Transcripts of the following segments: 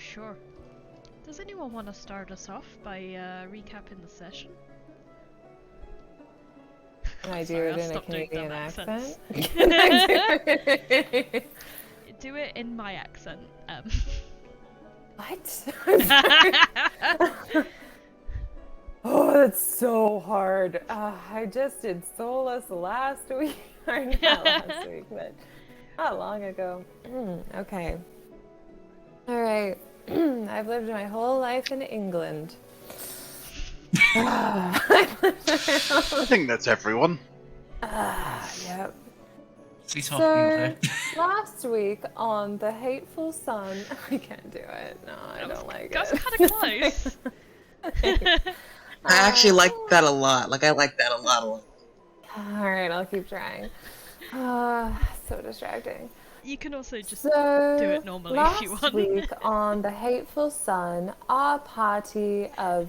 sure. Does anyone want to start us off by recapping the session? Can I do Sorry, it I'll in a stop doing Canadian dumb accent? accents. Can I do it? Do it in my accent. What? I'm sorry. Oh, that's so hard. I just did Solas last week. Or not last week, but not long ago. Okay. Alright. I've lived my whole life in England. I think that's everyone. Yep. Sweet So, off last week on The Hateful Sun, I can't do it. No, I don't like it. That's kind of close. I actually like that a lot. Like, I like that a lot. Alright, I'll keep trying. So distracting. You can also just So, do it normally if you want. last week on The Hateful Sun, our party of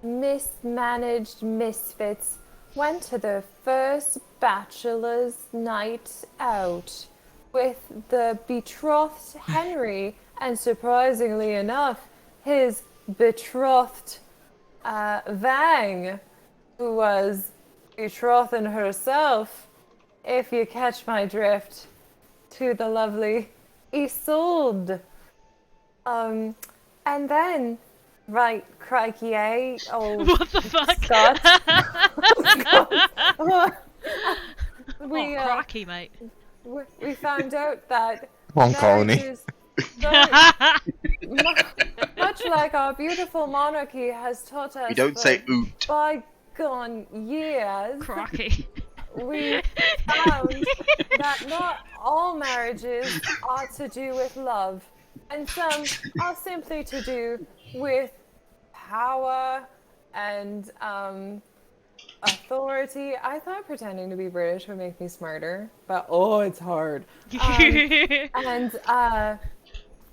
mismanaged misfits went to their first bachelor's night out with the betrothed Henry and, surprisingly enough, his betrothed Vang, who was betrothing herself, if you catch my drift, to the lovely Isolde. And then, right, crikey, What the fuck? Scott. Crocky, mate. We found out that One colony. marriages, much like our beautiful monarchy has taught us You don't for say oot. bygone years, Crocky. we found that not all marriages are to do with love, and some are simply to do with power and authority. I thought pretending to be British would make me smarter, but oh, it's hard. And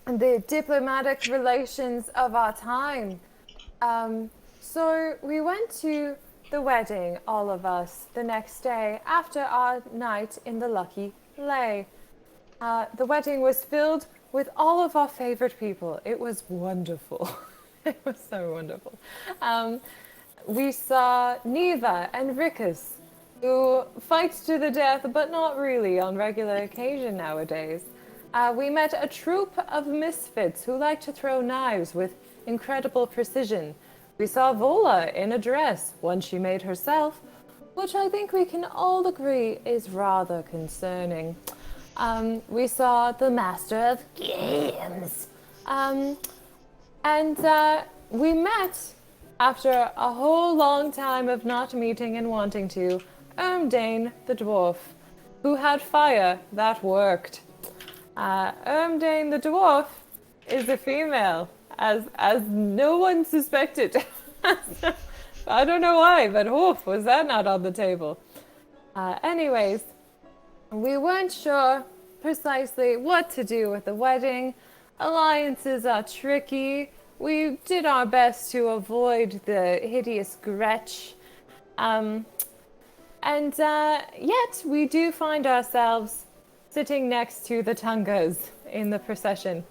the diplomatic relations of our time. So we went to the wedding, all of us, the next day after our night in the Lucky Lay. The wedding was filled with all of our favorite people. It was wonderful. It was so wonderful. We saw Neva and Rickus, who fight to the death, but not really on regular occasion nowadays. We met a troupe of misfits who like to throw knives with incredible precision. We saw Vola in a dress, one she made herself, which I think we can all agree is rather concerning. We saw the Master of Games. We met, after a whole long time of not meeting and wanting to, Ermdane the dwarf, who had fire that worked. Ermdane the dwarf is a female, as no one suspected. I don't know why, but oof, was that not on the table? Anyways, we weren't sure precisely what to do with the wedding. Alliances are tricky. We did our best to avoid the hideous Gretch. Yet we do find ourselves sitting next to the Tungas in the procession.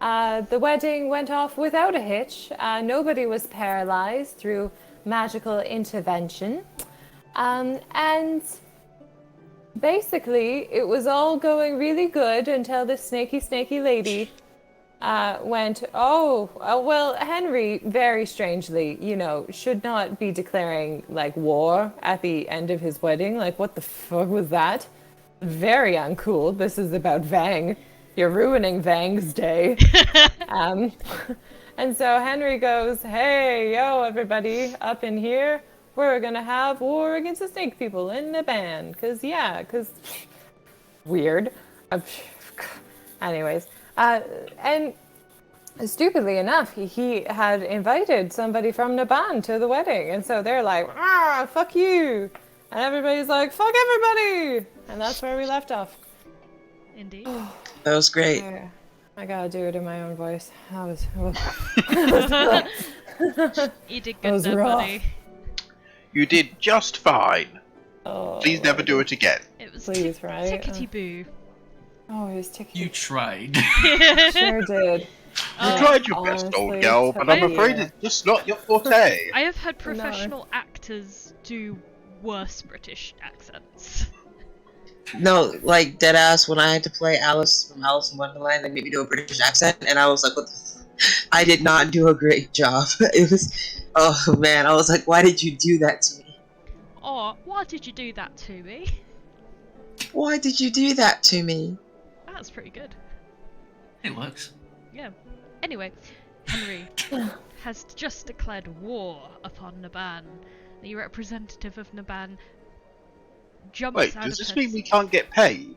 The wedding went off without a hitch. Nobody was paralyzed through magical intervention. And basically, it was all going really good until the snaky lady went, well, Henry, very strangely, should not be declaring, war at the end of his wedding. What the fuck was that? Very uncool. This is about Vang. You're ruining Vang's day. And so Henry goes, hey, yo, everybody, up in here, we're gonna have war against the snake people in the band. Cause weird. Anyways. And stupidly enough, he had invited somebody from Naban to the wedding. And so they're like, fuck you. And everybody's like, fuck everybody. And that's where we left off. Indeed. That was great. I gotta do it in my own voice. That was... You did good there, buddy. You did just fine. Oh, Please never do it again. It was right? tickety boo. Oh, he was ticking. You tried. Sure did. You tried your best, old honestly, gal, but I'm took a afraid year. it's just not your forte. I have heard professional actors do worse British accents. No, like deadass. When I had to play Alice from Alice in Wonderland, they made me do a British accent, and I was like, "What the?" I did not do a great job. It was, oh man, I was like, "Why did you do that to me? Oh, why did you do that to me? Why did you do that to me?" That's pretty good. It works. Yeah. Anyway, Henry has just declared war upon Naban. The representative of Naban jumps Wait, out does of this her mean we can't get paid?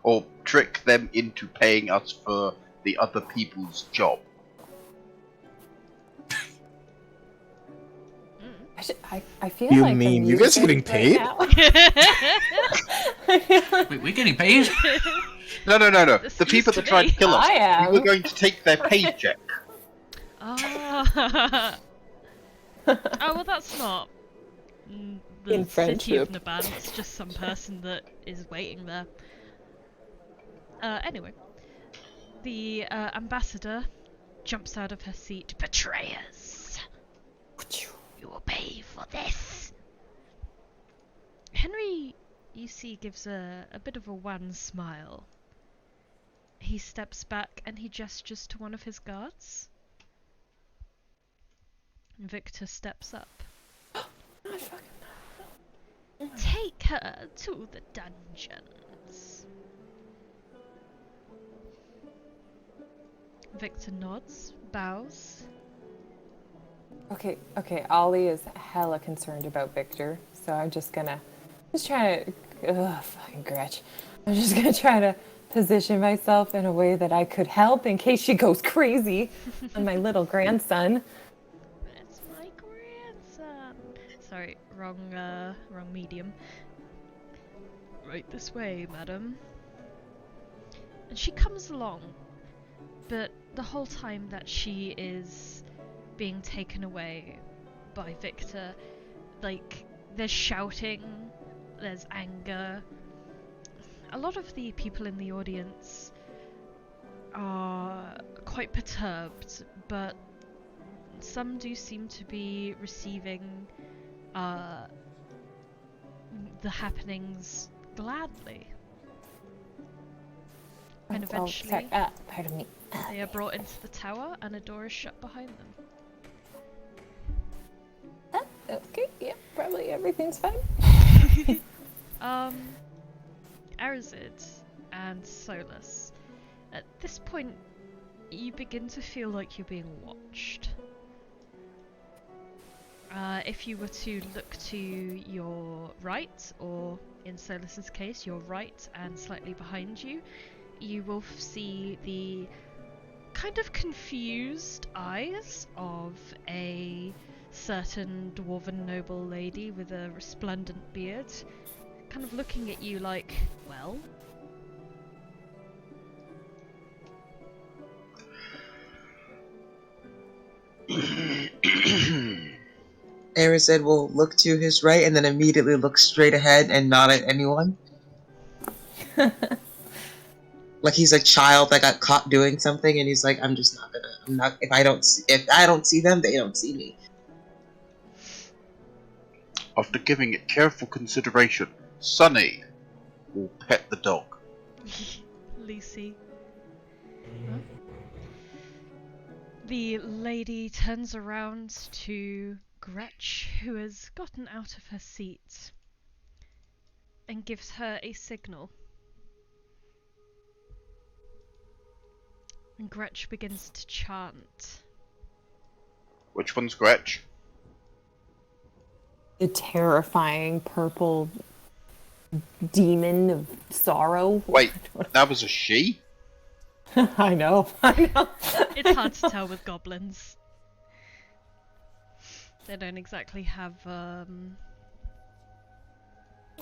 Or trick them into paying us for the other people's job? I feel You like mean the you guys are getting music paid? right now. Wait, we're getting paid? No. This The people used to that tried be. to kill us, I am. we were going to take their paycheck. Ah. Oh, well, that's not the In city of friendship. Naban. It's just some person that is waiting there. Anyway, the ambassador jumps out of her seat. Betrayers! You will pay for this! Henry, you see, gives a bit of a wan smile. He steps back and he gestures to one of his guards. Victor steps up. Take her to the dungeons. Victor nods, bows. Okay, Ollie is hella concerned about Victor, so I'm just trying to, fucking Gretch. I'm just gonna try to position myself in a way that I could help in case she goes crazy on my little grandson. It's my grandson. Sorry, wrong medium. Right this way, madam. And she comes along, but the whole time that she is being taken away by Victor, like, there's shouting, there's anger. A lot of the people in the audience are quite perturbed, but some do seem to be receiving the happenings gladly. And eventually, sorry. Pardon me. they are brought into the tower and a door is shut behind them. Okay, yeah, probably everything's fine. Arazid and Solas. At this point, you begin to feel like you're being watched. If you were to look to your right, or in Solas's case, your right and slightly behind you, you will see the kind of confused eyes of a certain dwarven noble lady with a resplendent beard, kind of looking at you like, well? Arazid will look to his right and then immediately look straight ahead and nod at anyone. Like he's a child that got caught doing something and he's like, I'm not, if I don't see them, they don't see me. After giving it careful consideration, Sonny will pet the dog. Lucy. Huh? The lady turns around to Gretch, who has gotten out of her seat, and gives her a signal. And Gretch begins to chant. Which one's Gretch? The terrifying purple demon of sorrow. Wait, that was a she? I know. It's hard to tell with goblins. They don't exactly have A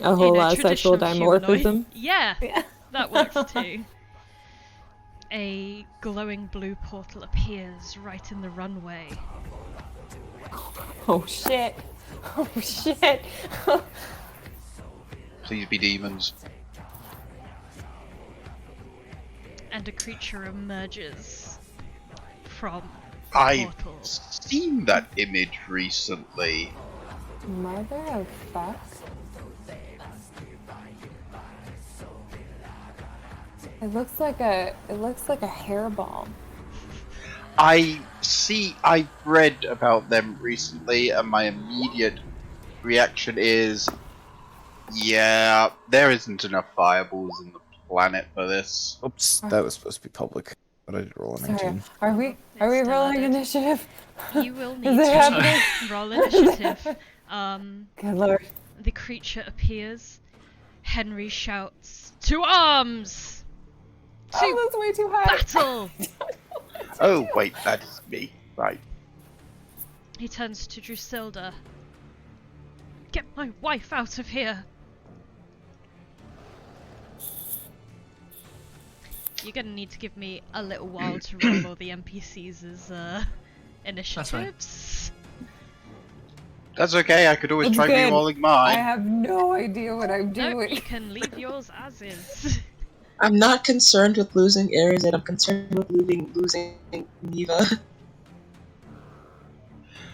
whole lot of sexual traditional dimorphism. humanoid. Yeah, Yeah. that works too. A glowing blue portal appears right in the runway. Oh shit. Oh shit. Please be demons. and a creature emerges from the I've portal. seen that image recently. Mother of fuck. It looks like a hairball. I've read about them recently, and my immediate reaction is, yeah, there isn't enough fireballs in the planet for this. Oops, that was supposed to be public, but I did roll a Sorry, 19. are we still rolling added. initiative? You will Is need it to happening? roll initiative. Good lord. The creature appears. Henry shouts, "To arms! To Oh, that's way too high. battle!" Oh, wait, that is me. Right. He turns to Drusilda. "Get my wife out of here!" You're gonna need to give me a little while to roll all the NPCs as initiatives. That's okay, I could always That's try good. re-rolling I mine. have no idea what I'm No, doing. you can leave yours as is. I'm not concerned with losing Arazid, I'm concerned with losing Neva.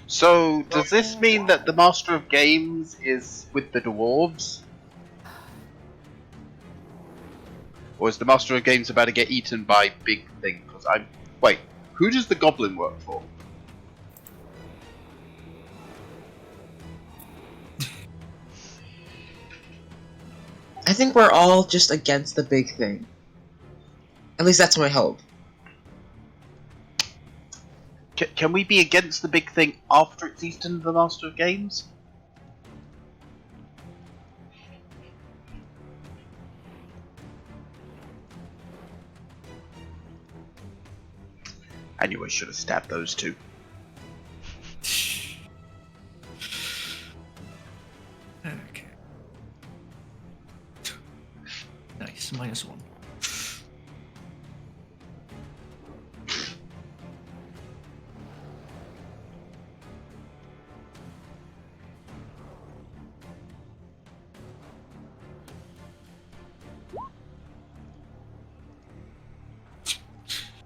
So, does this mean that the Master of Games is with the dwarves? Or is the Master of Games about to get eaten by Big Thing? Because I'm... Wait, who does the Goblin work for? I think we're all just against the big thing. At least that's my hope. Can we be against the Big Thing after it's eaten the Master of Games? I knew I should have stabbed those two. Okay. Nice, -1.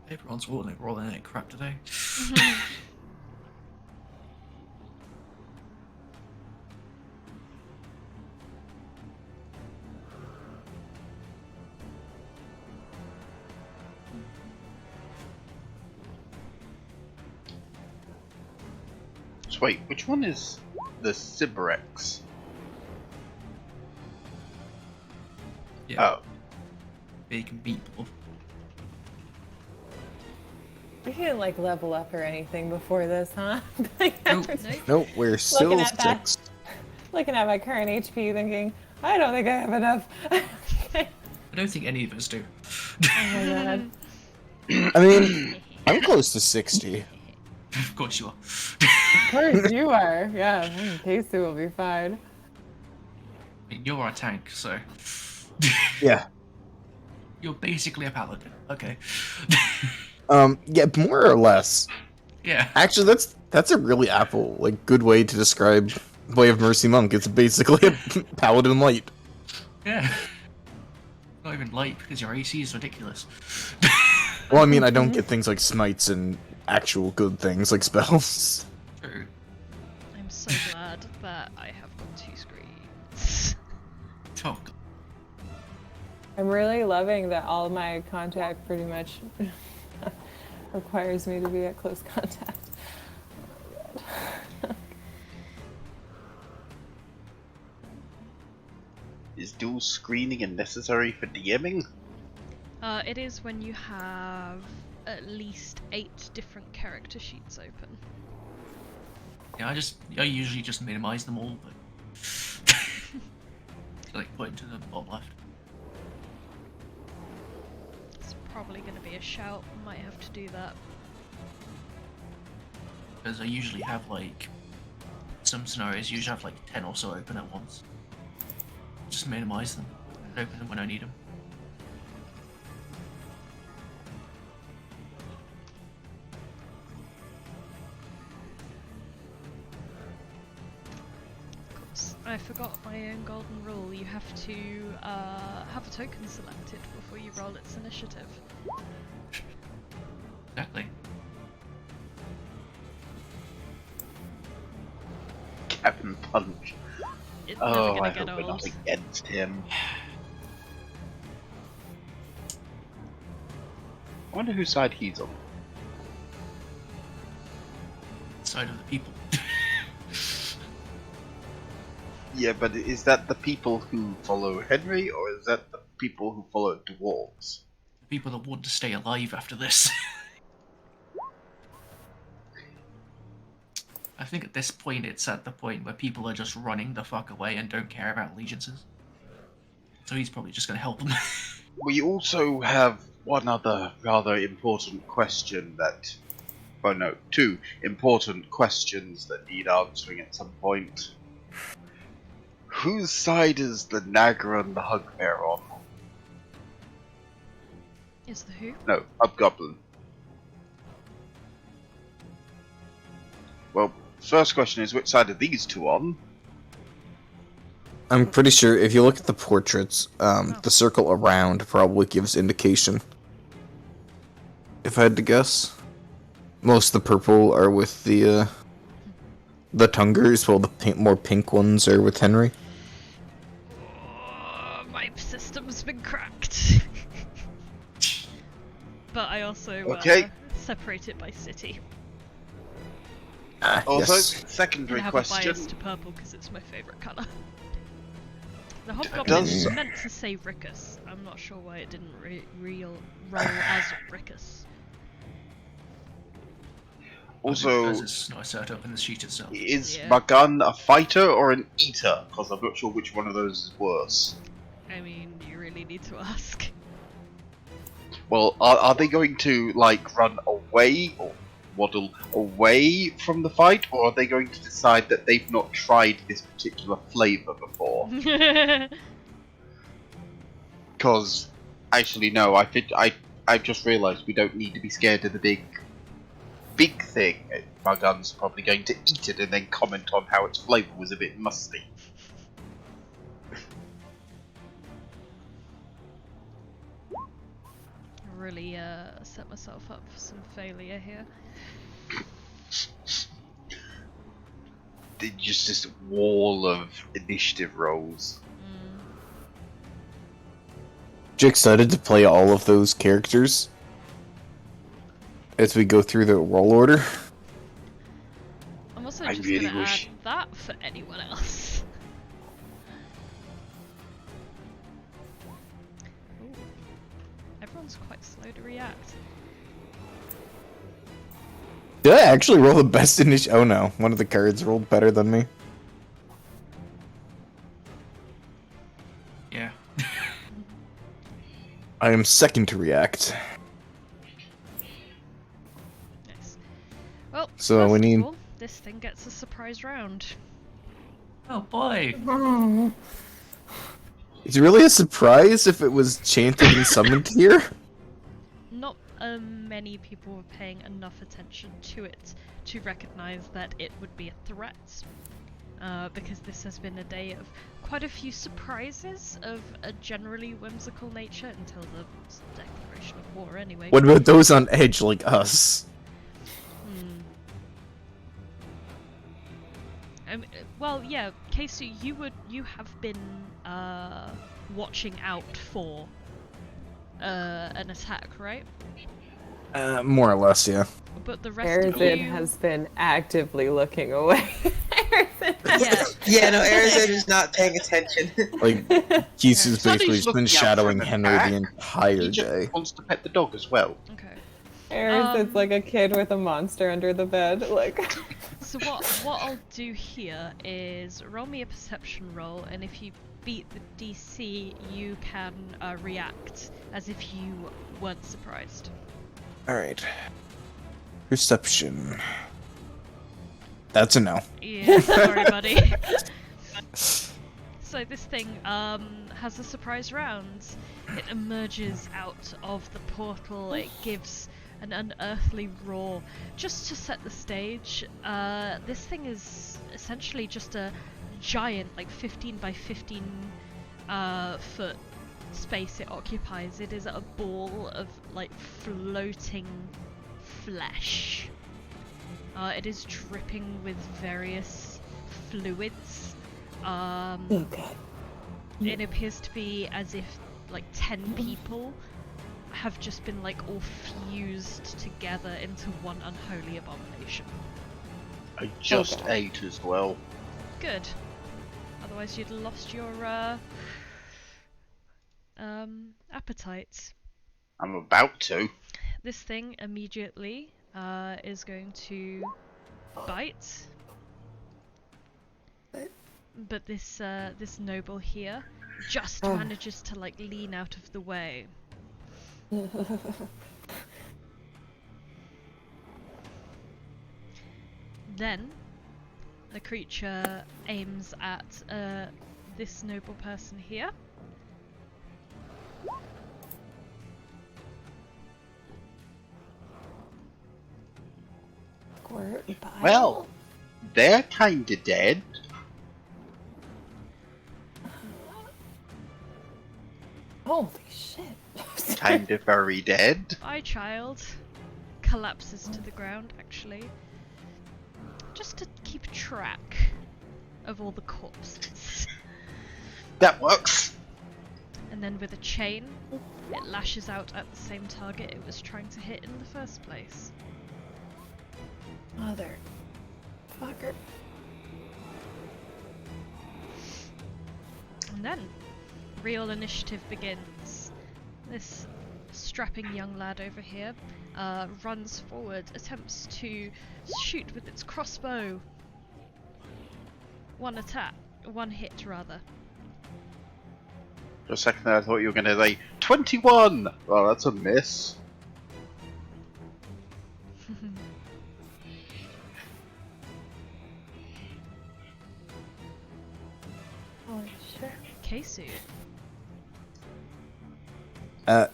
Everyone's rolling it crap today. So wait, which one is the Sibrex? Yeah. Oh. Big beetle. We didn't like level up or anything before this, huh? Like, Nope. Nope, we're still Looking at that. 6. looking at my current HP thinking, I don't think I have enough. I don't think any of us do. Oh my god. I mean, I'm close to 60. Of course you are. Of course you are. Yeah, Kesu will be fine. I mean, you're a tank, so Yeah. you're basically a paladin. Okay. Yeah, more or less. Yeah. Actually, that's a really good way to describe Way of Mercy Monk. It's basically a paladin light. Yeah. Not even light because your AC is ridiculous. Well, I mean, I don't get things like smites and actual good things like spells. True. I'm so glad that I have got 2 screens. Oh, God. I'm really loving that all my contact pretty much requires me to be at close contact. Oh my god. Is dual screening necessary for DMing? It is when you have at least 8 different character sheets open. Yeah, I usually just minimize them all, but like put into the bottom left. It's probably going to be a shout. Might have to do that. Because I usually have like some scenarios usually have like 10 or so open at once. Just minimize them and open them when I need them. I forgot my own golden rule. You have to have a token selected before you roll its initiative. Exactly. Captain Punch. It's Oh, never I gonna hope get we're not old. against him. I wonder whose side he's on. Side of the people. Yeah, but is that the people who follow Henry, or is that the people who follow dwarves? The people that want to stay alive after this. I think at this point it's at the point where people are just running the fuck away and don't care about allegiances. So he's probably just gonna help them. We also have one other rather important question that... Oh no, two important questions that need answering at some point. Whose side is the Nagaran the Hugbear on? Is the who? No, Hobgoblin. Well, first question is, which side are these two on? I'm pretty sure if you look at the portraits, the circle around probably gives indication. If I had to guess. Most of the purple are with the Tungers, while the more pink ones are with Henry. Oh, my system's been cracked. But I also Okay. separate it by city. Also, Yes. secondary I have question. a bias to purple because it's my favourite colour. The Hobgoblin does- is meant to say Rickus. I'm not sure why it didn't roll as Rickus. Also, Because it's not set up in the sheet itself. is Yeah. Magan a fighter or an eater? Because I'm not sure which one of those is worse. I mean, you really need to ask. Well, are they going to, like, run away or waddle away from the fight, or are they going to decide that they've not tried this particular flavour before? Because, actually, no, I just realised we don't need to be scared of the big thing. Magan's probably going to eat it and then comment on how its flavour was a bit musty. Really set myself up for some failure here. Just this wall of initiative rolls. You excited to play all of those characters as we go through the roll order? I'm also I just really gonna wish- add that for anyone else. Ooh. Everyone's quite slow to react. Did I actually roll the best initiative? Oh no, one of the cards rolled better than me. Yeah. I am second to react. Nice. Well, So first we of need- all, this thing gets a surprise round. Oh boy. Oh. Is it really a surprise if it was chanted and summoned here? Not many people were paying enough attention to it to recognize that it would be a threat. Because this has been a day of quite a few surprises of a generally whimsical nature until the declaration of war, anyway. What about those on edge like us? Well, yeah, Kesu, you have been watching out for an attack, right? More or less, yeah. But the rest of Arazid you has been actively looking away. yeah. Yeah, no, Arazid is not paying attention. Like, Kesu's Sonny's basically just been looking out for shadowing an Henry attack. the entire He just day. wants to pet the dog as well. Okay. Arazid's like a kid with a monster under the bed. Like, So what I'll do here is roll me a perception roll, and if you beat the DC, you can react as if you weren't surprised. Alright. Perception. That's a no. Yeah, sorry, buddy. So this thing has a surprise round. It emerges out of the portal. It gives an unearthly roar. Just to set the stage, this thing is essentially just a giant, like 15 by 15 foot space it occupies. It is a ball of like floating flesh. It is dripping with various fluids. It appears to be as if like 10 people have just been like all fused together into one unholy abomination. I just ate as well. Good. Otherwise you'd have lost your appetite. I'm about to. This thing immediately is going to bite. But this noble here just manages to like lean out of the way. Then the creature aims at this noble person here. Well, they're kinda dead. Holy shit. Kinda very dead. Bye, child. Collapses to the ground, actually. Just to keep track of all the corpses. That works. And then with a chain, it lashes out at the same target it was trying to hit in the first place. Motherfucker. And then, real initiative begins. This strapping young lad over here runs forward, attempts to shoot with its crossbow. One hit rather. For a second there I thought you were gonna say 21! Well, that's a miss. Holy shit. Kesu.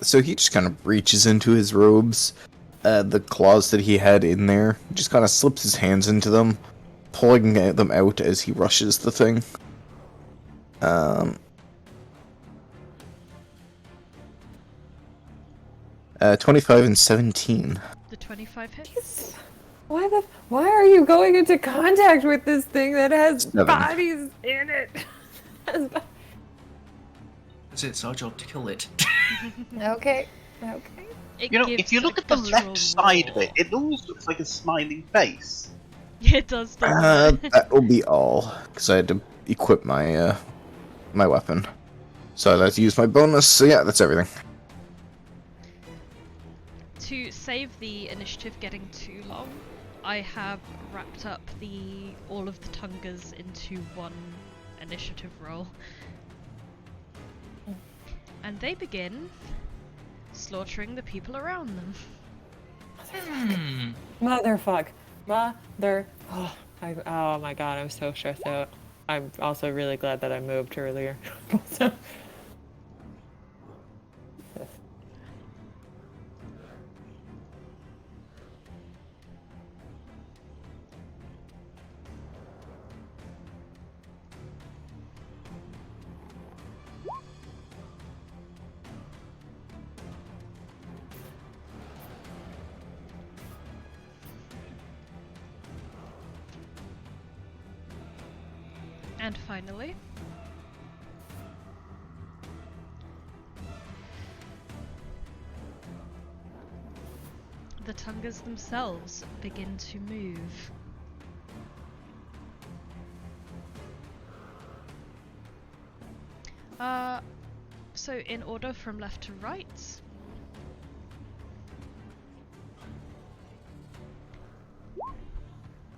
So he just kind of reaches into his robes, the claws that he had in there, just kind of slips his hands into them, pulling them out as he rushes the thing. 25 and 17. The 25 hits. Why are you going into contact with this thing that has 7. bodies in it? It's our job to kill it. Okay. It You know, gives if you look a at the guttural left side of roar. it almost looks like a smiling face. It does, doesn't it? That will be all, because I had to equip my my weapon. So I had to use my bonus, so yeah, that's everything. To save the initiative getting too long, I have wrapped up all of the Tungas into one initiative roll. And they begin slaughtering the people around them. Motherfuck. Oh my god, I'm so stressed out. I'm also really glad that I moved earlier. And finally, the Tungas themselves begin to move. So in order from left to right.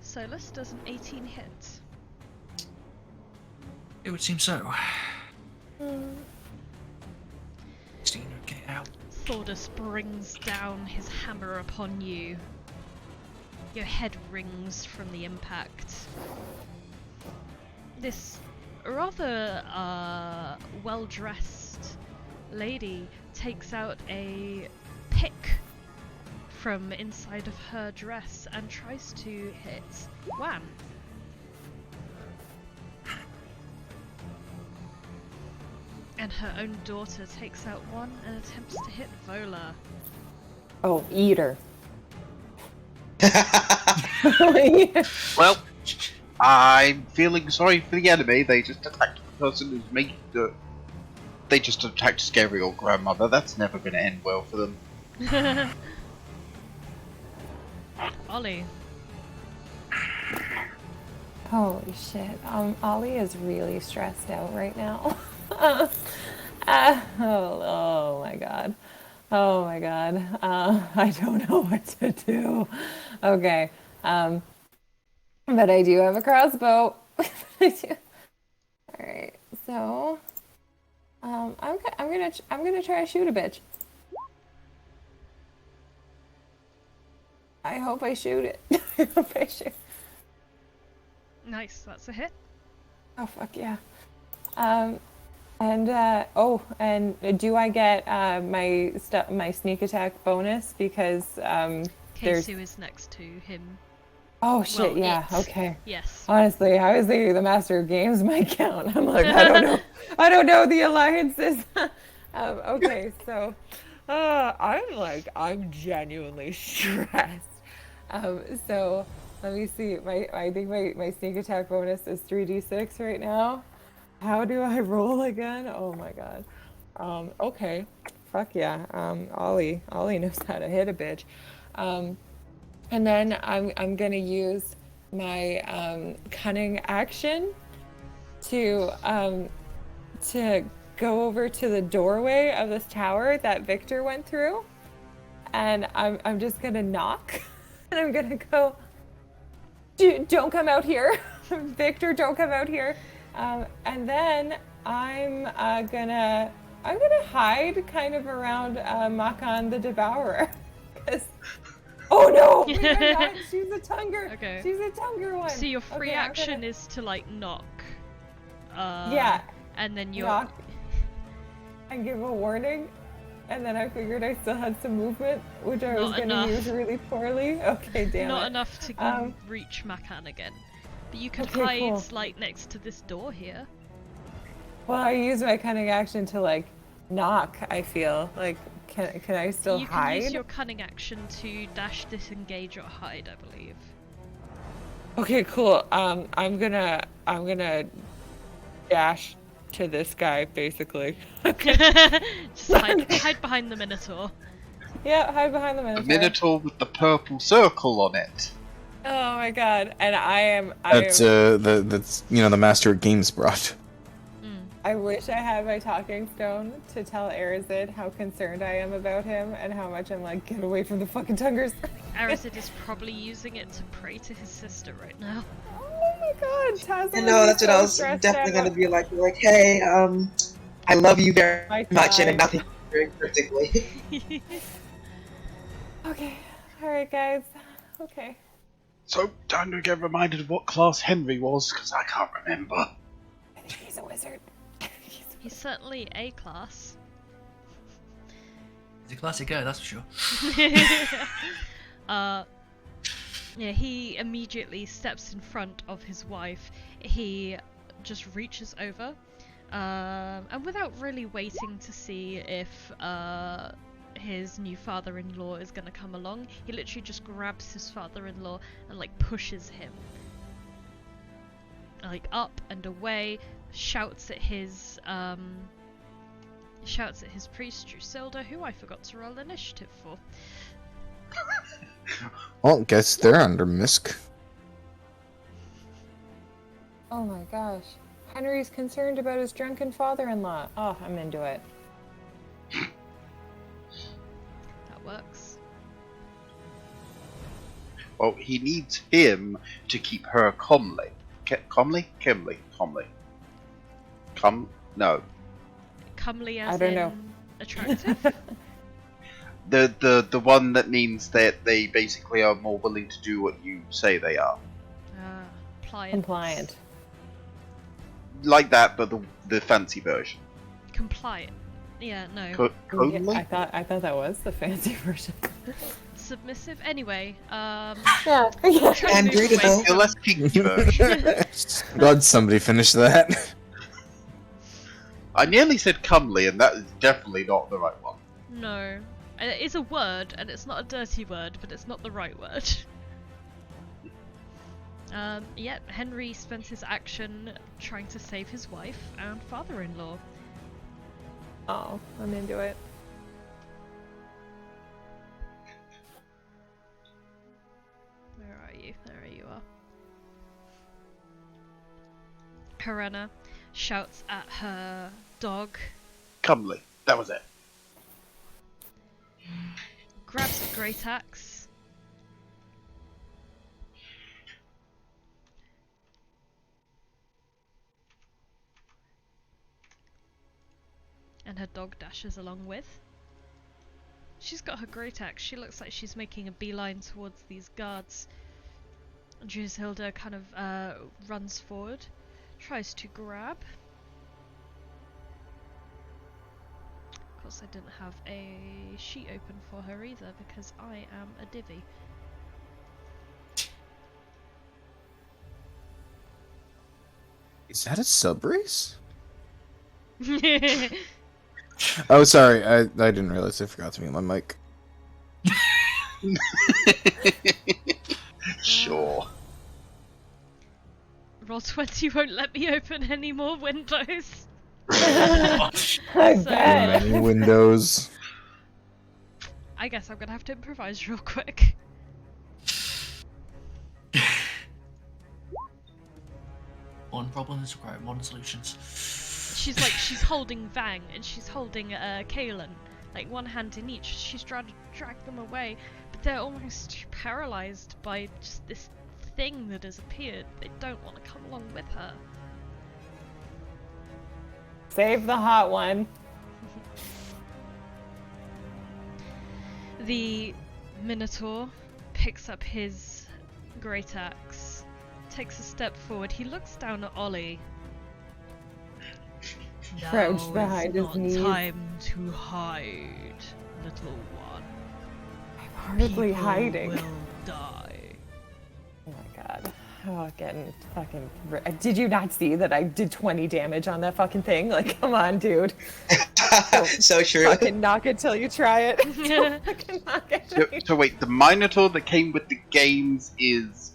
Solas does an 18 hit. It would seem so. 16, get out. Thordus brings down his hammer upon you. Your head rings from the impact. This rather well-dressed lady takes out a pick from inside of her dress and tries to hit Wham. and her own daughter takes out one and attempts to hit Vola. Oh, eat her. Well, I'm feeling sorry for the enemy. They just attacked the person who's making the. They just attacked a scary old grandmother. That's never going to end well for them. Ollie. Holy shit. Ollie is really stressed out right now. Oh my god. Oh my god. I don't know what to do. Okay. But I do have a crossbow. Alright, so I'm gonna try to shoot a bitch. I hope I shoot it. I hope I shoot. Nice, that's a hit. Oh fuck yeah. And do I get my sneak attack bonus because there's Kesu is next to him. Oh shit, Well, yeah, it. okay. Yes. Honestly, I was thinking the Master of Games might count. I'm like, I don't know. I don't know the alliances. Okay, so I'm genuinely stressed. So let me see. I think my sneak attack bonus is 3d6 right now. How do I roll again? Oh my god. Okay. Fuck yeah. Ollie knows how to hit a bitch. And then I'm gonna use my cunning action to go over to the doorway of this tower that Victor went through, and I'm just gonna knock, and I'm gonna go. Don't come out here, Victor. Don't come out here. And then I'm gonna hide kind of around Makan the Devourer. Oh no! Wait, I'm not. She's a Tunger. Okay. She's a Tunger one. So your free Okay, action is to like knock. Yeah. And then you're. Knock and give a warning, and then I figured I still had some movement, which I was Not going to enough. use really poorly. Okay, damn Not it. enough to go reach Makan again. But you could Okay, hide cool. like next to this door here. Well, I used my cunning action to like knock. I feel like can I still You hide? can use your cunning action to dash, disengage, or hide, I believe. Okay, cool. I'm gonna dash to this guy basically. Just hide behind the Minotaur. Yeah, hide behind the The Minotaur. Minotaur with the purple circle on it. Oh my god! And I That's that's the Master of Games brought. I wish I had my talking stone to tell Arazid how concerned I am about him and how much I'm like, get away from the fucking Tungers. Arazid is probably using it to pray to his sister right now. Oh my god, Taz. I know, that's what I was definitely going to be like, hey, I love you very My much, and time. nothing very cryptically. Okay, alright guys. Okay. So, time to get reminded of what class Henry was, because I can't remember. I think he's a wizard. He's certainly A class. He's a classic guy, that's for sure. Yeah, he immediately steps in front of his wife. He just reaches over, and without really waiting to see if his new father-in-law is gonna come along, he literally just grabs his father-in-law and like pushes him like up and away, shouts at his priest Drusilda, who I forgot to roll initiative for. Well, guess they're under misc. Oh my gosh. Henry's concerned about his drunken father-in-law. Oh, I'm into it. That works. Well, he needs him to keep her comely. Comely? No. Comely as I don't in know. attractive? The one that means that they basically are more willing to do what you say they are. Pliant. Compliant. Like that, but the fancy version. Compliant. Yeah, no. Comely? I thought that was the fancy version. Submissive? Anyway, Yeah. trying to move And away breathable. The less kinky version. Glad somebody finished that. I nearly said comely, and that is definitely not the right one. No. It is a word, and it's not a dirty word, but it's not the right word. Yeah, Henry spends his action trying to save his wife and father-in-law. Oh, I'm into it. Where are you? There you are. Helena shouts at her dog, Comely. That was it. grabs a great axe, and her dog dashes along with. She's got her great axe. She looks like she's making a beeline towards these guards. And Drushilda kind of runs forward, tries to grab. Of course, I didn't have a sheet open for her either because I am a divvy. Is that a sub race? Oh, sorry. I didn't realize I forgot to mute my mic. Sure. Roll20 won't let me open any more windows. I So- bet. Many windows. I guess I'm gonna have to improvise real quick. One problems require modern solutions. She's holding Vang and she's holding Kaelin, like one hand in each. She's trying to drag them away, but they're almost paralyzed by just this thing that has appeared. They don't want to come along with her. Save the hot one. The Minotaur picks up his great axe, takes a step forward. He looks down at Ollie. Crouched Now behind is his not knees. time to hide, little one. I'm hardly People hiding. will die. Oh my god. Oh, getting fucking. Did you not see that I did 20 damage on that fucking thing? Like, come on, dude. So true. Fucking knock it till you try it. Don't fucking knock it till you So wait, the Minotaur that came with the games is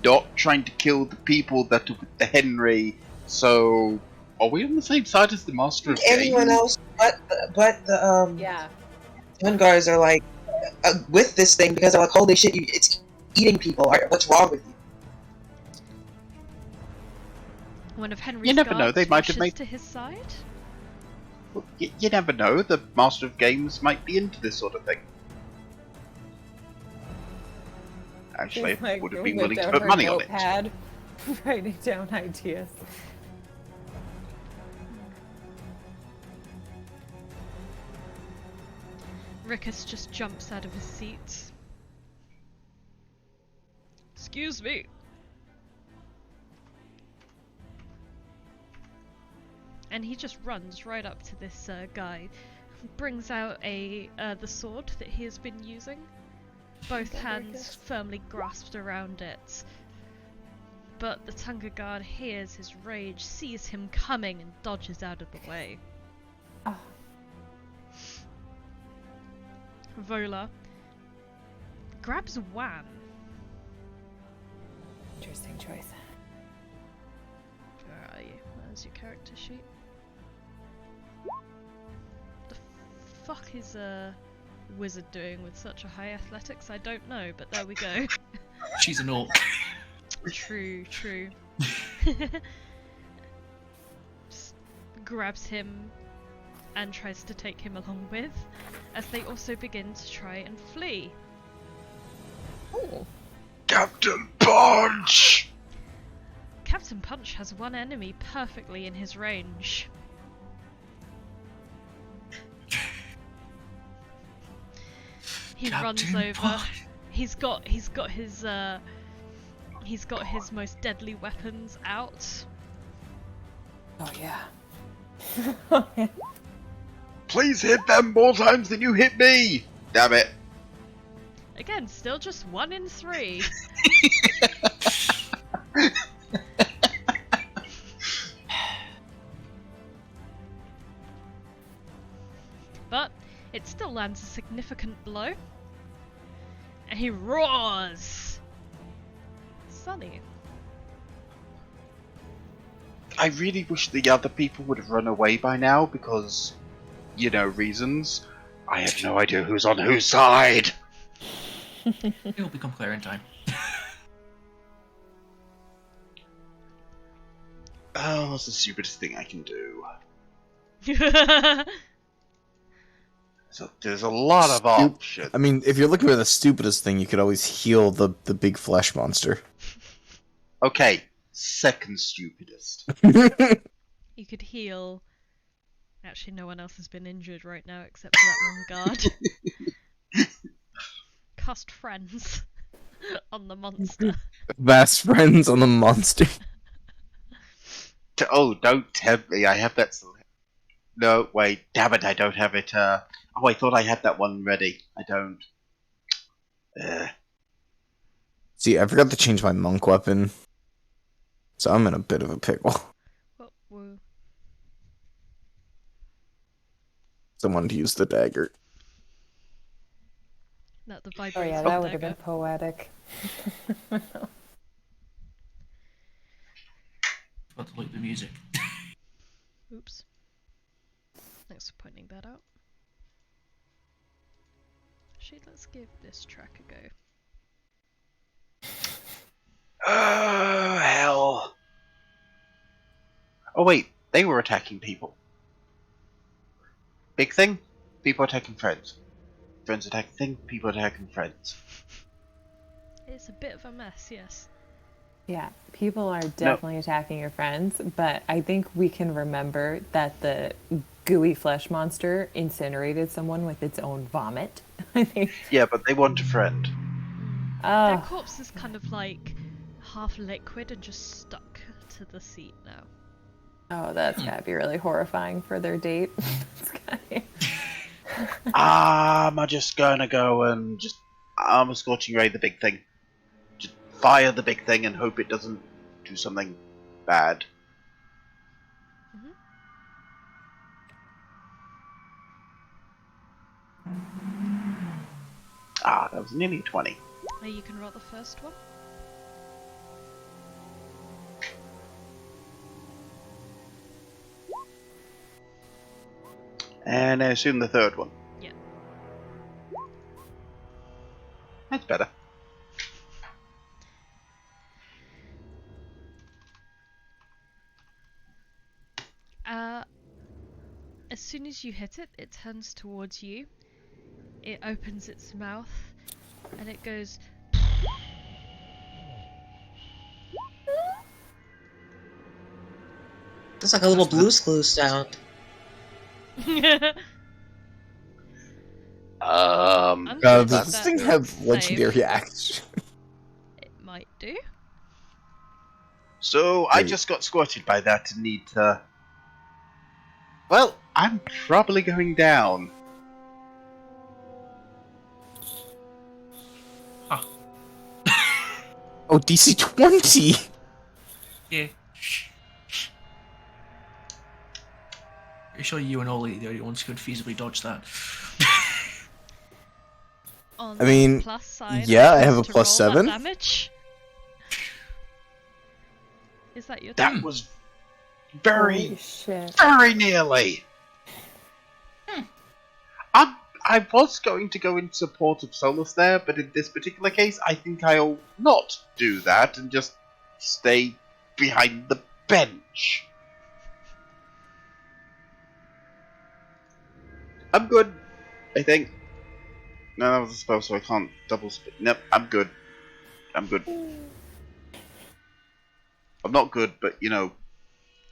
not trying to kill the people that are with the Henry. So are we on the same side as the Master of Anyone Games? else but the Yeah. Gun guards are like with this thing because they're like, holy shit, it's eating people. What's wrong with you? One of Henry's You never know, guards they might have rushes made- to his side. Well, you never know. The Master of Games might be into this sort of thing. Actually, She's like, would have been whipped willing to out put her money on it. notepad, writing down ideas. Rickus just jumps out of his seat. Excuse me. And he just runs right up to this guy, brings out the sword that he has been using, both hands firmly grasped around it. But the Tunga guard hears his rage, sees him coming, and dodges out of the way. Oh. Vola grabs Wan. Interesting choice. Where are you? Where's your character sheet? The fuck is a wizard doing with such a high athletics? I don't know, but there we go. She's an orc. True. Just grabs him and tries to take him along with, as they also begin to try and flee. Oh. Captain Punch! Captain Punch has one enemy perfectly in his range. He runs Captain over. Punch. He's got his most deadly weapons out. Oh yeah. Please hit them more times than you hit me! Damn it. Again, still just 1 in 3. Gunnell lands a significant blow. And he roars! Sunny. I really wish the other people would have run away by now because, reasons. I have no idea who's on whose side. It'll become clear in time. Oh, what's the stupidest thing I can do? So there's a lot of options. I mean, if you're looking for the stupidest thing, you could always heal the big flesh monster. Okay, second stupidest. You could heal. Actually, no one else has been injured right now except for that one guard. Cast friends on the monster. Best friends on the monster. Oh, don't tempt me. I have that. No, wait. Damn it, I don't have it. Oh, I thought I had that one ready. I don't. See, I forgot to change my monk weapon. So I'm in a bit of a pickle. Whoa. Someone to use the dagger. Not the Oh vibrating yeah, that would have dagger. been poetic. Got to loop the music. Oops. Thanks for pointing that out. Actually, let's give this track a go. Oh, hell. Oh, wait. They were attacking people. Big thing? People attacking friends. Friends attacking thing? People attacking friends. It's a bit of a mess, yes. Yeah, people are definitely attacking your friends, but I think we can remember that the gooey flesh monster incinerated someone with its own vomit. I think. Yeah, but they want a friend. Their Oh, corpse is kind of like half liquid and just stuck to the seat now. oh, that's gotta be really horrifying for their date. It's gotta- I'm just gonna go and I'm scorching ray the big thing. Just fire the big thing and hope it doesn't do something bad. Ah, that was nearly a 20. Now you can roll the first one. And I assume the third one. Yeah. That's better. As soon as you hit it, it turns towards you. It opens its mouth and it goes. That's like a little Blue's Clues sound. I'm Does guessing this that thing have save. legendary action? It might do. So I just got squatted by that and need to. Well, I'm probably going down. Huh. Oh, DC 20! Yeah. Pretty sure you and Ollie are the only ones who could feasibly dodge that. On I mean, the plus side, yeah, I have a to plus roll that 7. damage. Is that your That turn? was Holy shit. very nearly. I was going to go in support of Solas there, but in this particular case, I think I'll not do that and just stay behind the bench. I'm good, I think. No, that was a spell, so I can't double spit. Nope, I'm good. I'm good. I'm not good, but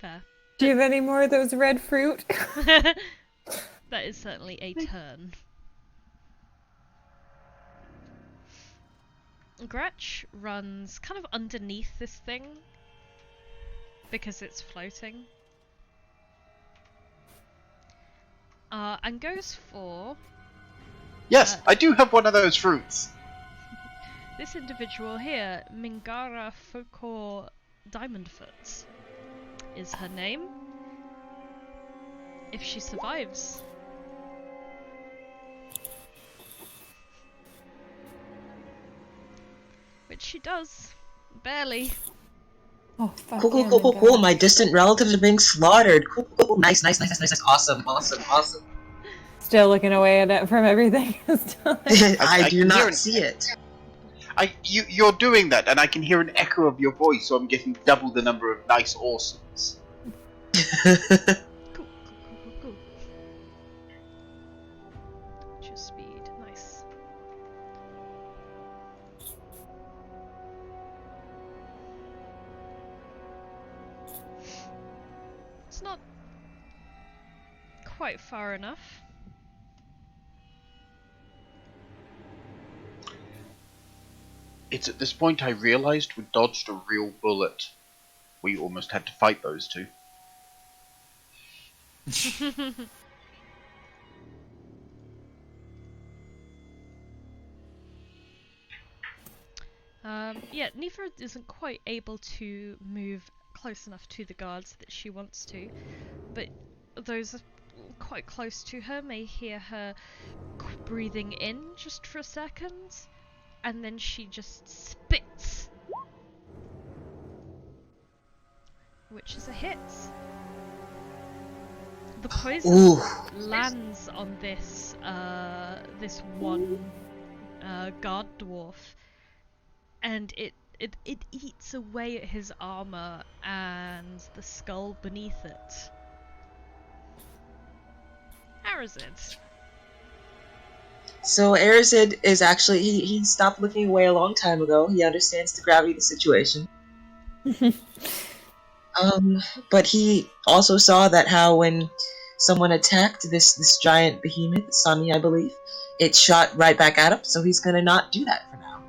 Fair. Do you have any more of those red fruit? That is certainly a turn. Gretch runs kind of underneath this thing because it's floating. And goes for yes, I do have one of those fruits. this individual here, Mingara Folkor Diamondfoot is her name. If she survives, damage she does. Barely. Oh, fuck Cool, cool, yeah, cool, cool, my cool. God. My distant relatives are being slaughtered. Cool, cool, cool. Nice, nice, nice, nice, nice, nice. Awesome, awesome, awesome. Still looking away at it from everything. I do can hear not it. see it. You're doing that, and I can hear an echo of your voice, so I'm getting double the number of nice awesomes. Cool. What's your speed? Nice. It's not quite far enough. It's at this point I realised we dodged a real bullet. We almost had to fight those two. Yeah, Neither isn't quite able to move close enough to the guards that she wants to, but those are quite close to her may hear her breathing in just for a second, and then she just spits, which is a hit. The poison Ooh. lands on this this one guard dwarf, and it eats away at his armor and the skull beneath it. Arazid. So Arazid is actually he stopped looking away a long time ago. He understands the gravity of the situation. But he also saw that how when someone attacked this giant behemoth, Sunny, I believe, it shot right back at him. So he's gonna not do that for now.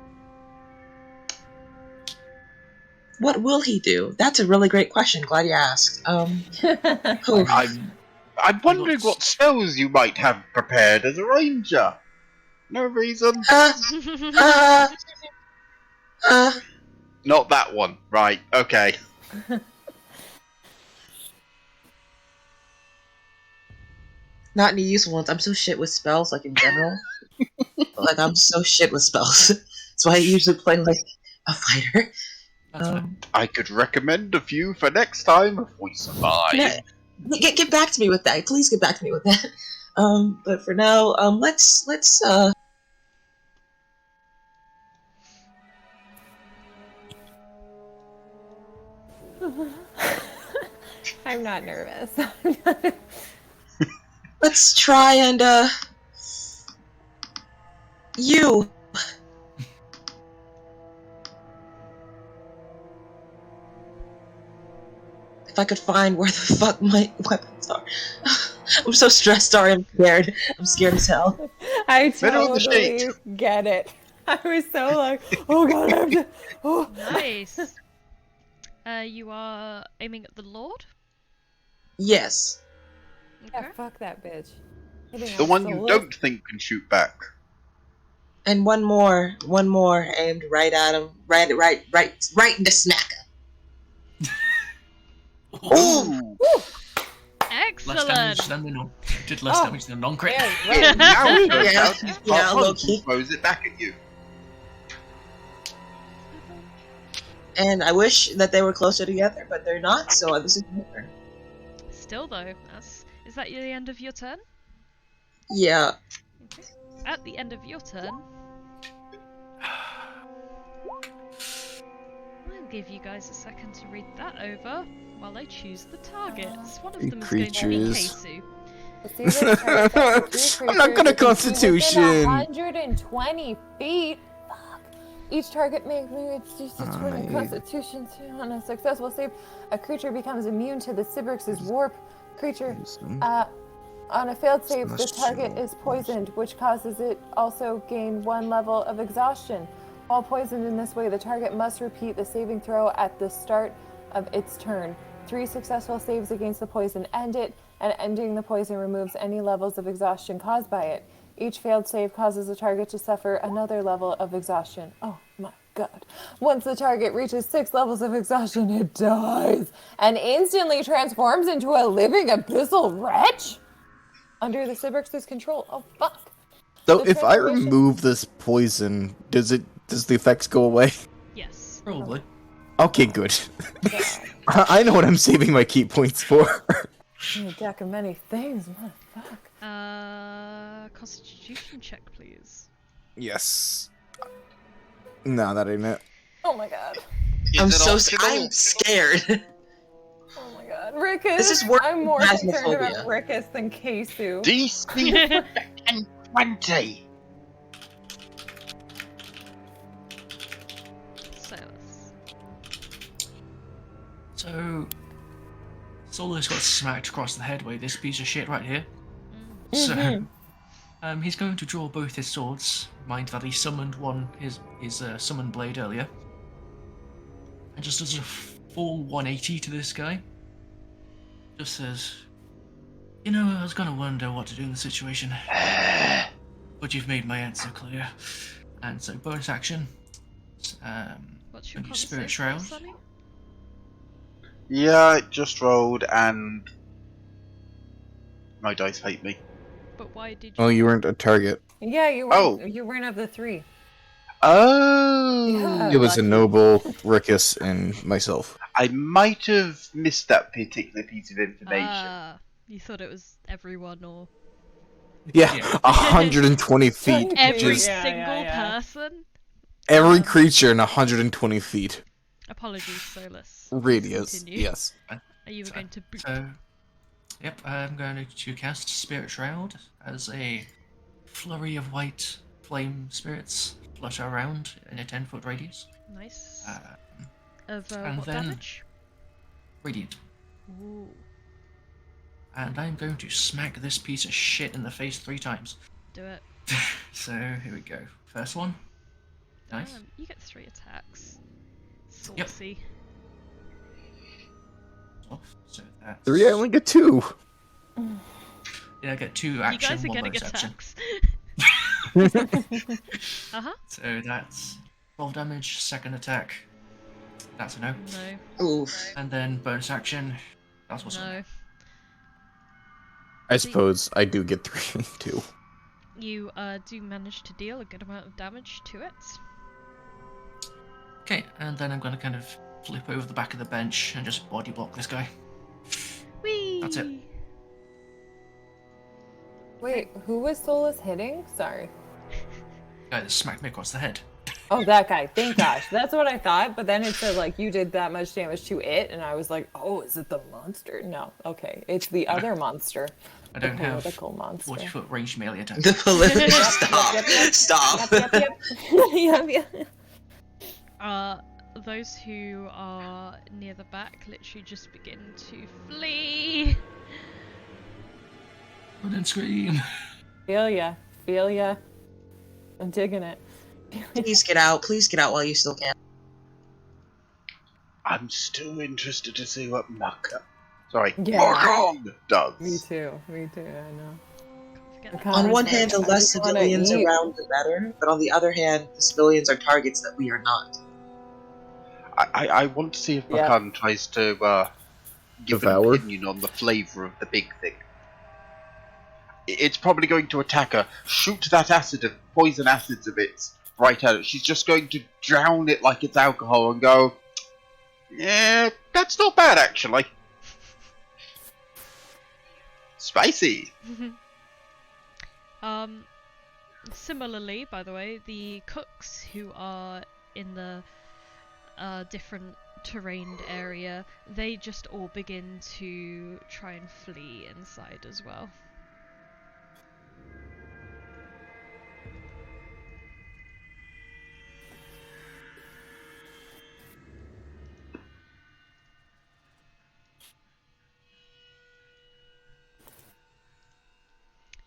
What will he do? That's a really great question. Glad you asked. Oof. I'm wondering what spells you might have prepared as a ranger. No reason. Not that one. Right, okay. Not any useful ones. I'm so shit with spells, like in general. Like I'm so shit with spells. That's why I usually play like a fighter. That's fine. I could recommend a few for next time if we survive. Yeah. Get back to me with that. Please get back to me with that. But for now, let's I'm not nervous. let's try and you. If I could find where the fuck my weapons are. I'm so stressed, sorry, I'm scared. I'm scared as hell. I Middle of the totally street. get it. I was so like, oh god, I have to. Oh. Nice. You are aiming at the Lord? Yes. Okay. Yeah, fuck that bitch. Hitting The on one you Solas. don't think can shoot back. And one more aimed right at him. Right in the smacker. Ooh! Less damage Excellent! than the non. Did less Oh. damage than non-crit. Yeah, Yeah, now it turns Yeah, out he's yeah, part one low-key. who throws it back at you. And I wish that they were closer together, but they're not, so this is my turn. Still though, is that the end of your turn? Yeah. Okay. At the end of your turn, I'll give you guys a second to read that over while I choose the targets. One of them is going to be Creatures. Kesu. I'm not gonna Constitution. 120 feet. Fuck. Each target makes me its Aye. Constitution on a successful save. A creature becomes immune to the Sibrix's warp. Creature. On a failed save, the target is poisoned, which causes it also gain 1 level of exhaustion. While poisoned in this way, the target must repeat the saving throw at the start of its turn. 3 successful saves against the poison end it, and ending the poison removes any levels of exhaustion caused by it. Each failed save causes the target to suffer another level of exhaustion. Oh my god. Once the target reaches 6 levels of exhaustion, it dies and instantly transforms into a living abyssal wretch under the Sibrix's control. Oh fuck. So The if I transformation- remove this poison, does the effects go away? Probably. Okay, good. God. I know what I'm saving my key points for. A deck of many things. What the fuck? Constitution check, please. Yes. No, that ain't it. Oh my god. I'm Is it so optional? I'm scared. Oh my god. Rickus. This is worse I'm than more concerned about Phasmophobia. Rickus than Kesu. DC and 20. Solas. So, Solas got smacked across the head by this piece of shit right here. So, he's going to draw both his swords. Mind that he summoned his summon blade earlier, and just does a full 180 to this guy. Just says, "You know, I was gonna wonder what to do in the situation, but you've made my answer clear." And so, bonus action. What's your Maybe Spirit conversation, Shroud. Sonny? Yeah, I just rolled and my dice hate me. But why did you? Well, you weren't a target. Yeah, you Oh. weren't. You weren't of the three. Oh, Yeah. It was a lucky. noble, Rickus, and myself. I might have missed that particular piece of information. Ah, you thought it was everyone or Yeah, Yeah. 120 feet. every Just single person? every creature in 120 feet. Apologies, Solas. Radius, Continue. yes. Are you going to boot? So, yep, I'm going to cast Spirit Shroud as a flurry of white flame spirits flutter around in a 10-foot radius. Nice. And What then- damage? Radiant. Ooh, And I'm going to smack this piece of shit in the face 3 times. do it. So, here we go. First one. Nice. You get 3 attacks. Yep. Saucy. Off. So that's... 3, I only get 2. Yeah, I get 2 You action, guys are 1 getting bonus action. attacks. Uh-huh. So that's 12 damage, second attack. That's a no. No. Oof. And then bonus action. That's what's No. I suppose I do get 3 and 2. You do manage to deal a good amount of damage to it. Okay, and then I'm going to kind of flip over the back of the bench and just body block this guy. Whee! That's it. Wait, who was Solas hitting? Sorry. Guy that smacked me across the head. Oh, that guy. Thank gosh. That's what I thought. But then it said, like, you did that much damage to it. And I was like, oh, is it the monster? No. Okay. It's the other monster. I don't the have political monster. 40-foot ranged melee attack. The political stop. yep, yep. Stop. Yep. Those who are near the back literally just begin to flee. Run and scream. Feel ya. Feel ya. I'm digging it. Please get out. Please get out while you still can. I'm still interested to see what Yeah. Makong does. Me too. Me too. I know. Forget I that. can't- On one hand, the I less just wanna civilians eat. around, the better. But on the other hand, the civilians are targets that we are not. I want to see if Yeah. Makan tries to give Devour? an opinion on the flavour of the big thing. It's probably going to attack her, shoot that poison acids of it right at it. She's just going to drown it like it's alcohol and go, yeah, that's not bad actually. Spicy. Similarly, by the way, the cooks who are in the different terrained area, they just all begin to try and flee inside as well.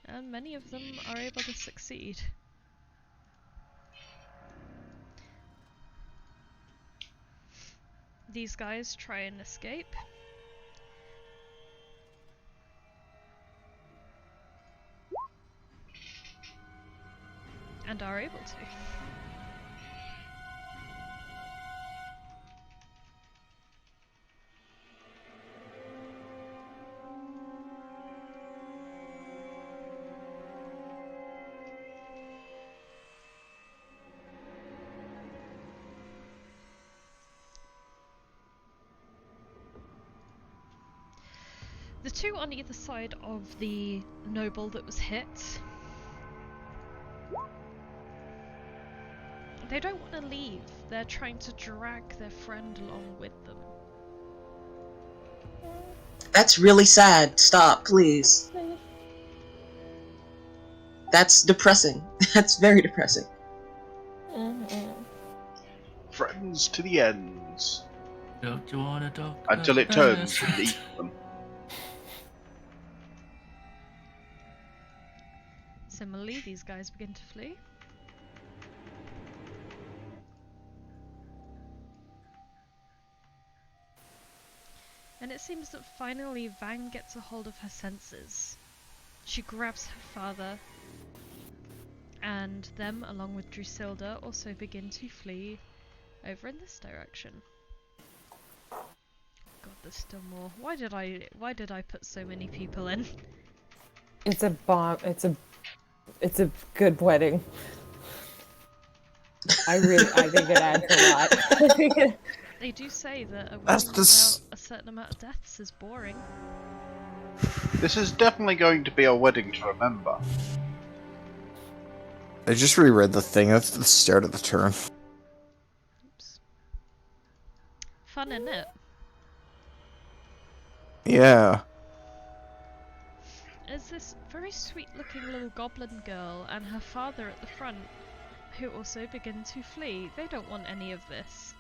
And many of them are able to succeed. These guys try and escape. And are able to. The two on either side of the noble that was hit, they don't want to leave. They're trying to drag their friend along with them. That's really sad. Stop, please. That's depressing. That's very depressing. Friends to the ends. Don't you wanna talk Until it about turns the and eats them. Similarly, these guys begin to flee. And it seems that finally Vang gets a hold of her senses. She grabs her father, and them, along with Drusilda, also begin to flee over in this direction. God, there's still more. Why did I put so many people in? It's a bomb. It's a good wedding. I think it adds a lot. They do say that a That's wedding just- without a certain amount of deaths is boring. This is definitely going to be a wedding to remember. I just reread the thing at the start of the turn. Oops. Fun, innit? Yeah. There's this very sweet looking little goblin girl and her father at the front who also begin to flee. They don't want any of this.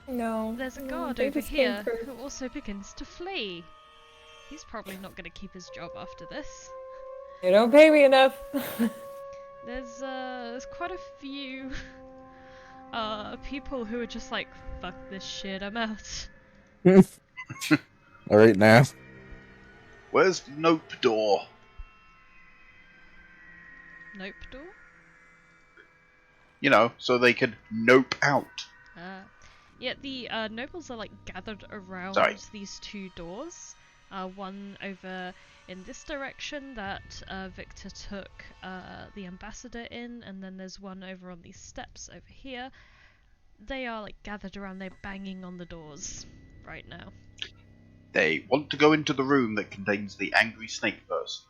No. There's a guard they over just came here for- who also begins to flee. He's probably not going to keep his job after this. They don't pay me enough. There's quite a few people who are just like, fuck this shit, I'm out. Alright now. Where's the nope door? Nope door? You know, so they can nope out. Yeah, the nobles are like gathered around Sorry. these two doors. One over in this direction that Victor took the ambassador in, and then there's one over on these steps over here. They are like gathered around, they're banging on the doors right now. They want to go into the room that contains the angry snake person.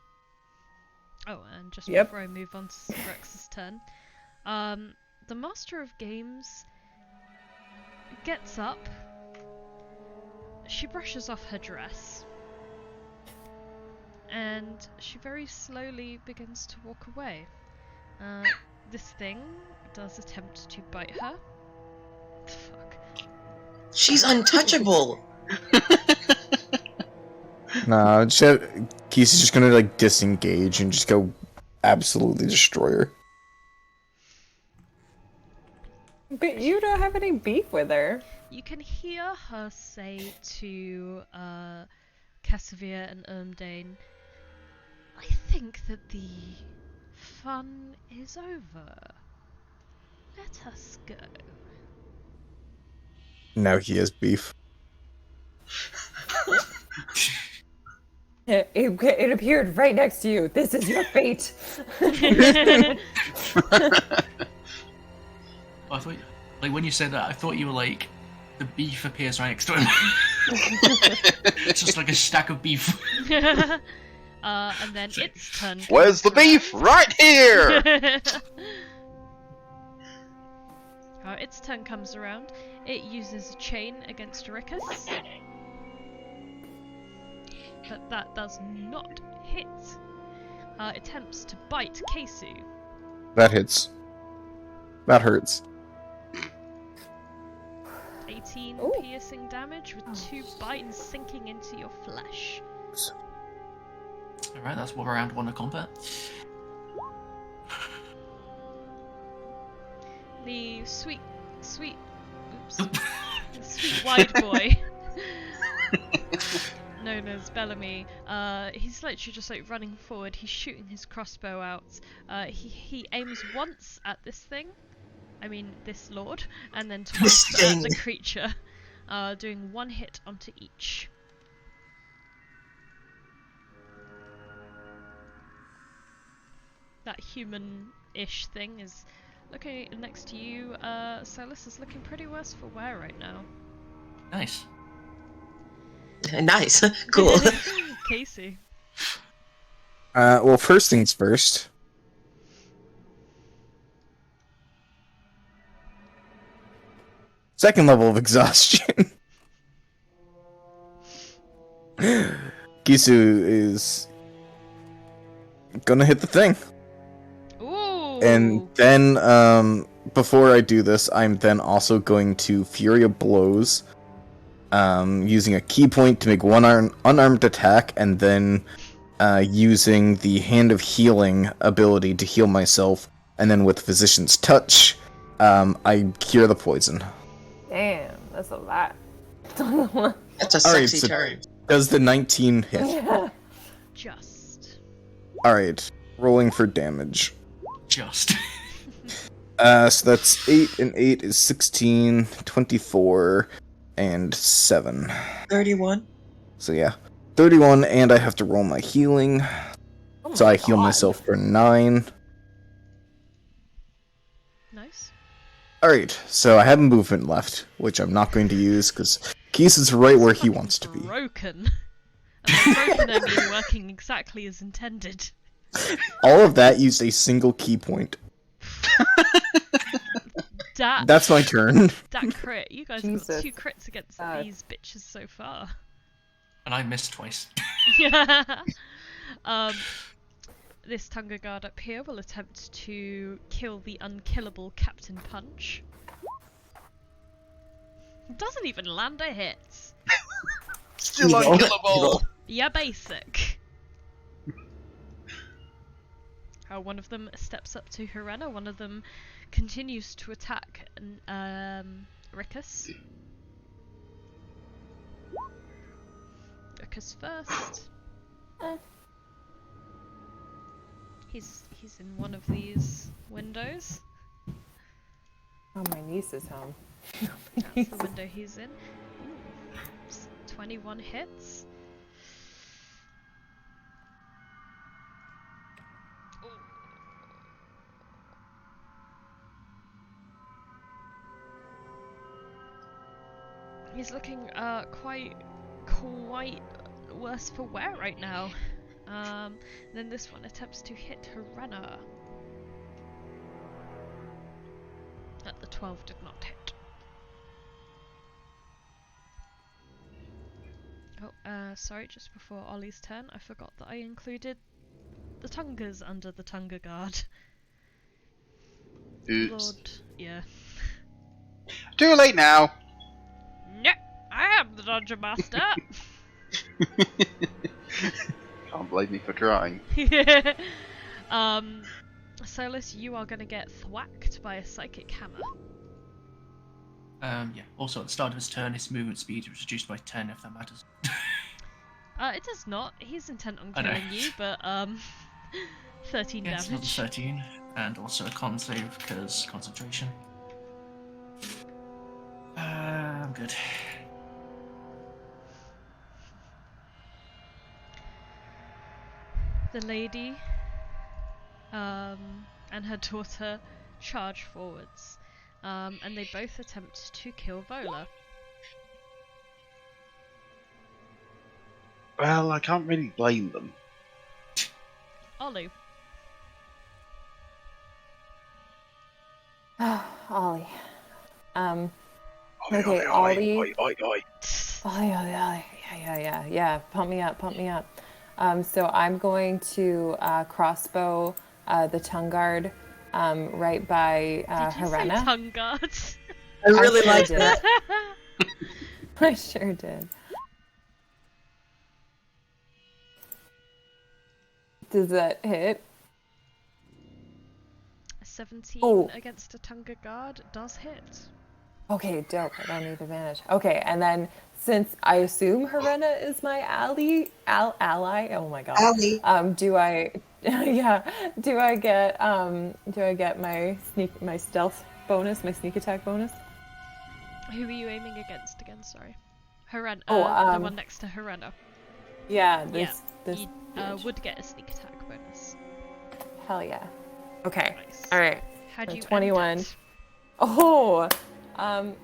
Oh, and just Yep. before I move on to Rex's turn, the Master of Games gets up, she brushes off her dress, and she very slowly begins to walk away. This thing does attempt to bite her. Fuck. She's untouchable. Nah, Kesu's just gonna like disengage and just go absolutely destroy her. But you don't have any beef with her. You can hear her say to Cassavir and Ermdane, I think that the fun is over. Let us go. Now he has beef. It appeared right next to you. This is your fate. I thought, like, when you said that, I thought you were like, the beef appears right next to him. It's just like a stack of beef. And then its turn. Where's the comes beef? around. Right here! Its turn comes around. It uses a chain against Rikus. But that does not hit. Attempts to bite Kesu. That hits. That hurts. 18 Ooh. piercing damage with 2 bites sinking into your flesh. Alright, that's what round 1 of combat. The sweet, oops, the sweet wide boy, known as Bellamy, he's literally just like running forward. He's shooting his crossbow out. He aims once at this thing, I mean this lord, and then twice at the creature, doing 1 hit onto each. That human-ish thing is looking next to you. Solas is looking pretty worse for wear right now. Nice. Nice. Cool. Kesu. Well, first things first. Second level of exhaustion. Kesu is gonna hit the thing. Ooh. And then, before I do this, I'm then also going to Fury of Blows, using a key point to make one unarmed attack, and then using the Hand of Healing ability to heal myself, and then with Physician's Touch, I cure the poison. Damn, that's a lot. That's a Alright, sexy so turn. does the 19 hit? Yeah. Just. Alright, rolling for damage. Just. So that's 8 and 8 is 16, 24, and 7. 31. So yeah, 31, and I have to roll my healing. Oh So my I heal God. myself for 9. Nice. Alright, so I have movement left, which I'm not going to use, because Keys is right where he wants to be. Broken. A broken ending working exactly as intended. All of that used a single key point. That's my turn. That crit. You guys got Jesus. 2 crits against these bitches so far. And I missed twice. This Tunga guard up here will attempt to kill the unkillable Captain Punch. Doesn't even land a hit. Still unkillable! Yeah, basic. One of them steps up to Hirena, one of them continues to attack Rickus. Rickus first. He's in one of these windows. Oh, my niece is home. That's the window he's in. Ooh, 21 hits. Ooh. He's looking quite worse for wear right now. Then this one attempts to hit Hirena. The 12 did not hit. Oh, sorry, just before Ollie's turn, I forgot that I included the Tungas under the Tunga guard. Oops. Lord, yeah. Too late now! No, I am the Dungeon Master! Can't blame me for trying. Solas, you are gonna get thwacked by a psychic hammer. Yeah. Also, at the start of his turn, his movement speed is reduced by 10, if that matters. It does not. He's intent on I know. killing you, but 13 Yeah, it's another damage. 13, and also a con save because concentration. I'm good. The lady and her daughter charge forwards, and they both attempt to kill Vola. Well, I can't really blame them. Ollie. Ollie. Oi, Okay, oi, Ollie. oi, oi, oi. Ollie. Yeah. Pump me up. So I'm going to crossbow the tongue guard right by Did you say Hirena. tongue guards? I really sure like did. that. I sure did. Does that hit? 17 Oh. against a Tunga guard does hit. Okay, dope. I don't need advantage. Okay, and then since I assume Hirena is my ally, oh my god. Ally. Do I get my stealth bonus, my sneak attack bonus? Who are you aiming against again? Sorry. Hirena. Oh, the one next to Hirena. Yeah, Yeah, this you bitch. would get a sneak attack bonus. Hell yeah. Okay. Nice. All right. How'd you 21. end it? Oh,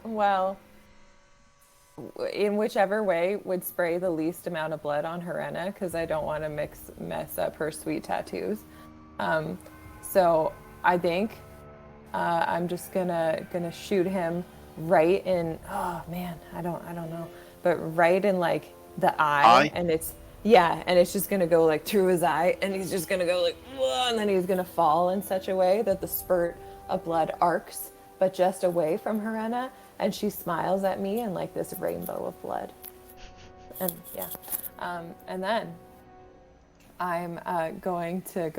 well, in whichever way would spray the least amount of blood on Harena, because I don't want to mess up her sweet tattoos. So I think I'm just gonna shoot him right in. Oh man, I don't know, but right in like the eye, and it's just gonna go like through his eye, and he's just gonna go like, whoa, and then he's gonna fall in such a way that the spurt of blood arcs, but just away from Harena, and she smiles at me in like this rainbow of blood. And and then I'm going to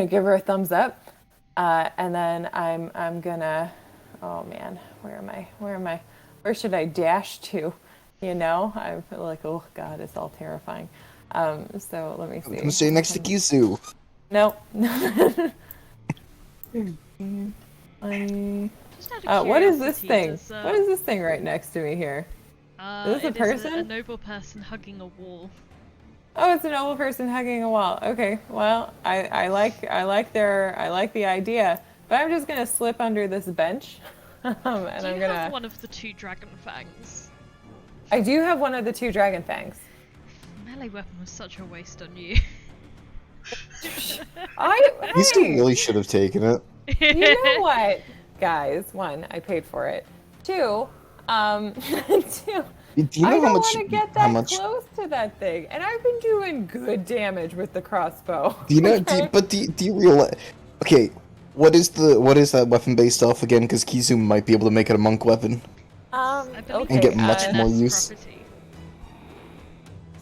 give her a thumbs up, and then I'm gonna, oh man, where should I dash to? You know, I feel like, oh god, it's all terrifying. So let me see. I'm gonna stay next to Kesu. No. What is this thing? What is this thing right next to me here? Is this a person? A noble person hugging a wall. Oh, it's a noble person hugging a wall. Okay, well, I like the idea, but I'm just gonna slip under this bench, and I'm gonna have one of the 2 dragon fangs? I do have one of the 2 dragon fangs. Melee weapon was such a waste on you. You still really should have taken it. You know what, guys? 1, I paid for it. 2, 2. Do you know I don't how much? want to get that close to that thing, and I've been doing good damage with the crossbow. Do you know? Do you realize? Okay, what is that weapon based off again? Because Kesu might be able to make it a monk weapon. Okay. And get much more use.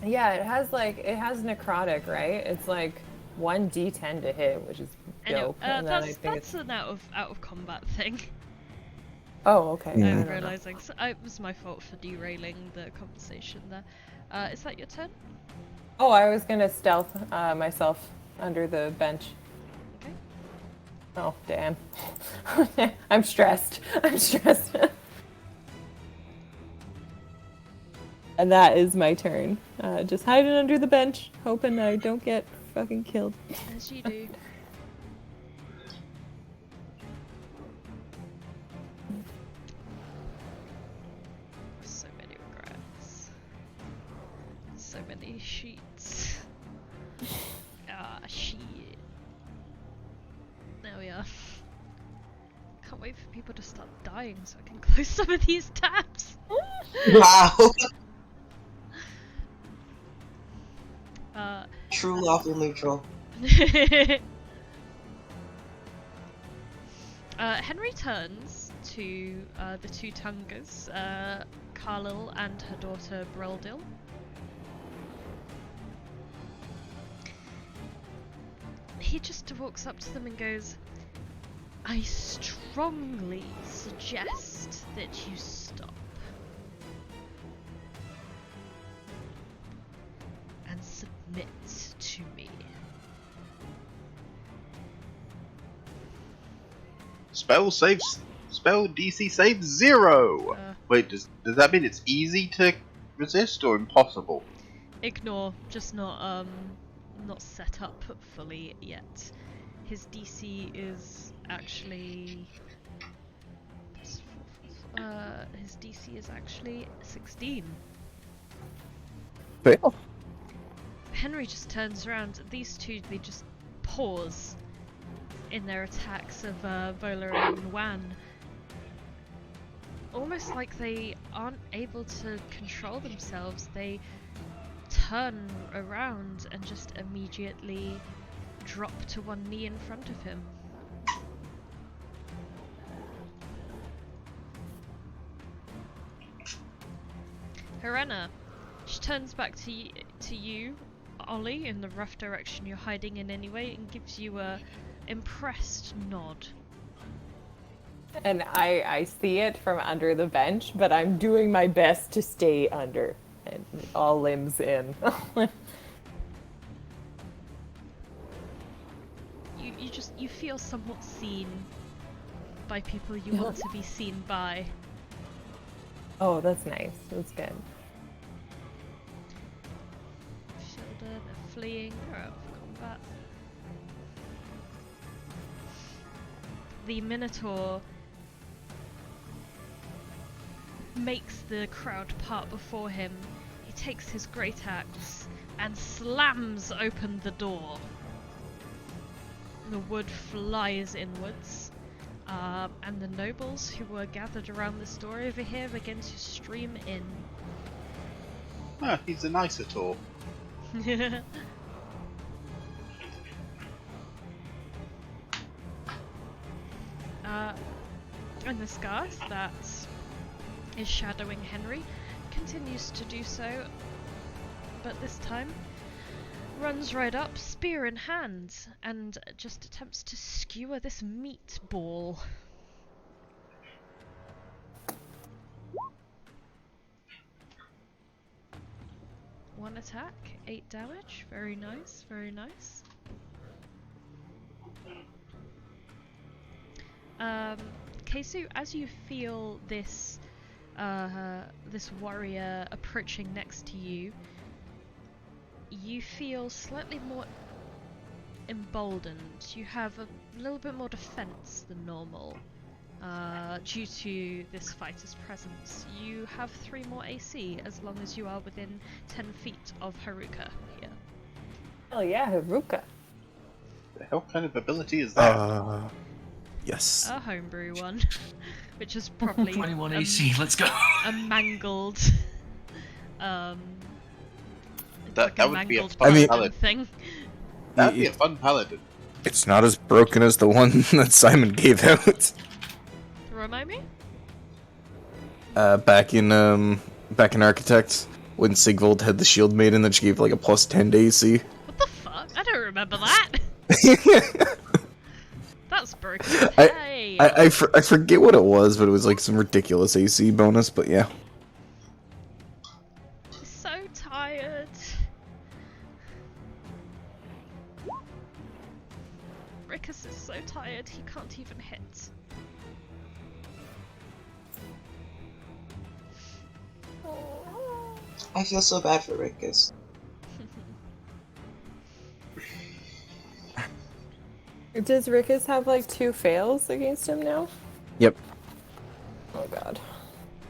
Yeah, it has necrotic, right? It's like 1d10 to hit, which is dope. That's an out of combat thing. Oh, okay. Yeah. I'm realizing. So it was my fault for derailing the conversation there. Is that your turn? Oh, I was gonna stealth myself under the bench. Okay. Oh, damn. I'm stressed. And that is my turn. Just hiding under the bench, hoping I don't get fucking killed. As you do. So many regrets. So many sheets. Shit. There we are. Can't wait for people to start dying so I can close some of these tabs. Wow. True lawful neutral. Henry turns to the 2 Tungas, Carlil and her daughter Brildil. He just walks up to them and goes, I strongly suggest that you stop. And submit to me. Spell DC save 0! Wait, does that mean it's easy to resist or impossible? Ignore, just not set up fully yet. His DC is actually... his DC is actually 16. Fail. Henry just turns around. These 2, they just pause in their attacks of Vola and Wan. Almost like they aren't able to control themselves. They turn around and just immediately drop to 1 knee in front of him. Harena, she turns back to you, Ollie, in the rough direction you're hiding in anyway, and gives you a impressed nod. And I see it from under the bench, but I'm doing my best to stay under and all limbs in. You feel somewhat seen by people you want to be seen by. Oh, that's nice. That's good. Shielded, they're fleeing, they're out of combat. The Minotaur makes the crowd part before him. He takes his great axe and slams open the door. The wood flies inwards, and the nobles who were gathered around this door over here begin to stream in. Ah, he's a nicer tour. And the scarf that is shadowing Henry continues to do so, but this time runs right up, spear in hand, and just attempts to skewer this meatball. One attack, 8 damage. Very nice, very nice. Kesu, as you feel this this warrior approaching next to you, you feel slightly more emboldened. You have a little bit more defense than normal due to this fighter's presence. You have 3 more AC as long as you are within 10 feet of Haruka here. Oh yeah, Haruka. The hell kind of ability is that? Yes. A homebrew one, which is probably 21 AC, let's go. a mangled That like a would be a mangled fun I mean- paladin. thing. That'd be a fun paladin. It's not as broken as the one that Simon gave out. Remind me? Back in Architect, when Sigvald had the shield maiden that she gave like a plus 10 to AC. What the fuck? I don't remember that. That's broken. Hey. I forget what it was, but it was like some ridiculous AC bonus, but yeah. She's so tired. Rickus is so tired he can't even hit. I feel so bad for Rickus. Does Rickus have like 2 fails against him now? Yep. Oh god.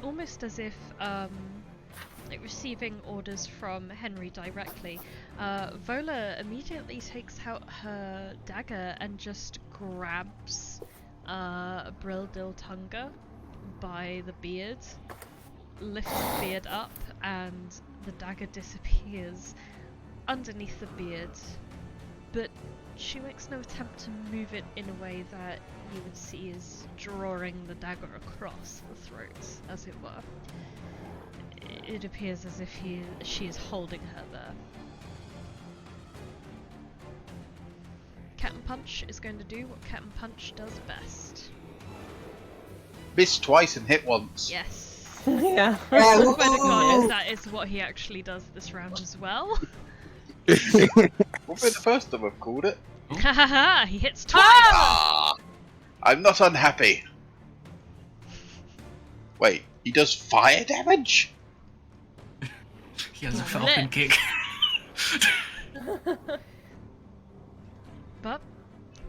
Almost as if like receiving orders from Henry directly, Vola immediately takes out her dagger and just grabs Brildil Tunga by the beard, lifts the beard up, and the dagger disappears underneath the beard. But she makes no attempt to move it in a way that you would see as drawing the dagger across the throat, as it were. It appears as if she is holding her there. Captain Punch is going to do what Captain Punch does best. Miss twice and hit once. Yes. Yeah. I swear to God, that is what he actually does this round as well. Won't be the first time I've called it. Ha ha ha! He hits twice! Ah! I'm not unhappy. Wait, he does fire damage? He has a falcon Lit. kick. But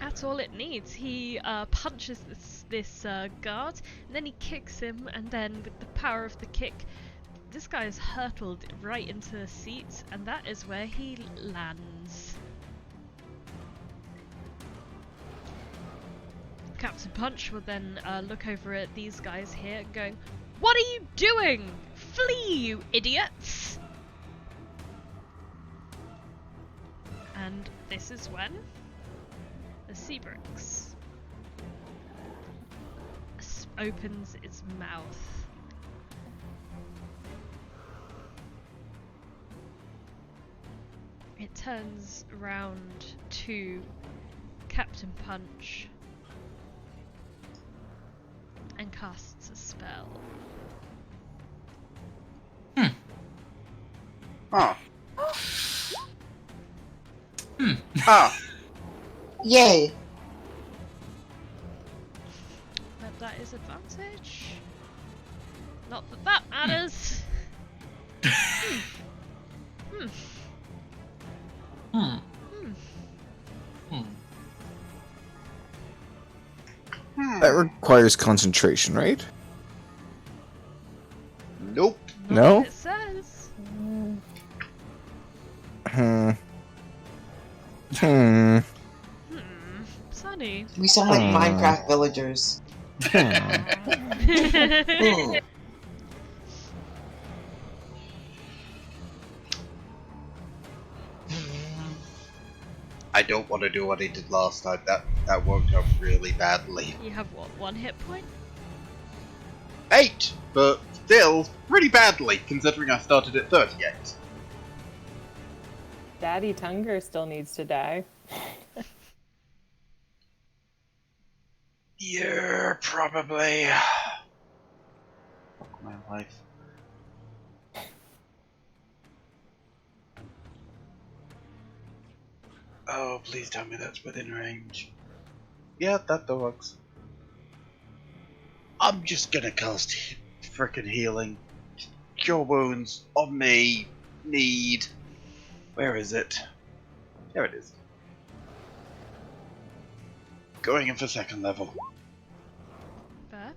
that's all it needs. He punches this guard, and then he kicks him, and then with the power of the kick, this guy is hurtled right into the seat, and that is where he lands. Captain Punch will then look over at these guys here, going, "What are you doing? Flee, you idiots!" And this is when the Seabrix opens its mouth. It turns round to Captain Punch and casts a spell. Ah. Ah. Yay! But that is advantage. Not that that matters. Hmm. That requires concentration, right? Nope. Not No? what it says. Hmm. Sunny. We sound like Minecraft villagers. Hmm. I don't want to do what I did last time. That worked out really badly. You have what, 1 hit point? 8, but still pretty badly considering I started at 38. Daddy Tunger still needs to die. Yeah, probably. Fuck my life. Oh, please tell me that's within range. Yeah, that works. I'm just gonna cast frickin' healing. Cure wounds on me. Need. Where is it? There it is. Going in for 2nd level. Fair.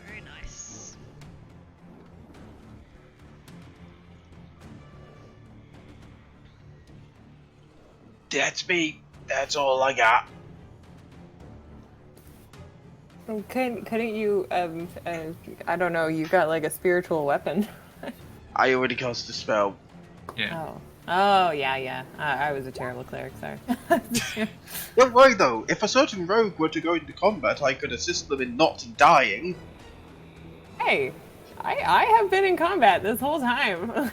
Very nice. That's me. That's all I got. Couldn't you, I don't know, you got like a spiritual weapon. I already cast a spell. Yeah. Oh, yeah. I was a terrible cleric, sorry. Don't worry though, if a certain rogue were to go into combat, I could assist them in not dying. Hey, I have been in combat this whole time.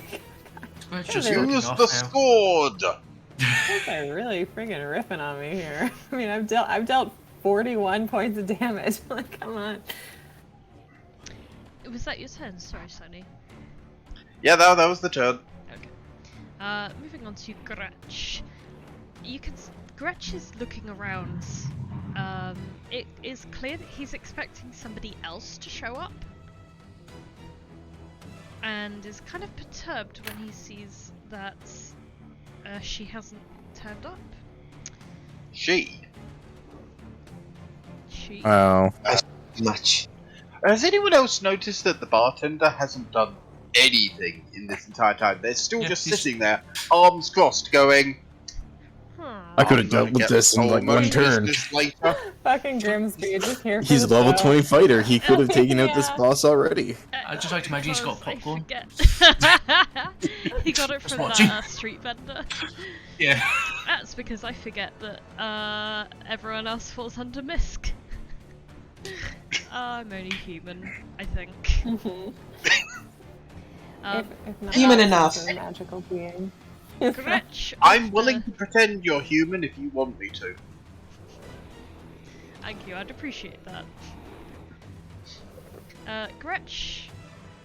Squid's just Use looking Use off the now. sword! You guys are really friggin' riffing on me here. I mean, I've dealt 41 points of damage. Like, come on. Was that your turn? Sorry, Sonny. Yeah, that was the turn. Okay. Moving on to Gretch. Gretch is looking around. It is clear that he's expecting somebody else to show up. And is kind of perturbed when he sees that she hasn't turned up. She. Oh. Much. Has anyone else noticed that the bartender hasn't done anything in this entire time? They're still Yeah, just he's- sitting there, arms crossed, going, I could have "I'm dealt gonna with get this in like so much one turn. business later." Fucking Grimsby, just here for He's a the level show. 20 fighter. He could have taken out this Yeah. boss already. I'd just like to imagine he's got Because I popcorn. forget. He got it Just from watching. that street vendor. Yeah. That's because I forget that everyone else falls under Misk. I'm only human, I think. Mhm. If not Human else, enough. it's a magical being. Gretch, I'm after- willing to pretend you're human if you want me to. Thank you, I'd appreciate that. Gretch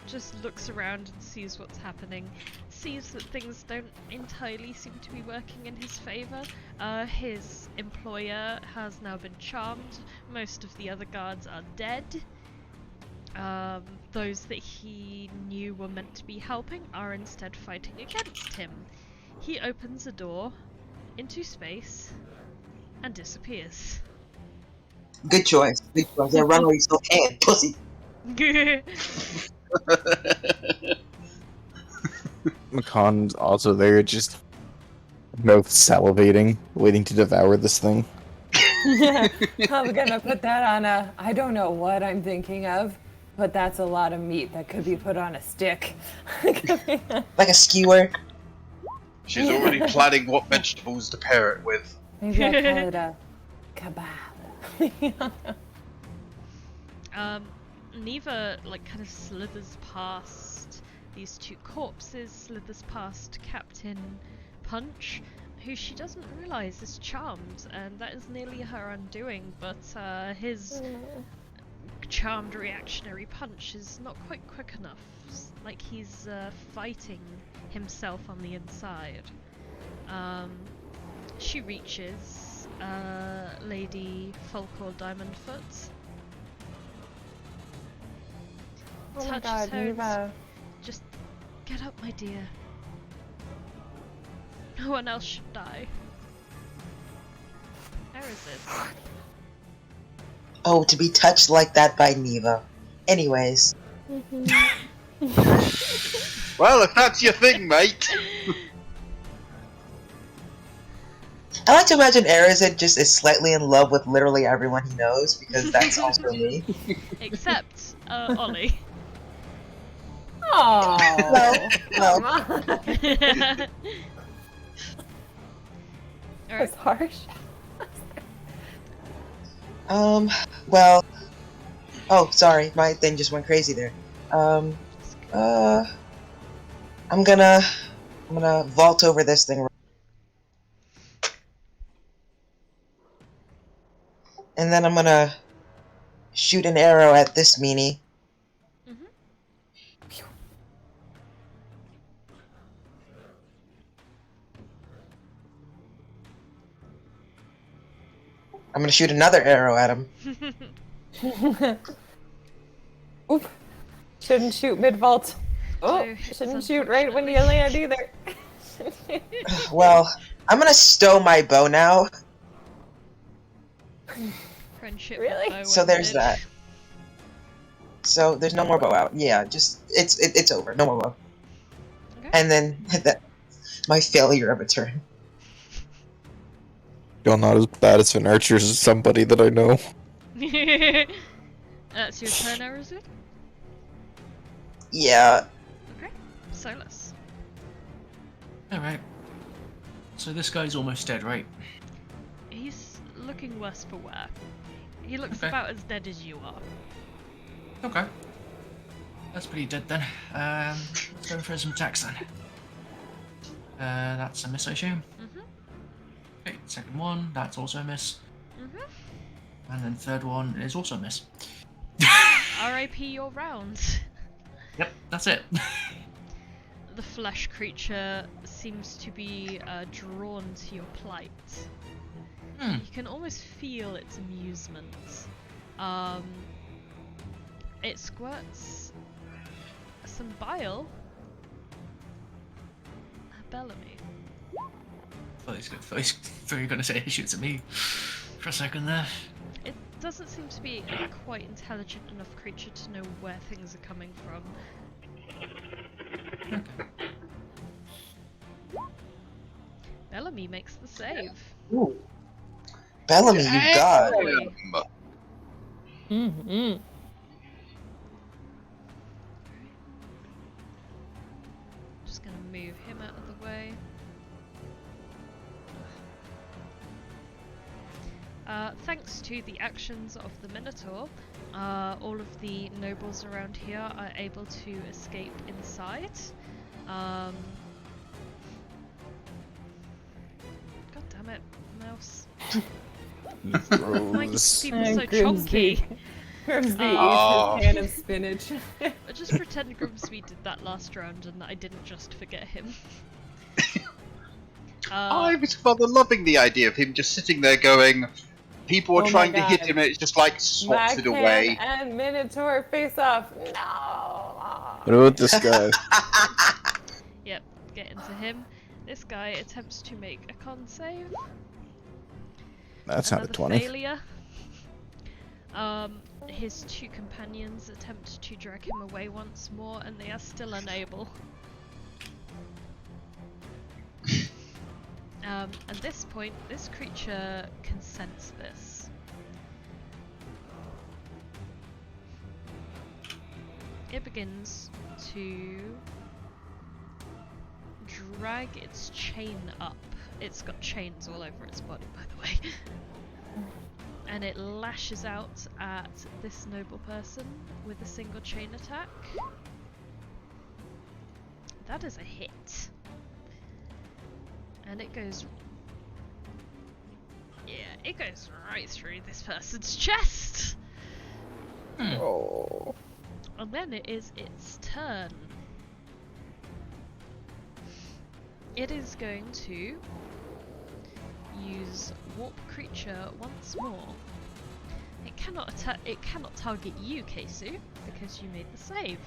just looks around and sees what's happening, sees that things don't entirely seem to be working in his favour. His employer has now been charmed, most of the other guards are dead. Those that he knew were meant to be helping are instead fighting against him. He opens a door into space and disappears. Good choice. Good choice. Yeah, run where you still can, pussy. McConn's also there, just mouth salivating, waiting to devour this thing. I'm gonna put that on a. I don't know what I'm thinking of, but that's a lot of meat that could be put on a stick. Like a skewer. She's already planning what vegetables to pair it with. Maybe I call it a kebab. Neva kind of slithers past these two corpses, slithers past Captain Punch, who she doesn't realise is charmed, and that is nearly her undoing, but his charmed reactionary punch is not quite quick enough. Like he's fighting himself on the inside. She reaches Lady Folkor Diamondfoot. Oh my Touches god, her and Neva. just get up, my dear. No one else should die. Arazid. Oh, to be touched like that by Neva. Anyways. Well, if that's your thing, mate. I like to imagine Arazid just is slightly in love with literally everyone he knows, because that's also me. Except Ollie. Oh, Well, come on. That's harsh. Well... Oh, sorry, my thing just went crazy there. I'm gonna vault over this thing. And then I'm gonna shoot an arrow at this meanie. I'm gonna shoot another arrow at him. Oop. Shouldn't shoot mid-vault. Oh, shouldn't shoot right when you land either. Well, I'm gonna stow my bow now. Friendship. Really? bow So there's ended. that. So there's no more bow out. Yeah, just it's over. No more bow. Okay. And then that my failure of a turn. You're not as bad as an archer as somebody that I know. That's your turn, Arazid? Yeah. Okay. Solas. Alright. So this guy's almost dead, right? He's looking worse for wear. He looks Okay. about as dead as you are. Okay. That's pretty dead then. Let's go for some attacks then. That's a miss, I assume. Okay, second one, that's also a miss. And then third one is also a miss. R.I.P. your round. Yep, that's it. The flesh creature seems to be drawn to your plight. You can almost feel its amusement. It squirts some bile at Bellamy. I thought you were going to say he shoots at me for a second there. It doesn't seem to be a quite intelligent enough creature to know where things are coming from. Bellamy makes the save. Ooh. Bellamy, you god. Just gonna move him out of the way. Thanks to the actions of the Minotaur, all of the nobles around here are able to escape inside. God damn it, mouse. Why are Gross. people so Grimsby. chonky? Grimsby Oh. eats his can of spinach. I just pretend Grimsby did that last round and that I didn't just forget him. I was rather loving the idea of him just sitting there going, people were Oh my trying to hit God. him and it just like swats it away. Backhand and Minotaur face off. No. What about this guy? Yep, get into him. This guy attempts to make a con save. That's not a Another 20. failure. His two companions attempt to drag him away once more, and they are still unable. At this point, this creature can sense this. It begins to drag its chain up. It's got chains all over its body, by the way. And it lashes out at this noble person with a single chain attack. That is a hit. And it goes... yeah, it goes right through this person's chest! Oh. And then it is its turn. It is going to use Warp Creature once more. It cannot target you, Kesu, because you made the save.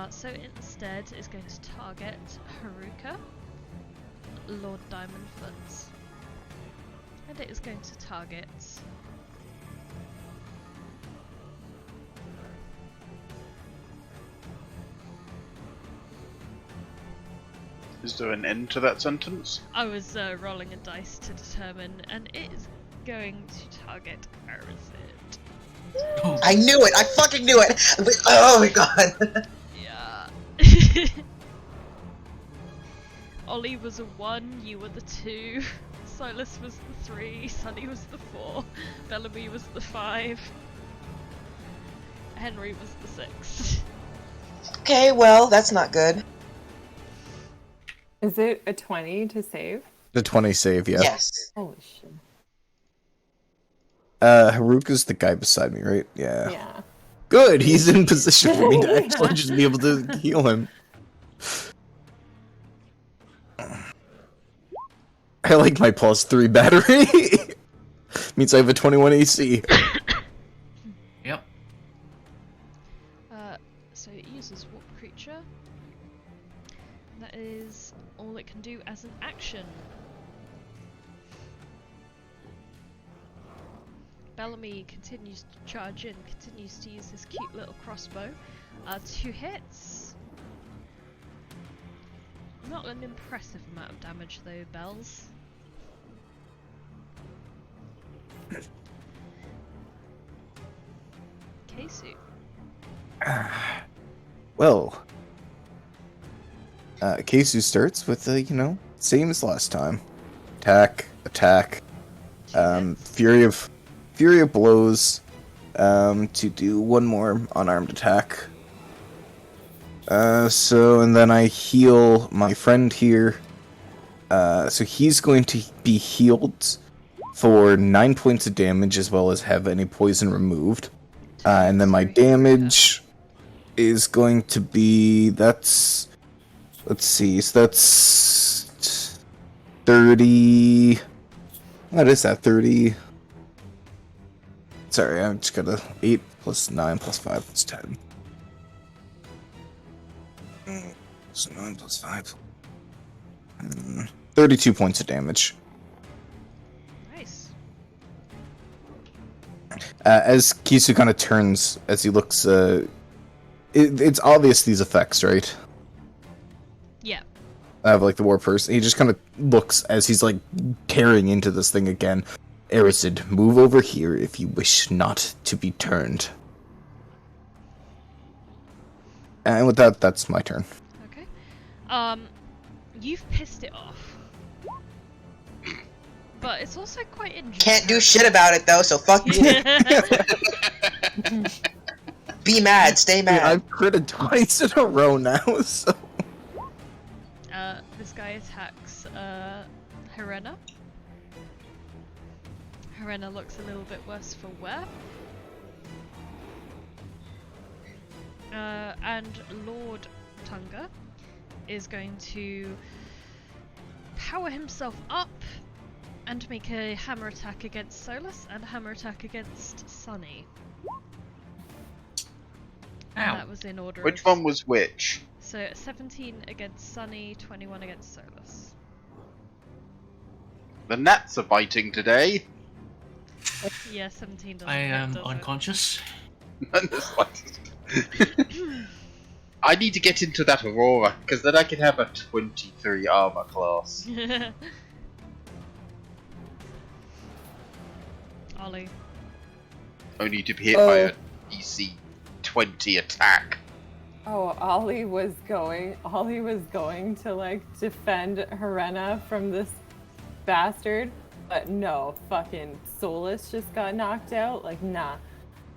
So instead is going to target Haruka, Lord Diamondfoot, and it is going to target Is there an end to that sentence? I was rolling a dice to determine, and it is going to target Arazid. Oh, I knew it! I fucking knew it! Oh my god! Yeah. Ollie was a 1, you were the 2, Solas was the 3, Sunny was the 4, Bellamy was the 5, Henry was the 6. Okay, well, that's not good. Is it a 20 to save? The 20 save, yeah. Yes. Holy shit. Haruka's the guy beside me, right? Yeah. Yeah. Good, he's in position for me to actually just be able to heal him. I like my +3 battery. Means I have a 21 AC. yep. So it uses what creature? That is all it can do as an action. Bellamy continues to charge in, continues to use his cute little crossbow. 2 hits. Not an impressive amount of damage though, Bells. Kesu. Well, Kesu starts with the, same as last time. Attack. Fury of blows. To do one more unarmed attack. And then I heal my friend here. So he's going to be healed for 9 points of damage, as well as have any poison removed. And then my damage is going to be, let's see, so that's 30, what is that, 30, sorry, I'm just gonna, 8 plus 9 plus 5 plus 10. So 9 plus 5. 32 points of damage. Nice. As Kesu kind of turns, as he looks, it's obvious these effects, right? Yeah. Of like the war person. He just kind of looks as he's like tearing into this thing again. Arazid, move over here if you wish not to be turned. And with that, that's my turn. Okay. You've pissed it off. But it's also quite interesting. Can't do shit about it though, so fuck you. Be mad, stay Dude, mad. I've critted twice in a row now, so... This guy attacks, Helena. Helena looks a little bit worse for wear. And Lord Tunga is going to power himself up and make a hammer attack against Solas and a hammer attack against Sunny. And that was in order. Which one was which? So 17 against Sunny, 21 against Solas. The gnats are biting today. Yeah, 17 doesn't I am hit, does it? unconscious. None the slightest. I need to get into that Aurora, because then I can have a 23 armor class. Ollie. Only to be hit by a DC 20 attack. Oh, Ollie was going to like defend Helena from this bastard, but no, fucking Solas just got knocked out. Like, nah.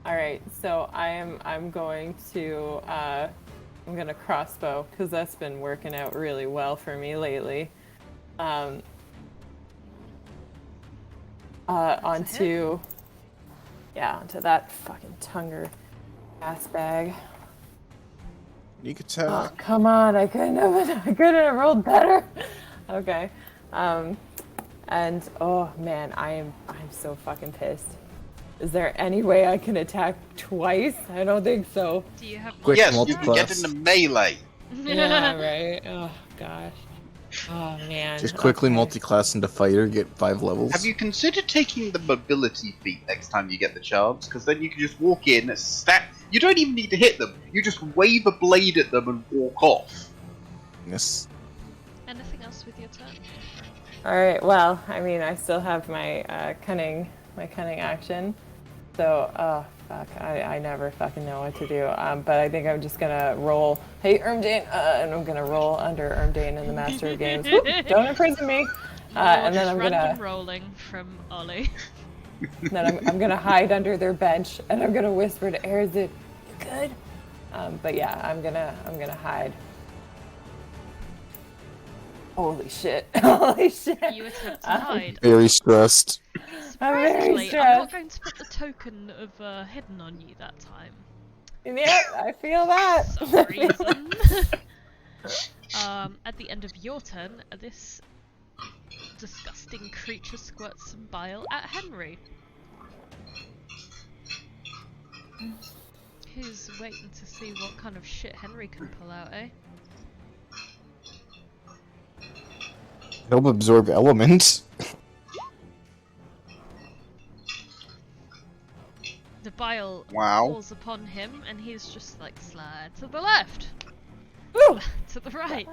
All right, so I'm going to I'm gonna crossbow because that's been working out really well for me lately. Onto that fucking Tunger ass bag. You could tell. Oh, come on, I couldn't have rolled better. Okay. And oh man, I'm so fucking pissed. Is there any way I can attack twice? I don't think so. Do you have Quick, Yes, you multi-class. can get into melee. Yeah, right. Oh gosh. Oh man. Just quickly Okay. multi-class into fighter, get 5 levels. Have you considered taking the mobility feat next time you get the chance? Because then you can just walk in, stack. You don't even need to hit them. You just wave a blade at them and walk off. Yes. And else with your turn? All right. Well, I mean, I still have my cunning action. So, fuck, I never fucking know what to do. But I think I'm just gonna roll. Hey, Ermdane, and I'm gonna roll under Ermdane and the Master of Games. Whoop, don't imprison me. And then I'm random gonna rolling from Ollie. then I'm gonna hide under their bench and I'm gonna whisper to Arazid, "You good?" But yeah, I'm gonna hide. Holy shit! Holy shit! You attempt to hide. Very stressed. I'm very Surprisingly, I'm not stressed. going to put the token of hidden on you that time. Yep, I feel that. For some reason. At the end of your turn, this disgusting creature squirts some bile at Henry. Who's waiting to see what kind of shit Henry can pull out, eh? Help absorb elements. The bile Wow. falls upon him, and he's just like, slide to the left, Woo! to the right.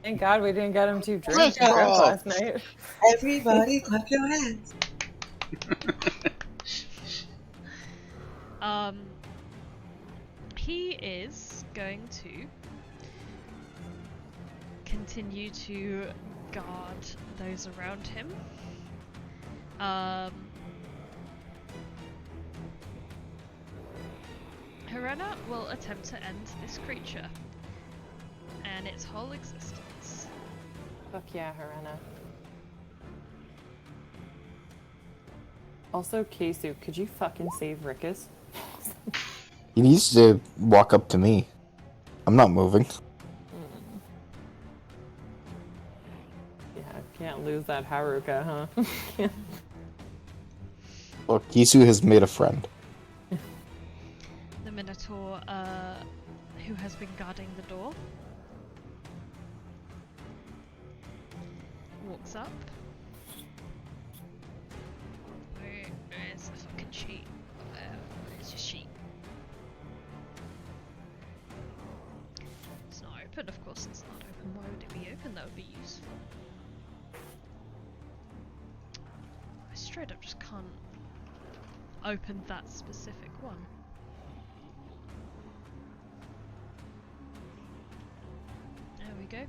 Thank God we didn't get him to drink Let's and drink go. last night. Everybody clap your hands. He is going to continue to guard those around him. Helena will attempt to end this creature and its whole existence. Fuck yeah, Helena. Also, Kesu, could you fucking save Rickus? He needs to walk up to me. I'm not moving. Yeah, can't lose that Haruka, huh? Well, Kesu has made a friend. The Minotaur, who has been guarding the door, walks up. Where's the fucking sheet? Where's your sheet? It's not open, of course it's not open. Why would it be open? That would be useful. I straight up just can't open that specific one. There we go.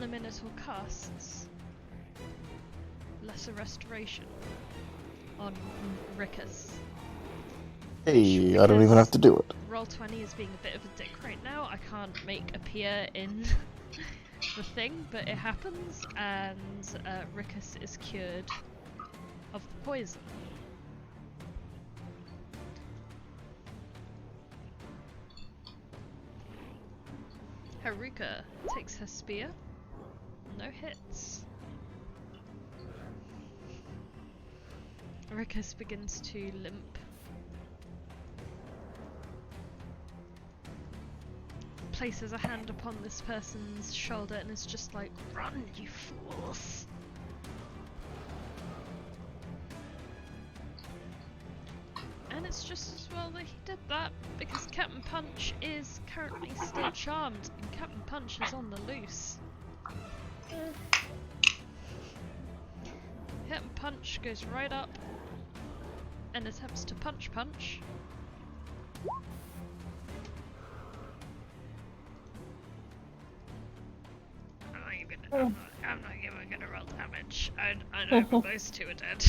The Minotaur casts Lesser Restoration on Rickus. Hey, I don't even have to do it. Roll20 is being a bit of a dick right now. I can't make appear in the thing, but it happens, and Rickus is cured of the poison. Haruka takes her spear. No hits. Rickus begins to limp. Places a hand upon this person's shoulder and is just like, "Run, you fools!" And it's just as well that he did that, because Captain Punch is currently still charmed, and Captain Punch is on the loose. Captain Punch goes right up and attempts to punch. I'm not even gonna roll damage. I know those two are dead.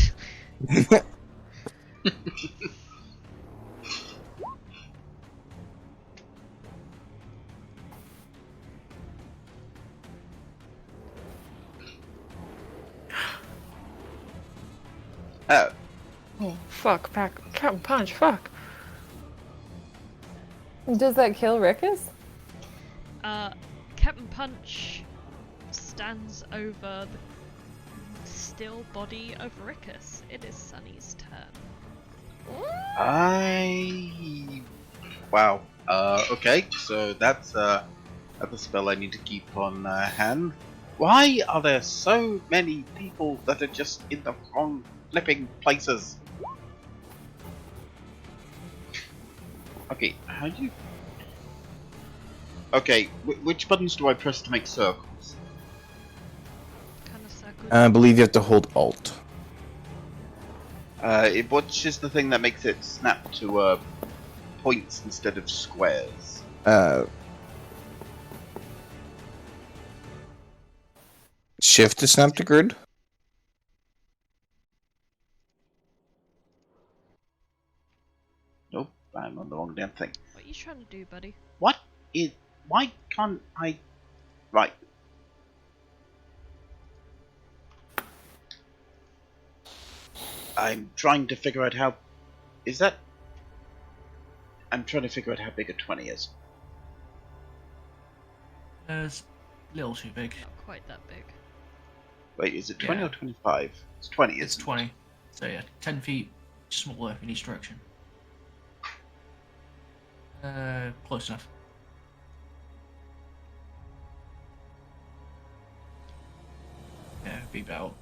Oh, Oh, fuck, Captain Punch, fuck. Does that kill Rickus? Captain Punch stands over the still body of Rickus. It is Sunny's turn. Wow. Okay, so that's a spell I need to keep on hand. Why are there so many people that are just in the wrong flipping places? Okay, how do you... Okay, which buttons do I press to make circles? Kind of circle. I believe you have to hold Alt. Which is the thing that makes it snap to points instead of squares? Shift to snap to grid. Nope, I'm on the wrong damn thing. What are you trying to do, buddy? What is... Why can't I... Right. I'm trying to figure out how... Is that... I'm trying to figure out how big a 20 is. It's a little too big. Not quite that big. Wait, is it 20 Yeah. or 25? It's 20, It's isn't it? 20. So yeah, 10 feet smaller in each direction. Close enough. Yeah, be about.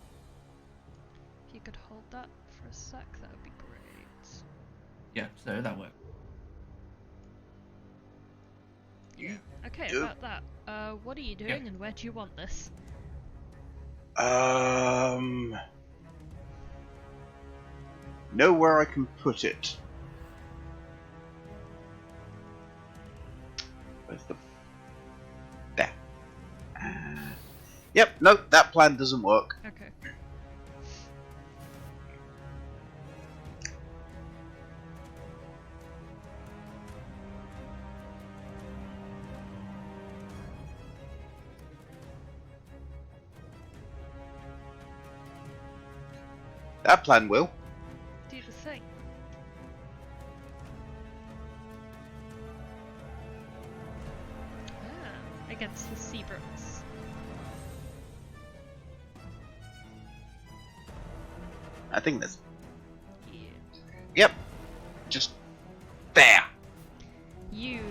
If you could hold that for a sec, that would be great. Yeah, so that worked. Yeah. Okay, do- about that. What are you doing and where do you want this? Know where I can put it. Where's the... There. Yep, no, that plan doesn't work. Okay. That plan will. Do the thing. Ah, against the Seabrooks. I think there's... Yeah. Yep. Just... There. You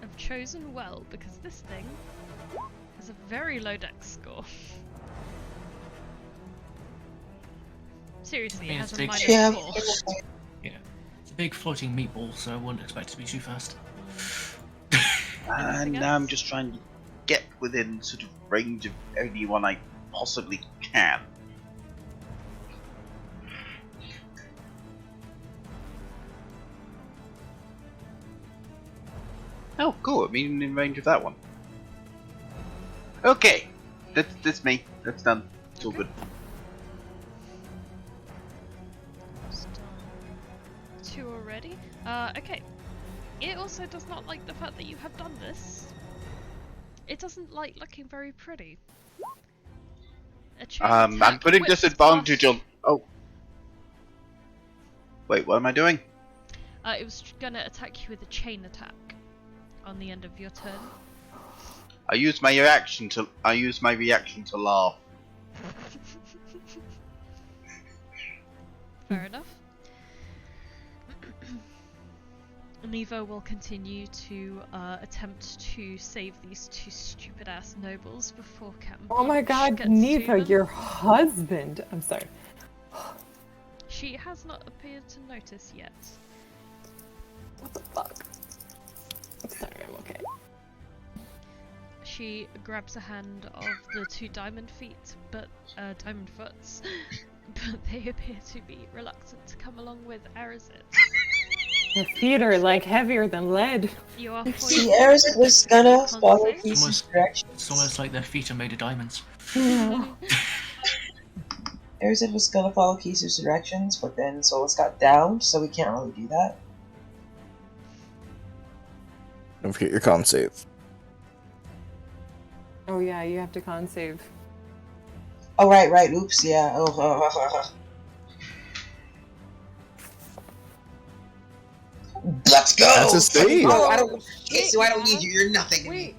have chosen well because this thing has a very low dex score. Seriously, it Yeah, has a it's minus big. Yeah. 4. Yeah. It's a big floating meatball, so I wouldn't expect it to be too fast. And Anything now I'm else? just trying to get within sort of range of anyone I possibly can. Oh, cool. I mean, in range of that one. Okay. That's me. That's done. It's all Okay. good. Almost done. 2 already. Okay. It also does not like the fact that you have done this. It doesn't like looking very pretty. A chain I'm attack putting whips disadvantage past- on... Oh. Wait, what am I doing? It was gonna attack you with a chain attack on the end of your turn. I use my reaction to laugh. Fair enough. Nevo will continue to attempt to save these 2 stupid ass nobles before Cam. Oh my god, gets to Neva, them. your husband. I'm sorry. She has not appeared to notice yet. What the fuck? I'm sorry, I'm okay. She grabs a hand of the 2 diamond feet, diamond foots, but they appear to be reluctant to come along with Arazid. Your feet are like heavier than lead. You are See, forced Arazid was gonna Con follow save? Kesu's Almost- directions. It's almost like their feet are made of diamonds. Arazid was gonna follow Kesu's directions, but then Solas got downed, so we can't really do that. Don't forget your con save. Oh yeah, you have to con save. Oh, right, oops, yeah. Oh, Let's go! That's a save. Oh, I don't... Wait, Kesu, I don't yeah. need you, you're nothing to me. Wait.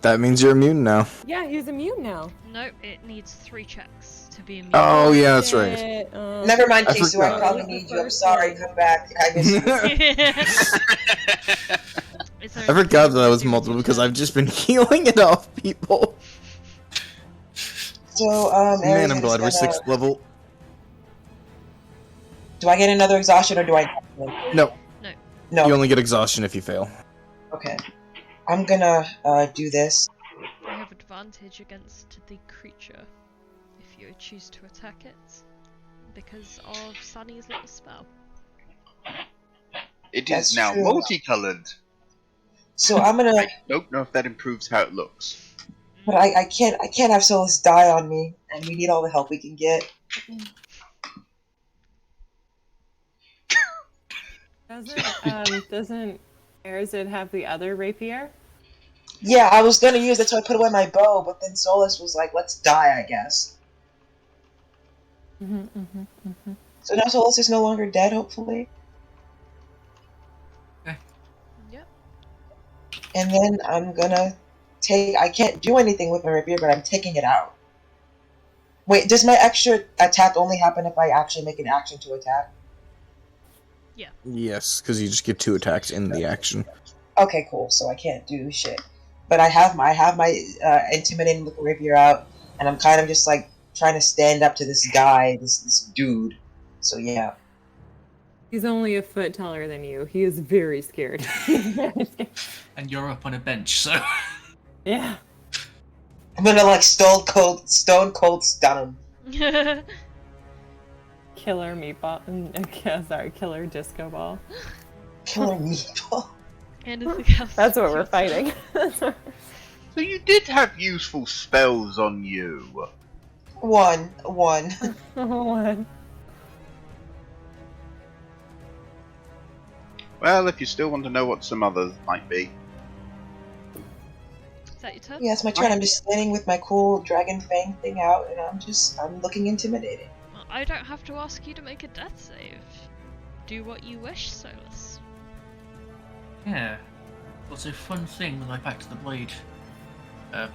That means you're immune now. Yeah, he's immune now. No, it needs 3 checks to be immune. Oh yeah, that's right. Shit, Never mind, I Kesu, I forgot. probably need you. I'm sorry, come back. I miss you. Is there I anything forgot you that I wanna was do with multiple your because turn? I've just been healing it off people. So, Man, I'm Arazid is glad we're gonna... 6th level. Do I get another exhaustion, or do I... No, No. No. you only get exhaustion if you fail. Okay. I'm gonna, do this. I have advantage against the creature if you choose to attack it because of Sunny's little spell. It That's is now true. multicolored. So I'm gonna... I don't know if that improves how it looks. But I can't have Solas die on me, and we need all the help we can get. Doesn't Arazid have the other rapier? Yeah, I was gonna use it, so I put away my bow, but then Solas was like, let's die, I guess. So now Solas is no longer dead, hopefully. Yep. And then I'm gonna take... I can't do anything with my rapier, but I'm taking it out. Wait, does my extra attack only happen if I actually make an action to attack? Yes, because you just get 2 attacks in the action. Okay, cool. So I can't do shit. But I have my intimidating looking rapier out, and I'm kind of just like trying to stand up to this guy, this dude. So yeah. He's only a foot taller than you. He is very scared. And you're up on a bench, so Yeah. I'm gonna like stone cold stun him. Killer meatball. Sorry, killer disco ball. Killer meatball. Anything else? That's what with we're your fighting. So you did have useful spells on you. One. One. Well, if you still want to know what some others might be. Is that your turn? Yeah, it's my turn. I'm just standing with my cool dragon fang thing out, and I'm looking intimidating. Well, I don't have to ask you to make a death save. Do what you wish, Solas. yeah. What's a fun thing with my Back to the Blade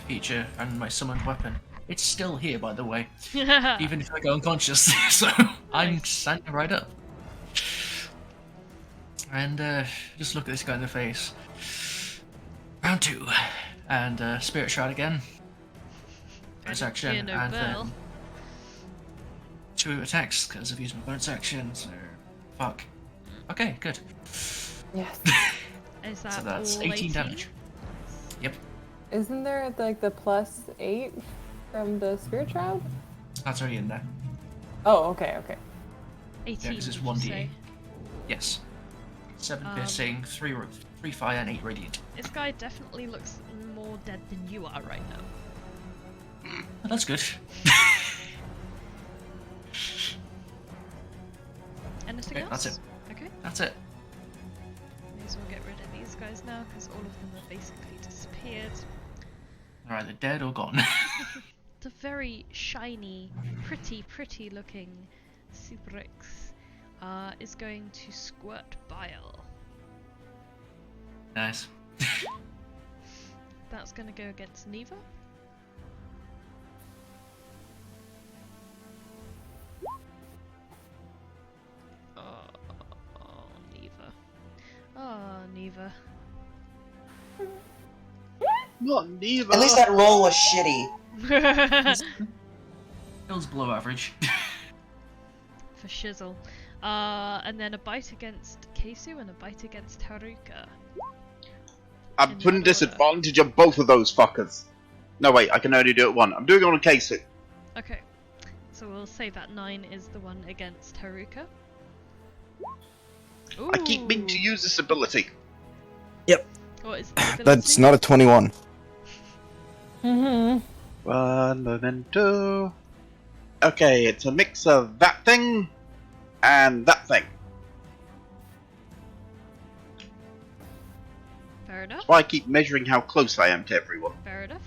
feature and my summoned weapon? It's still here, by the way, even if I go unconscious. So I'm standing right up. And just look at this guy in the face. Round 2. And Spirit Shroud again. Bonus action. no And bell. then 2 attacks, because I've used my bonus action, so fuck. Okay, good. Yes. Is that So that's all 18 damage. Yep, Isn't there like the +8 from the spirit shroud? that's already in there. Oh, okay. 18. this is did you 1d8. say? Yes. 7 piercing, 3 fire, and 8 radiant. This guy definitely looks more dead than you are right now. Oh, that's good. Anything Okay, else? that's it. Okay. That's it. May as well get rid of these guys now because all of them have basically disappeared. They're either dead or gone. The very shiny, pretty looking Subrix is going to squirt bile. Nice. That's going to go against Neva. Oh, Neva. Oh, Neva. Not neither. At least that roll was shitty. Feels below average. For shizzle. And then a bite against Kesu and a bite against Haruka. I'm in putting that order. disadvantage on both of those fuckers. No, wait, I can only do it one. I'm doing it on a Kesu. Okay. So we'll say that 9 is the one against Haruka. I keep meaning to use this ability. What is the ability? That's not a 21. Mm-hmm. One memento. Okay, it's a mix of that thing and that thing. Fair enough. That's why I keep measuring how close I am to everyone. Fair enough.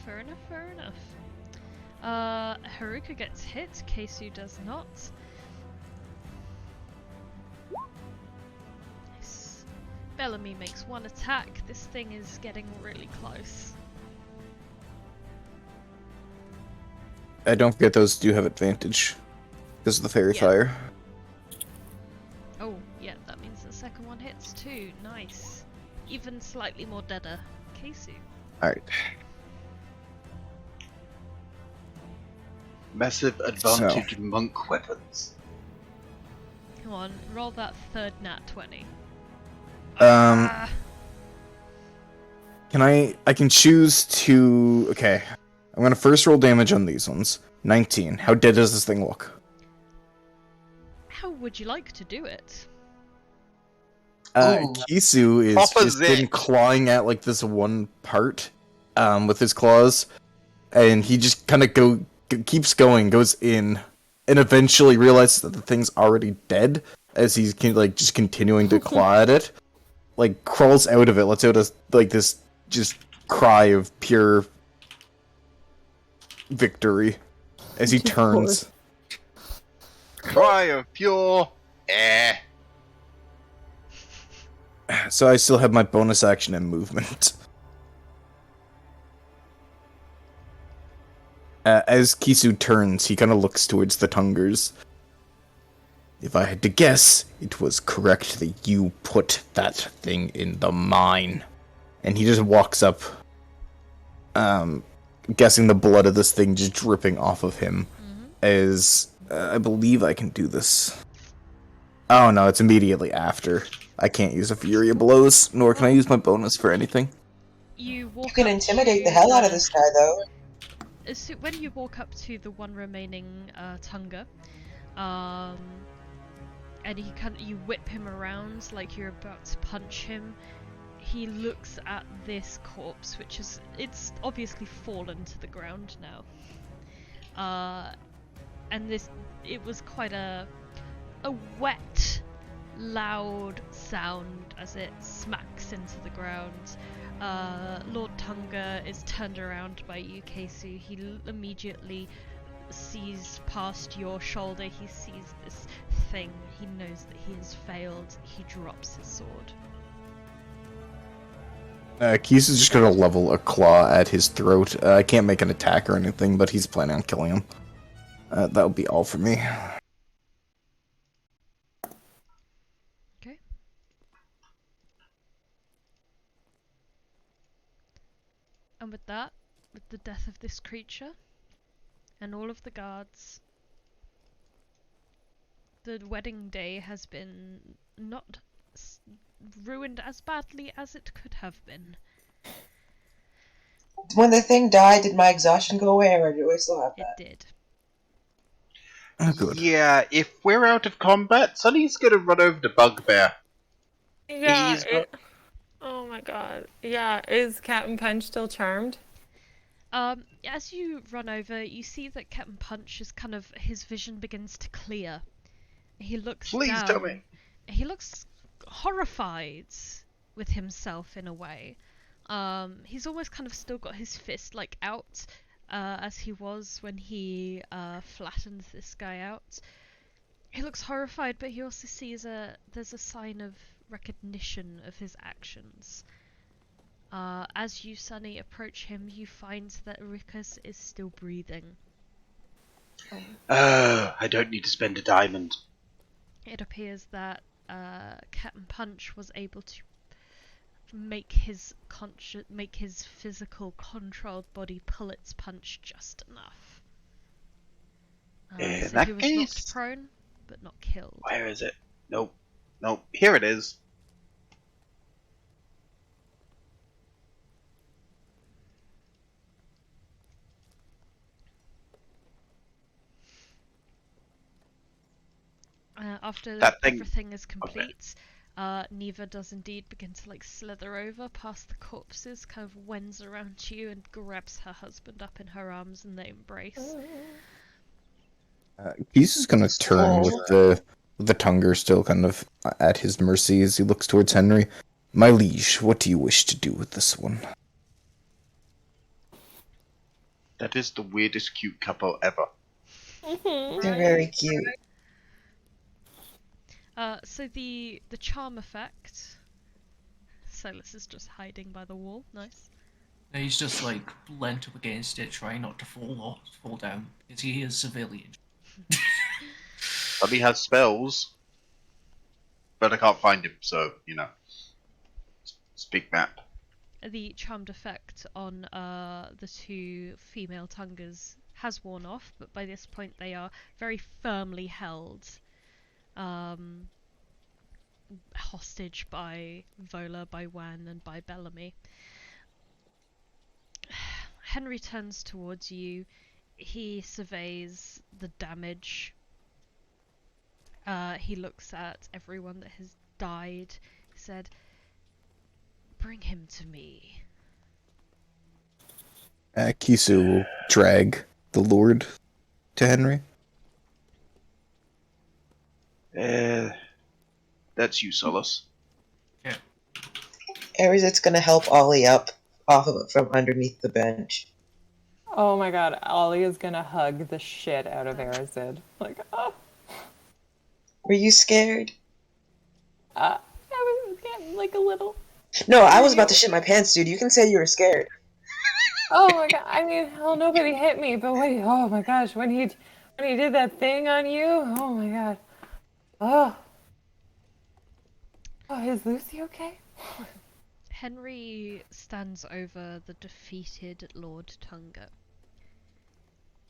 Haruka gets hit, Kesu does not. Nice. Bellamy makes 1 attack. This thing is getting really close. Don't forget those do have advantage because of the fairy Yeah. fire. Oh, yeah, that means the second one hits too. Nice. even slightly more deader Kesu. Alright. Massive advantage monk weapons. Come on, roll that third nat 20. Can I can choose to... Okay. I'm gonna first roll damage on these ones. 19. How dead does this thing look? How would you like to do it? Ooh. Kesu is just been Opposite. clawing at like this one part with his claws, and he just kind of keeps going, goes in, and eventually realizes that the thing's already dead as he's like just continuing to claw at it. Like crawls out of it, lets out like this just cry of pure victory as he turns. Cry of pure eh. So I still have my bonus action and movement. As Kesu turns, he kind of looks towards the Tungers. If I had to guess, it was correct that you put that thing in the mine. And he just walks up, guessing the blood of this thing just dripping off of him. As I believe I can do this. Oh no, it's immediately after. I can't use a Fury of Blows, nor can I use my bonus for anything. You walk You can up intimidate to the hell out of this guy, though. So when you walk up to the one remaining Tunga, and you whip him around like you're about to punch him, he looks at this corpse, which it's obviously fallen to the ground now. And it was quite a wet, loud sound as it smacks into the ground. Lord Tunga is turned around by you, Kesu. He immediately sees past your shoulder. He sees this thing. He knows that he has failed. He drops his sword. Keys is just gonna level a claw at his throat. I can't make an attack or anything, but he's planning on killing him. That would be all for me. Okay. And with that, with the death of this creature, and all of the guards, the wedding day has been not ruined as badly as it could have been. When the thing died, did my exhaustion go away, or do I still have It that? did. Oh, good. Yeah, if we're out of combat, Sonny's gonna run over to Bugbear. Yeah. He's got- Oh my god. Yeah. Is Captain Punch still charmed? As you run over, you see that Captain Punch is his vision begins to clear. He looks Please down. tell me. He looks horrified with himself in a way. He's almost still got his fist out, as he was when he flattened this guy out. He looks horrified, but he also sees there's a sign of recognition of his actions. As you, Sonny, approach him, you find that Rikus is still breathing. I don't need to spend a diamond. It appears that Captain Punch was able to make his physical controlled body pull its punch just enough. In So that he was case- knocked prone, but not killed. Where is it? Nope. Here it is. After That thing- everything is complete, Neva does indeed begin to slither over past the corpses, wends around you and grabs her husband up in her arms and they embrace. Keys is gonna turn with the Tunger still at his mercy as he looks towards Henry. My liege, what do you wish to do with this one? That is the weirdest cute couple ever. They're very cute. So the charm effect. Solas is just hiding by the wall. Nice. He's just leant up against it, trying not to fall down, because he is severely injured. Sonny has spells, but I can't find him, so, Speak map. The charmed effect on the two female Tungers has worn off, but by this point they are very firmly held hostage by Vola, by Wan, and by Bellamy. Henry turns towards you. He surveys the damage. He looks at everyone that has died. He said, "Bring him to me." Kesu will drag the Lord to Henry. That's you, Solas. Yeah. Arazid's gonna help Ollie up off of it from underneath the bench. Oh my god, Ollie is gonna hug the shit out of Arazid. Like, oh. Were you scared? I was getting like a little. No, I was about to shit my pants, dude. You can say you were scared. Oh my god! I mean, hell, nobody hit me, but wait, oh my gosh, when he did that thing on you, oh my god, oh, is Lucy okay? Henry stands over the defeated Lord Tunga.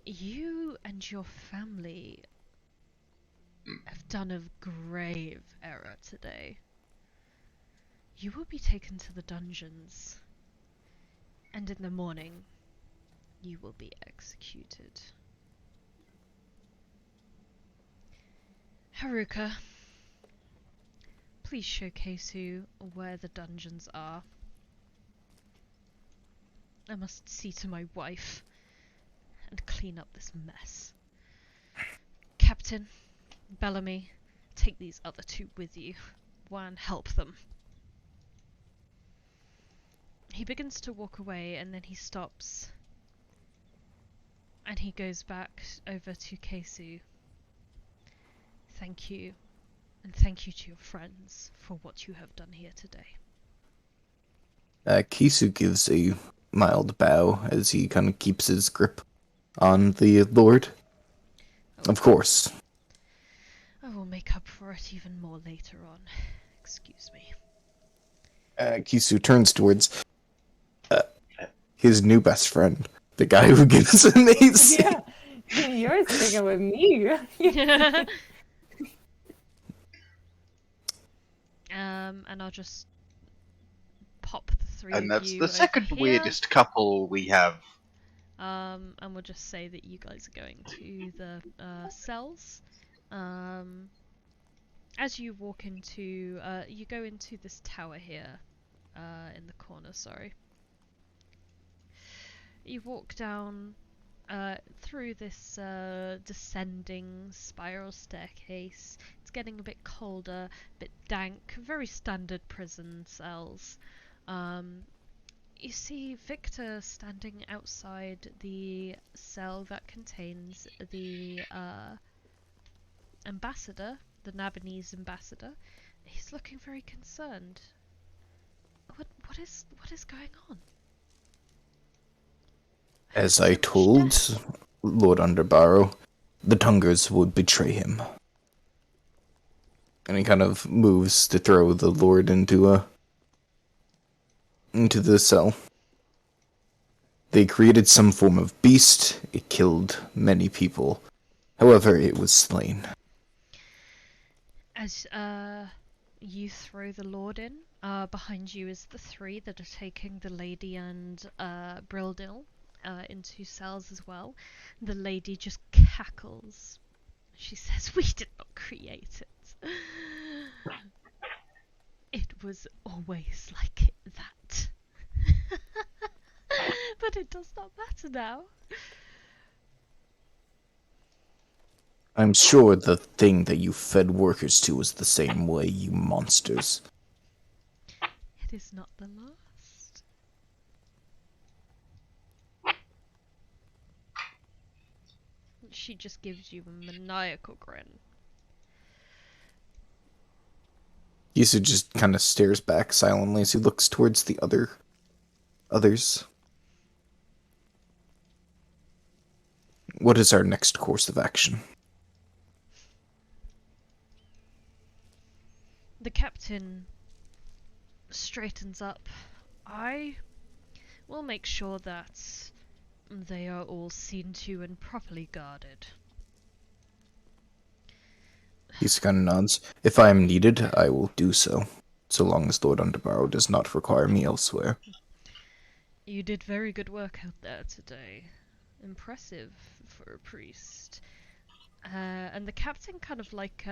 You and your family have done a grave error today. You will be taken to the dungeons, and in the morning, you will be executed. Haruka, please show Kesu where the dungeons are. I must see to my wife and clean up this mess. Captain, Bellamy, take these other two with you. Wan, help them. He begins to walk away and then he stops. And he goes back over to Kesu. Thank you, and thank you to your friends for what you have done here today. Kesu gives a mild bow as he kind of keeps his grip on the Lord. Of course. I will make up for it even more later on. Excuse me. Kesu turns towards his new best friend, the guy who gives amazing. Yeah, you're sticking with me. And I'll just pop the three And of that's you the over second here. weirdest couple we have. And we'll just say that you guys are going to the cells. As you walk into, you go into this tower here, in the corner, sorry. You walk down through this descending spiral staircase. It's getting a bit colder, a bit dank, very standard prison cells. You see Victor standing outside the cell that contains the ambassador, the Nabonese ambassador. He's looking very concerned. What is going on? As I told Lord Underbarrow, the Tungers would betray him. And he kind of moves to throw the Lord into the cell. They created some form of beast. It killed many people. However, it was slain. As you throw the Lord in, behind you is the three that are taking the lady and Brildil into cells as well. The lady just cackles. She says, "We did not create it. It was always like that." But it does not matter now. I'm sure the thing that you fed workers to was the same way, you monsters. It is not the last. She just gives you a maniacal grin. Kesu just kind of stares back silently as he looks towards the others. What is our next course of action? The captain straightens up. I will make sure that they are all seen to and properly guarded. Kesu kind of nods. If I am needed, I will do so, so long as Lord Underbarrow does not require me elsewhere. You did very good work out there today. Impressive for a priest. And the captain kind of like,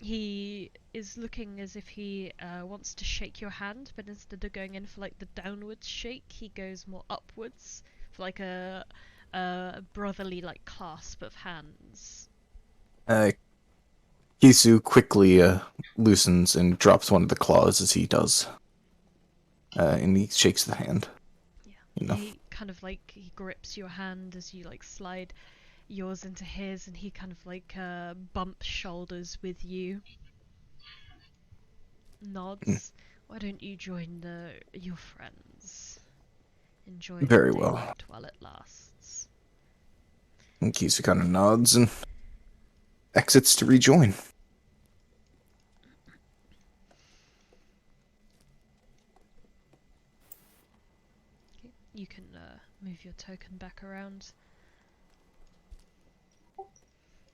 he is looking as if he wants to shake your hand, but instead of going in for like the downwards shake, he goes more upwards for like a brotherly like clasp of hands. Kesu quickly loosens and drops one of the claws as he does. And he shakes the hand. Yeah. You know. He kind of like, he grips your hand as you like slide yours into his, and he kind of like bumps shoulders with you. Nods. Why don't you join your friends? Enjoy Very the well. daylight while it lasts. And Kesu kind of nods and exits to rejoin. Okay. You can move your token back around.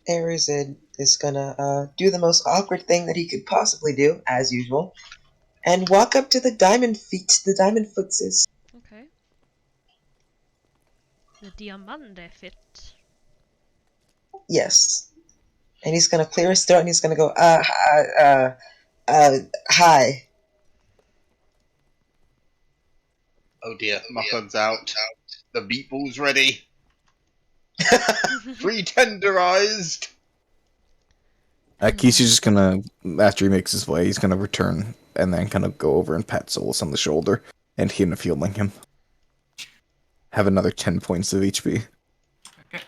Arazid is gonna do the most awkward thing that he could possibly do, as usual, and walk up to the diamond footses. Okay. The Diamande fit. Yes. And he's gonna clear his throat and he's gonna go, hi. Oh dear, mutton's out. The meatball's ready. Re-tenderized. Kesu's just gonna, after he makes his way, he's gonna return and then kind of go over and pat Solas on the shoulder and hint of healing him. Have another 10 points of HP. Okay.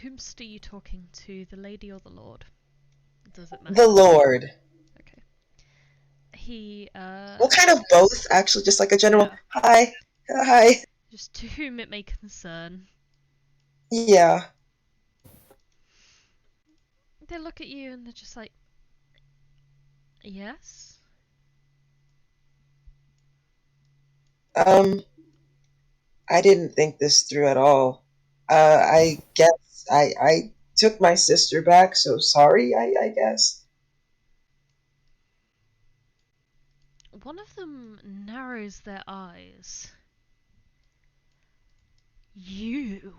Whomst are you talking to, the lady or the lord? Does it matter? The Lord. Okay. He Well, kind of both, actually, just like a general, Yeah. hi. Hi. Just to whom it may concern. Yeah. They look at you and they're just like, yes? I didn't think this through at all. I guess I took my sister back, so sorry, I guess. One of them narrows their eyes. You.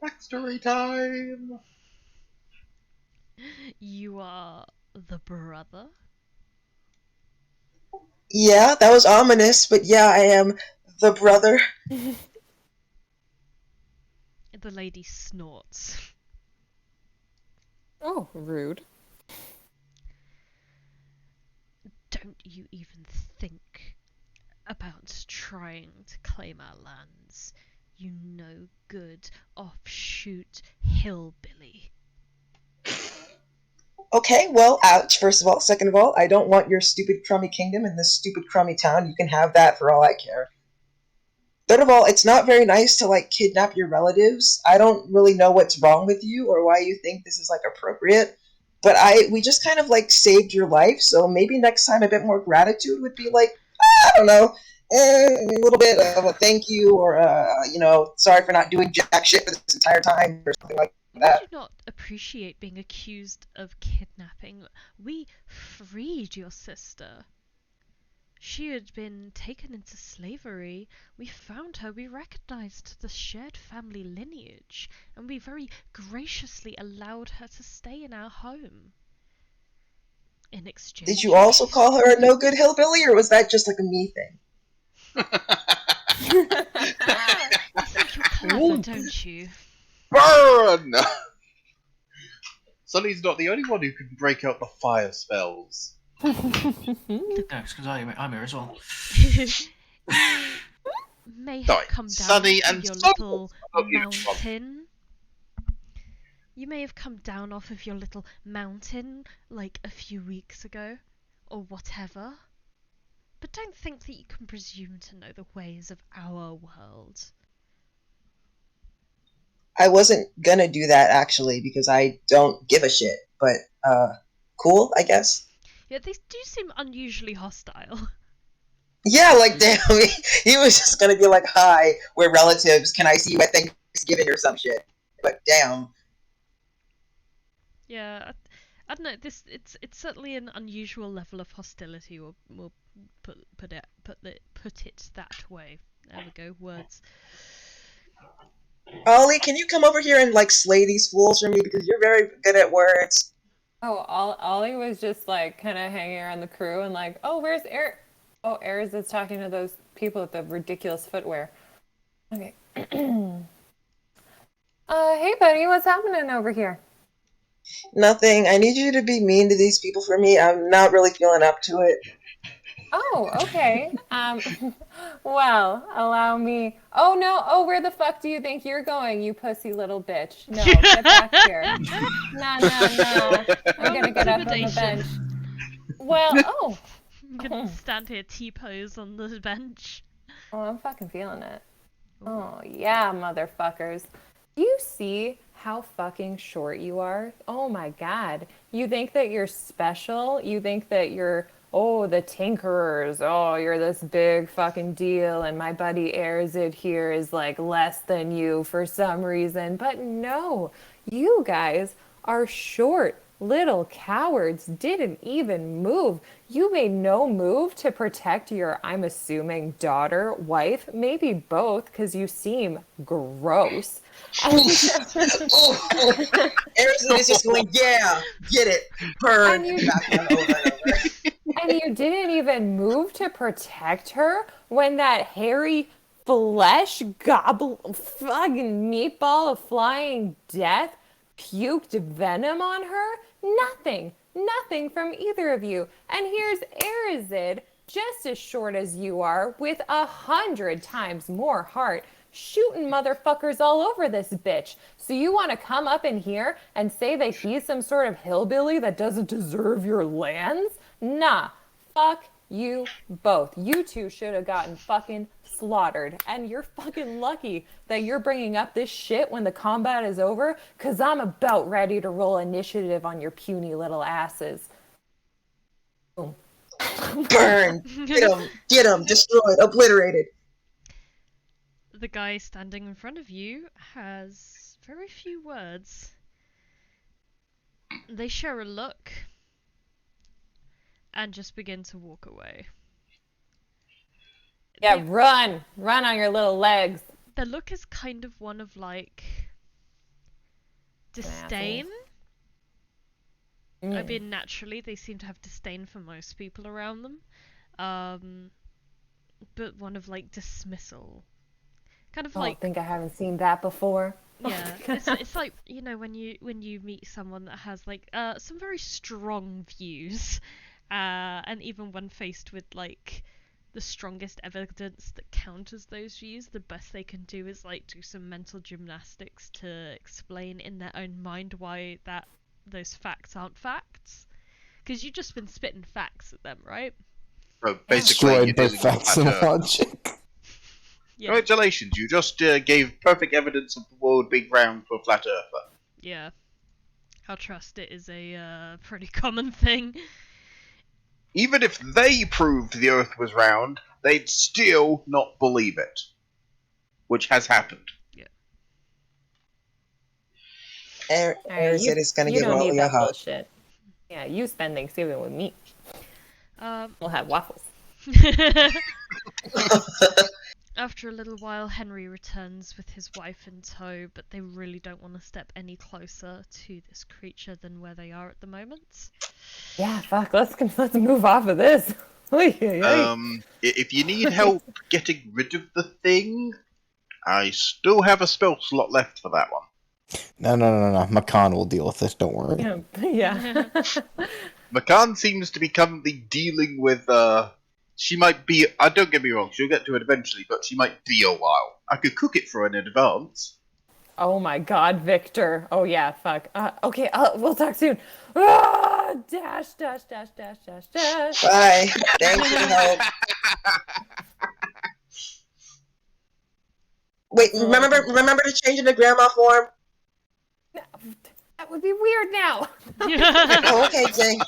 Backstory time. You are the brother? Yeah, that was ominous, but yeah, I am the brother. The lady snorts. Oh, rude. Don't you even think about trying to claim our lands, you no good offshoot hillbilly. Okay, well, ouch, first of all. Second of all, I don't want your stupid crummy kingdom in this stupid crummy town. You can have that for all I care. Third of all, it's not very nice to, like, kidnap your relatives. I don't really know what's wrong with you or why you think this is, like, appropriate. But we just kind of, like, saved your life, so maybe next time a bit more gratitude would be, like, I don't know, a little bit of a thank you or, sorry for not doing jack shit for this entire time or something like Would that. you not appreciate being accused of kidnapping? We freed your sister. She had been taken into slavery. We found her, we recognized the shared family lineage, and we very graciously allowed her to stay in our home. In exchange... Did you also call her a no-good hillbilly, or was that just like a me thing? You think you're clever, don't you? Burn! Sonny's not the only one who can break out the fire spells. No, it's because I'm here as well. May have come down Sonny off of and your Solas little are beautiful. mountain. You may have come down off of your little mountain like a few weeks ago, or whatever. But don't think that you can presume to know the ways of our world. I wasn't gonna do that, actually, because I don't give a shit. But, cool, I guess? Yeah, they do seem unusually hostile. Yeah, like, damn, he was just gonna be like, hi, we're relatives, can I see you at Thanksgiving or some shit? But, damn. Yeah, I don't know. It's certainly an unusual level of hostility. We'll put it that way. There we go. Words. Ollie, can you come over here and, like, slay these fools for me? Because you're very good at words. Oh, Ollie was just like kind of hanging around the crew and like, oh, where's Air? Oh, Arazid's talking to those people with the ridiculous footwear. Okay. Hey, buddy, what's happening over here? Nothing. I need you to be mean to these people for me. I'm not really feeling up to it. Oh, okay. Well, allow me. Oh no. Oh, where the fuck do you think you're going, you pussy little bitch? No, get back here. Nah. I'm gonna get up on the bench. Well, oh. I'm gonna stand here T-pose on the bench. Oh, I'm fucking feeling it. Oh, yeah, motherfuckers. Do you see how fucking short you are? Oh my god. You think that you're special? You think that you're, oh, the Tinkerers. Oh, you're this big fucking deal, and my buddy Arazid here is like less than you for some reason. But no, you guys are short. Little cowards didn't even move. You made no move to protect your, I'm assuming, daughter, wife, maybe both, because you seem gross. Arazid is just going, yeah, get it, burn. And you didn't even move to protect her when that hairy flesh gobble fucking meatball of flying death puked venom on her? Nothing from either of you. And here's Arazid, just as short as you are, with 100 times more heart, shooting motherfuckers all over this bitch. So you want to come up in here and say that he's some sort of hillbilly that doesn't deserve your lands? Nah, fuck you both. You two should have gotten fucking slaughtered. And you're fucking lucky that you're bringing up this shit when the combat is over, because I'm about ready to roll initiative on your puny little asses. Boom. Burn. Get him, destroyed, obliterated. The guy standing in front of you has very few words. They share a look and just begin to walk away. Yeah, run on your little legs. The look is kind of one of like disdain. I mean, naturally they seem to have disdain for most people around them, but one of like dismissal. Kind of like. I think I haven't seen that before. Yeah, it's like, you know, when you meet someone that has like some very strong views, and even when faced with like the strongest evidence that counters those views, the best they can do is like do some mental gymnastics to explain in their own mind why those facts aren't facts. Because you've just been spitting facts at them, right? So basically, Destroyed by facts and logic. Yeah. Congratulations, you just gave perfect evidence of the world being round for a flat earther. Yeah. I'll trust it is a pretty common thing. Even if they proved the Earth was round, they'd still not believe it. Which has happened. Yeah. Arazid is gonna give Ollie a hug. Bullshit. Yeah, you spend Thanksgiving with me. We'll have waffles. After a little while, Henry returns with his wife in tow, but they really don't want to step any closer to this creature than where they are at the moment. Yeah, fuck. Let's move off of this. If you need help getting rid of the thing, I still have a spell slot left for that one. No. Makan will deal with this, don't worry. Yeah. Makan seems to be currently dealing with, she might be, don't get me wrong, she'll get to it eventually, but she might be a while. I could cook it for her in advance. Oh my god, Victor. Oh yeah, fuck. Okay, we'll talk soon. Dash. Bye. Thanks for the help. Wait, That's all I can- remember to change into grandma form? That would be weird now. Oh, okay, Jay.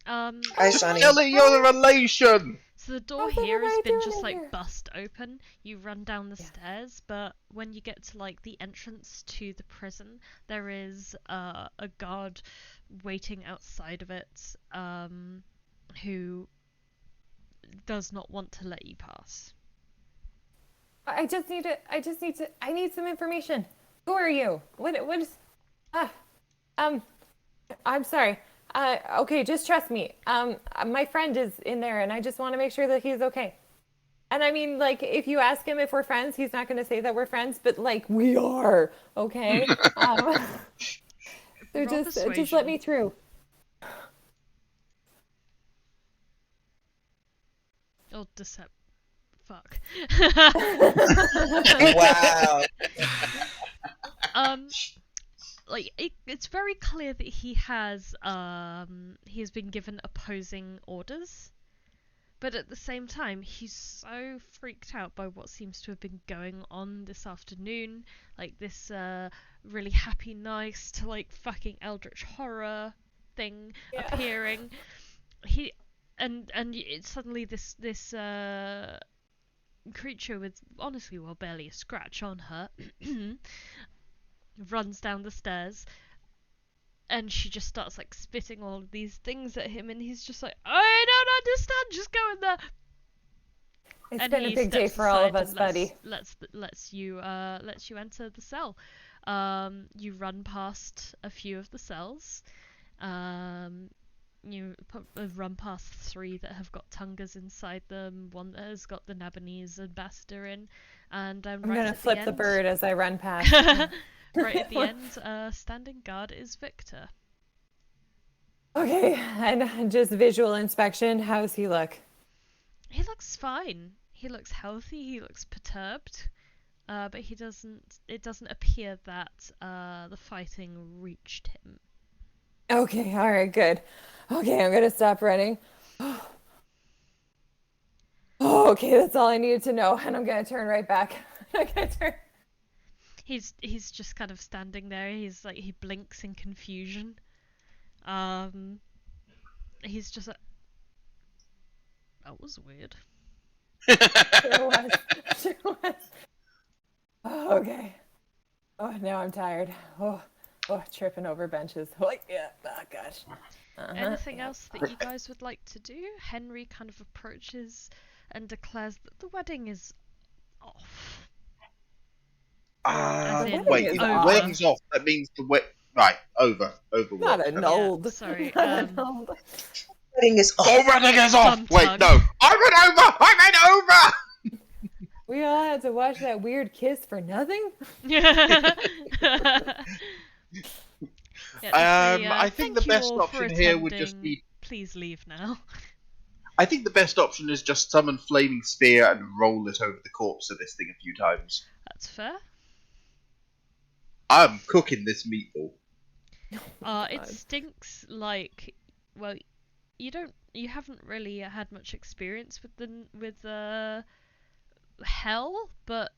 Hi, Sonny. Ellie, you're the relation! So the door How's here has everybody been doing just in like here? bust open. You run down the Yeah. stairs, but when you get to like the entrance to the prison, there is a guard waiting outside of it, who does not want to let you pass. I need some information. Who are you? What is, I'm sorry. Okay, just trust me. My friend is in there and I just want to make sure that he's okay. And I mean, like, if you ask him if we're friends, he's not going to say that we're friends, but like, we are, okay? So Roll just let persuasion. me through. Or decept. Fuck. Wow. Like it's very clear that he has been given opposing orders, but at the same time he's so freaked out by what seems to have been going on this afternoon, like this really happy nice to like fucking eldritch horror thing appearing. It's suddenly this creature with honestly barely a scratch on her runs down the stairs, and she just starts like spitting all of these things at him, and he's just like, I don't understand, just go in there. It's And been a he big day steps for all of aside us, and buddy. lets you enter the cell. You run past a few of the cells. You run past 3 that have got Tungas inside them, one that has got the Nabonese ambassador in, and I'm right going to at flip the the end, bird as I run past. right at the end, standing guard is Victor. Okay, and just visual inspection, how's he look? He looks fine. He looks healthy. He looks perturbed, but it doesn't appear that the fighting reached him. Okay, all right, good. Okay, I'm gonna stop running. Oh, okay, that's all I needed to know, and I'm gonna turn right back. I'm gonna turn. He's just kind of standing there. He's like, he blinks in confusion. He's just like, that was weird. Sure was. Sure was. Oh, okay. Oh, now I'm tired. Oh, tripping over benches. Oh, yeah. Oh, gosh. Anything else that you guys would like to do? Henry kind of approaches and declares that the wedding is off. As in, Wait, is if the over. wedding's off, that means the Right, over what? Not annulled. sorry, Not annulled. Wedding is off. Oh, wedding is off! Thumb Wait, tongue. no! I meant over! We all had to watch that weird kiss for nothing? Yeah, I think thank the you best all for option here would just attending. be... Please leave now. I think the best option is just summon Flaming Spear and roll it over the corpse of this thing a few times. That's fair. I'm cooking this meatball. It stinks like, well, you haven't really had much experience with hell, but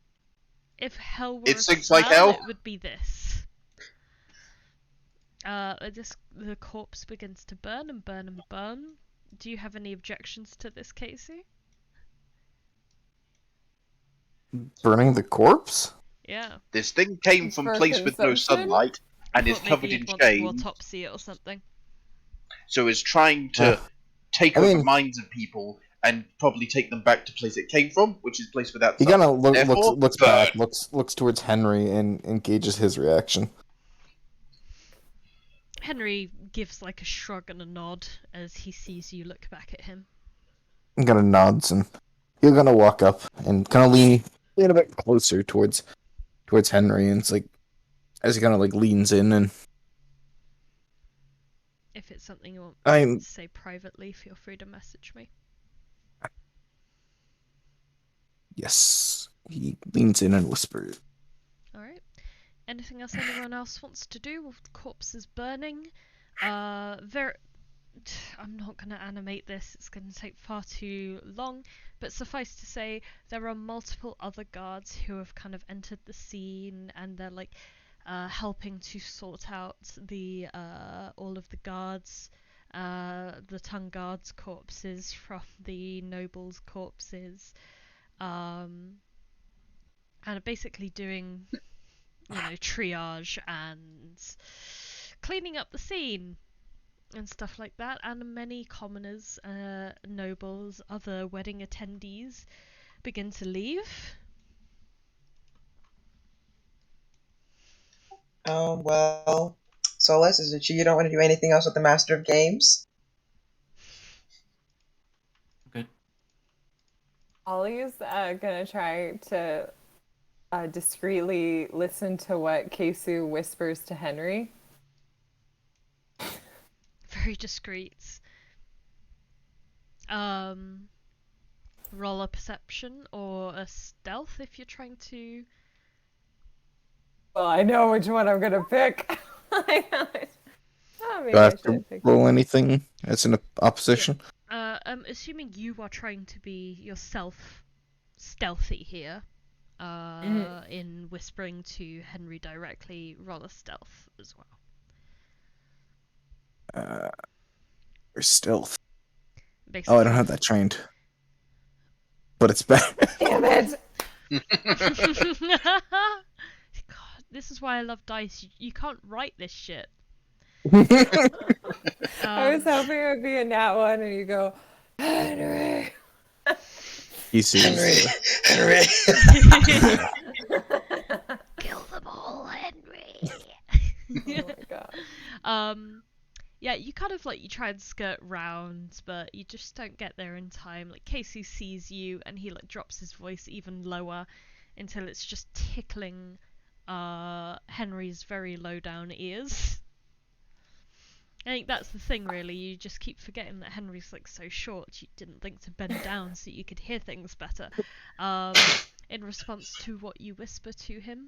if hell were It a stinks like smell, hell? it would be this. The corpse begins to burn and burn and burn. Do you have any objections to this, Casey? Burning the corpse? Yeah. This thing came from For place with no consumption? sunlight and I is thought covered maybe in you'd want to shame, autopsy it or something. so is trying to take I over mean- minds of people and probably take them back to place it came from, which is place without He sun. kind of Therefore, looks burn. back, looks towards Henry, and engages his reaction. Henry gives like a shrug and a nod as he sees you look back at him. He kind of nods, and he'll kind of walk up and kind of lean a bit closer towards Henry, and it's like as he kind of like leans in, and If it's something you want I'm to say privately, feel free to message me. yes, he leans in and whispers. Alright. Anything else anyone else wants to do while the corpse is burning? I'm not going to animate this, it's going to take far too long, but suffice to say, there are multiple other guards who have kind of entered the scene, and they're like helping to sort out the all of the guards, the tongue guards' corpses from the nobles' corpses, and are basically doing, triage and cleaning up the scene and stuff like that. And many commoners, nobles, other wedding attendees begin to leave. Well, Solas, is it true you don't want to do anything else with the Master of Games? Good. Ollie's gonna try to discreetly listen to what Kesu whispers to Henry. Very discreet. Roll a perception or a stealth if you're trying to. Well, I know which one I'm gonna pick. I know it. Oh, maybe Do I I have should to have picked roll anything as an opposition? Assuming you are trying to be yourself stealthy here, in whispering to Henry directly, roll a stealth as well. Or stealth. Basically, Oh, I don't have that trained. But it's bad. Damn it! God, this is why I love dice. You can't write this shit. I was hoping it would be a nat one, and you go, Henry. Henry. Kill them all, Henry. Oh my god. Yeah, you kind of you try and skirt round, but you just don't get there in time. Like, Kesu sees you, and he drops his voice even lower until it's just tickling Henry's very low down ears. I think that's the thing, really. You just keep forgetting that Henry's so short. You didn't think to bend down so you could hear things better. In response to what you whisper to him,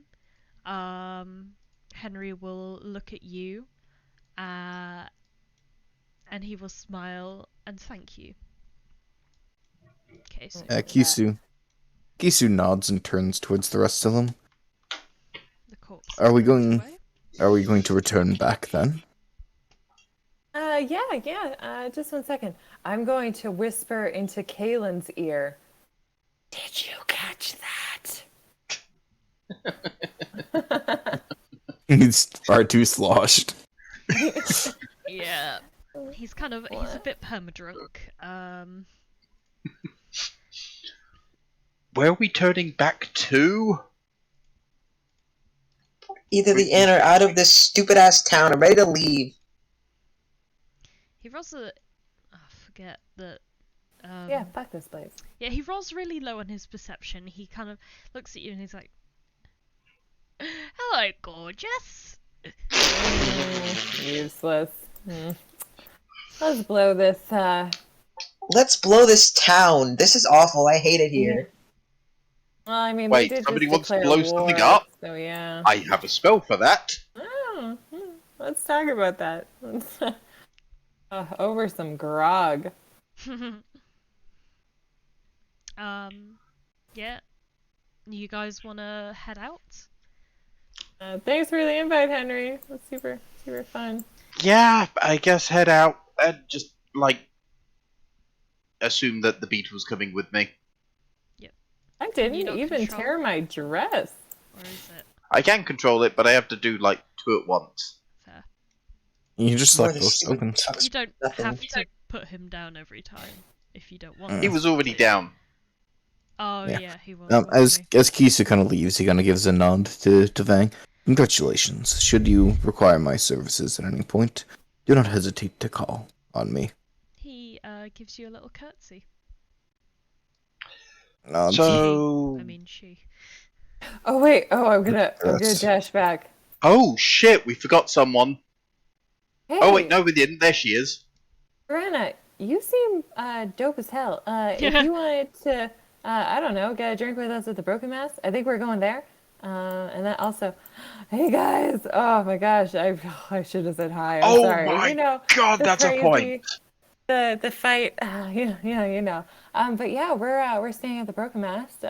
Henry will look at you, and he will smile and thank you. Okay, so Kesu nods and turns towards the rest of them. the corpse. Are we floats away. going to return back then? Yeah. Just 1 second. I'm going to whisper into Kaylin's ear. Did you catch that? He's far too sloshed. Yeah. He's a bit permadrunk. Where are we turning back to? Either the inn or out of this stupid ass town. I'm ready to leave. He rolls I forget that. Yeah, fuck this place. Yeah, he rolls really low on his perception. He kind of looks at you and he's like, "Hello, gorgeous." Useless. Let's blow this. Let's blow this town. This is awful. I hate it here. Well, I mean, Wait, they did somebody just wants to declare blow something war, up? So yeah. I have a spell for that. Oh, let's talk about that. Over some grog. Yeah. You guys want to head out? Thanks for the invite, Henry. That's super fun. Yeah, I guess head out and just assume that the beetle's coming with me. I you didn't not even control tear my dress. Or is it I can control it, but I have to do two at once. fair? You just More left this those stupid tokens. tux- You don't nothing. have to put him down every time if you don't want He to. was already down. Oh Yeah. yeah, he was. As wasn't he? Kesu kind of leaves, he kind of gives a nod to Vang. Congratulations. Should you require my services at any point, do not hesitate to call on me. He gives you a little curtsy. So, I mean, she. Oh wait. Oh, I'm gonna Yes. dash back. oh shit, we forgot someone. Hey, Oh wait, no, we didn't. There she is. Verena, you seem dope as hell. If you wanted to, I don't know, get a drink with us at the Broken Mass, I think we're going there. And then also, hey guys! Oh my gosh, I should have said hi. I'm Oh sorry. my You know, god, the that's a point. the fight. Yeah, you know. But yeah, we're staying at the Broken Mast.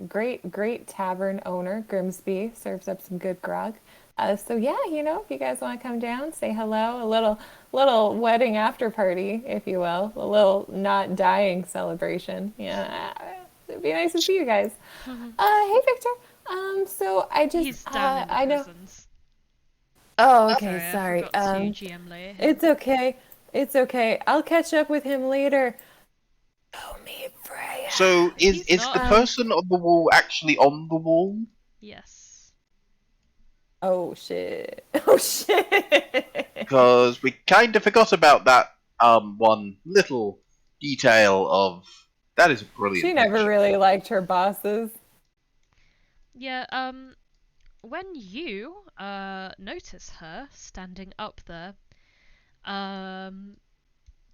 Great tavern owner Grimsby serves up some good grog. So yeah, you know, if you guys want to come down, say hello. A little wedding after party, if you will. A little not dying celebration. Yeah, it'd be nice to see you guys. Hey Victor. So I just He's down in the I know. prisons. Oh, okay, I sorry. forgot to GM layer him. It's okay. It's okay. I'll catch up with him later. Go meet Freya. So is He's the not. person on the wall actually on the wall? Yes. Oh shit. Oh shit. Because we kind of forgot about that one little detail of that is a brilliant She never picture. really liked her bosses. Yeah, when you notice her standing up there,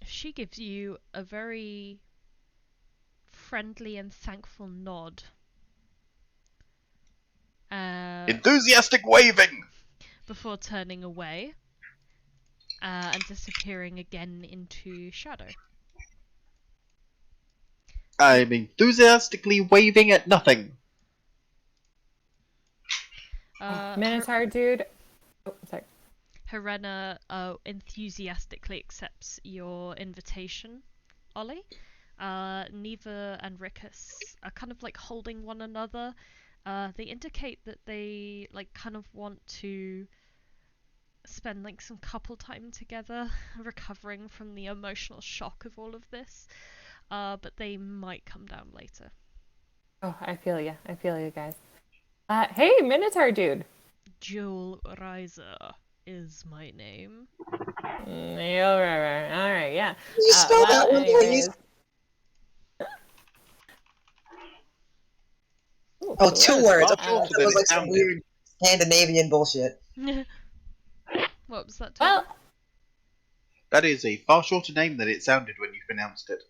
she gives you a very friendly and thankful nod. Enthusiastic waving! Before turning away and disappearing again into shadow. I'm enthusiastically waving at nothing. Minotaur dude. Oh, sorry. Helena enthusiastically accepts your invitation, Ollie. Neva and Rickus are kind of like holding one another. They indicate that they like kind of want to spend like some couple time together, recovering from the emotional shock of all of this. But they might come down later. Oh, I feel you. I feel you guys. Hey, Minotaur dude. Jewel Riser is my name. Yeah, all right, yeah. You spell that one, please? Ooh, Oh, cool. 2 words. Far Okay, shorter that than was it like some sounded. weird Scandinavian bullshit. What was that? Well, That is a far shorter name than it sounded when you pronounced it.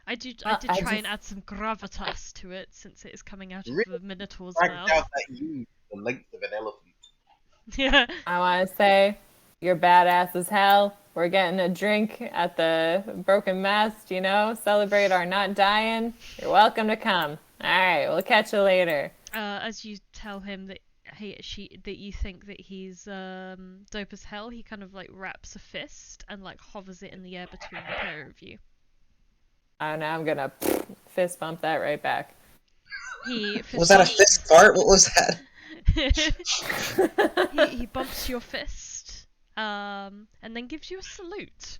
I did I try and just- add some gravitas to it since it is coming out of Really the Minotaur's Dragged mouth. out that U the length of an elephant. Yeah. I want to say you're badass as hell. We're getting a drink at the Broken Mast, you know, celebrate our not dying. You're welcome to come. All right, we'll catch you later. As you tell him that that you think that he's dope as hell, he kind of like wraps a fist and like hovers it in the air between the pair of you. And I'm gonna fist bump that right back. He Was that a fist fart? What was that? he bumps your fist, and then gives you a salute.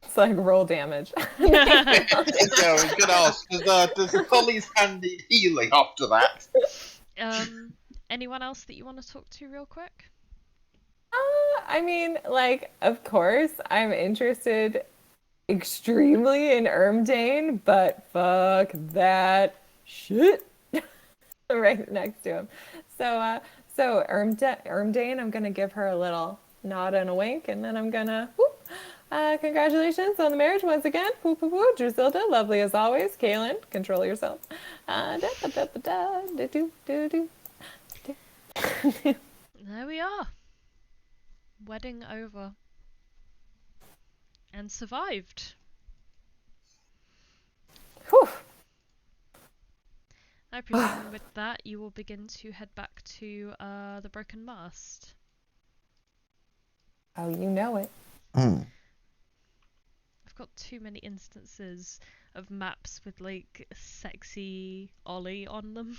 It's like roll damage. Yeah, I was gonna ask, does Ollie's hand need healing after that? Anyone else that you want to talk to real quick? I mean, like, of course, I'm interested extremely in Ermdane, but fuck that shit right next to him. So Ermdane, I'm gonna give her a little nod and a wink, and then I'm gonna whoop. Congratulations on the marriage once again. Whoop, whoop, whoop. Drusilda, lovely as always. Kaylin, control yourself. There we are. Wedding over. And survived. Whew. I presume with that you will begin to head back to the Broken Mast. Oh, you know it. Hmm. I've got too many instances of maps with like sexy Ollie on them.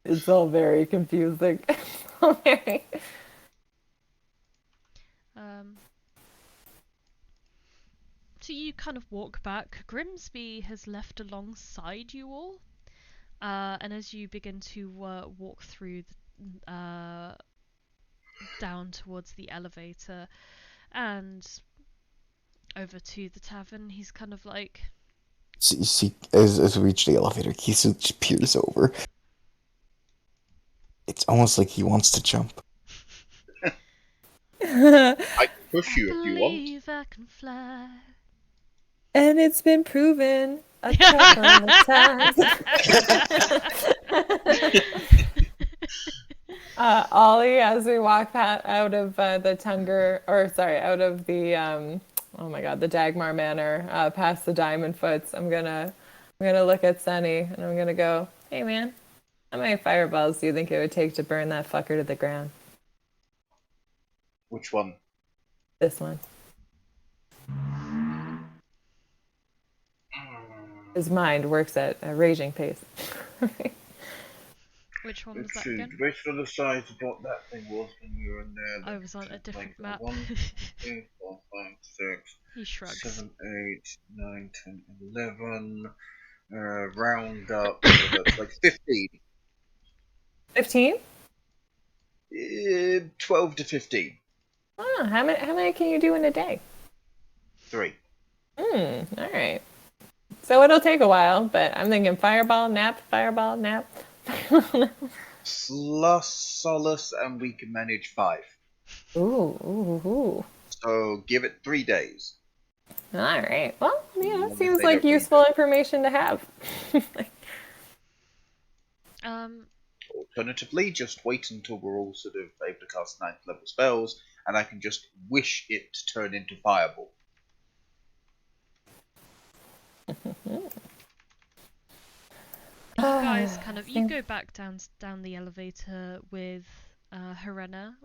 It's all very confusing. Very. So you kind of walk back. Grimsby has left alongside you all, and as you begin to walk through down towards the elevator and over to the tavern, he's kind of like, See, as we reach the elevator, Kesu just peers over. It's almost like he wants to jump. I can push you if you want. believe I can fly. And it's been proven a couple of times. Ollie, as we walk out of the Tunger, or sorry, out of the oh my God, the Dagmar Manor, past the Diamond Foots, I'm gonna look at Sunny and I'm gonna go, hey man, how many fireballs do you think it would take to burn that fucker to the ground? Which one? This one. His mind works at a raging pace. Which one was Let's that see. again? Based on the size of what that thing was when we were in there. I was on a different map. 1, 2, 3, 4, 5, 6, He shrugs. 7, 8, 9, 10, 11. Round up. So that's like 15. 15? 12 to 15. Oh, how many can you do in a day? 3. All right. So it'll take a while, but I'm thinking fireball, nap, fireball, nap. Plus Solas, and we can manage 5. Ooh. So give it 3 days. All right. Well, yeah, As seems they like don't useful information to have. Alternatively, just wait until we're all sort of able to cast 9th level spells, and I can just wish it to turn into fireball. You guys you go back down the elevator with Helena,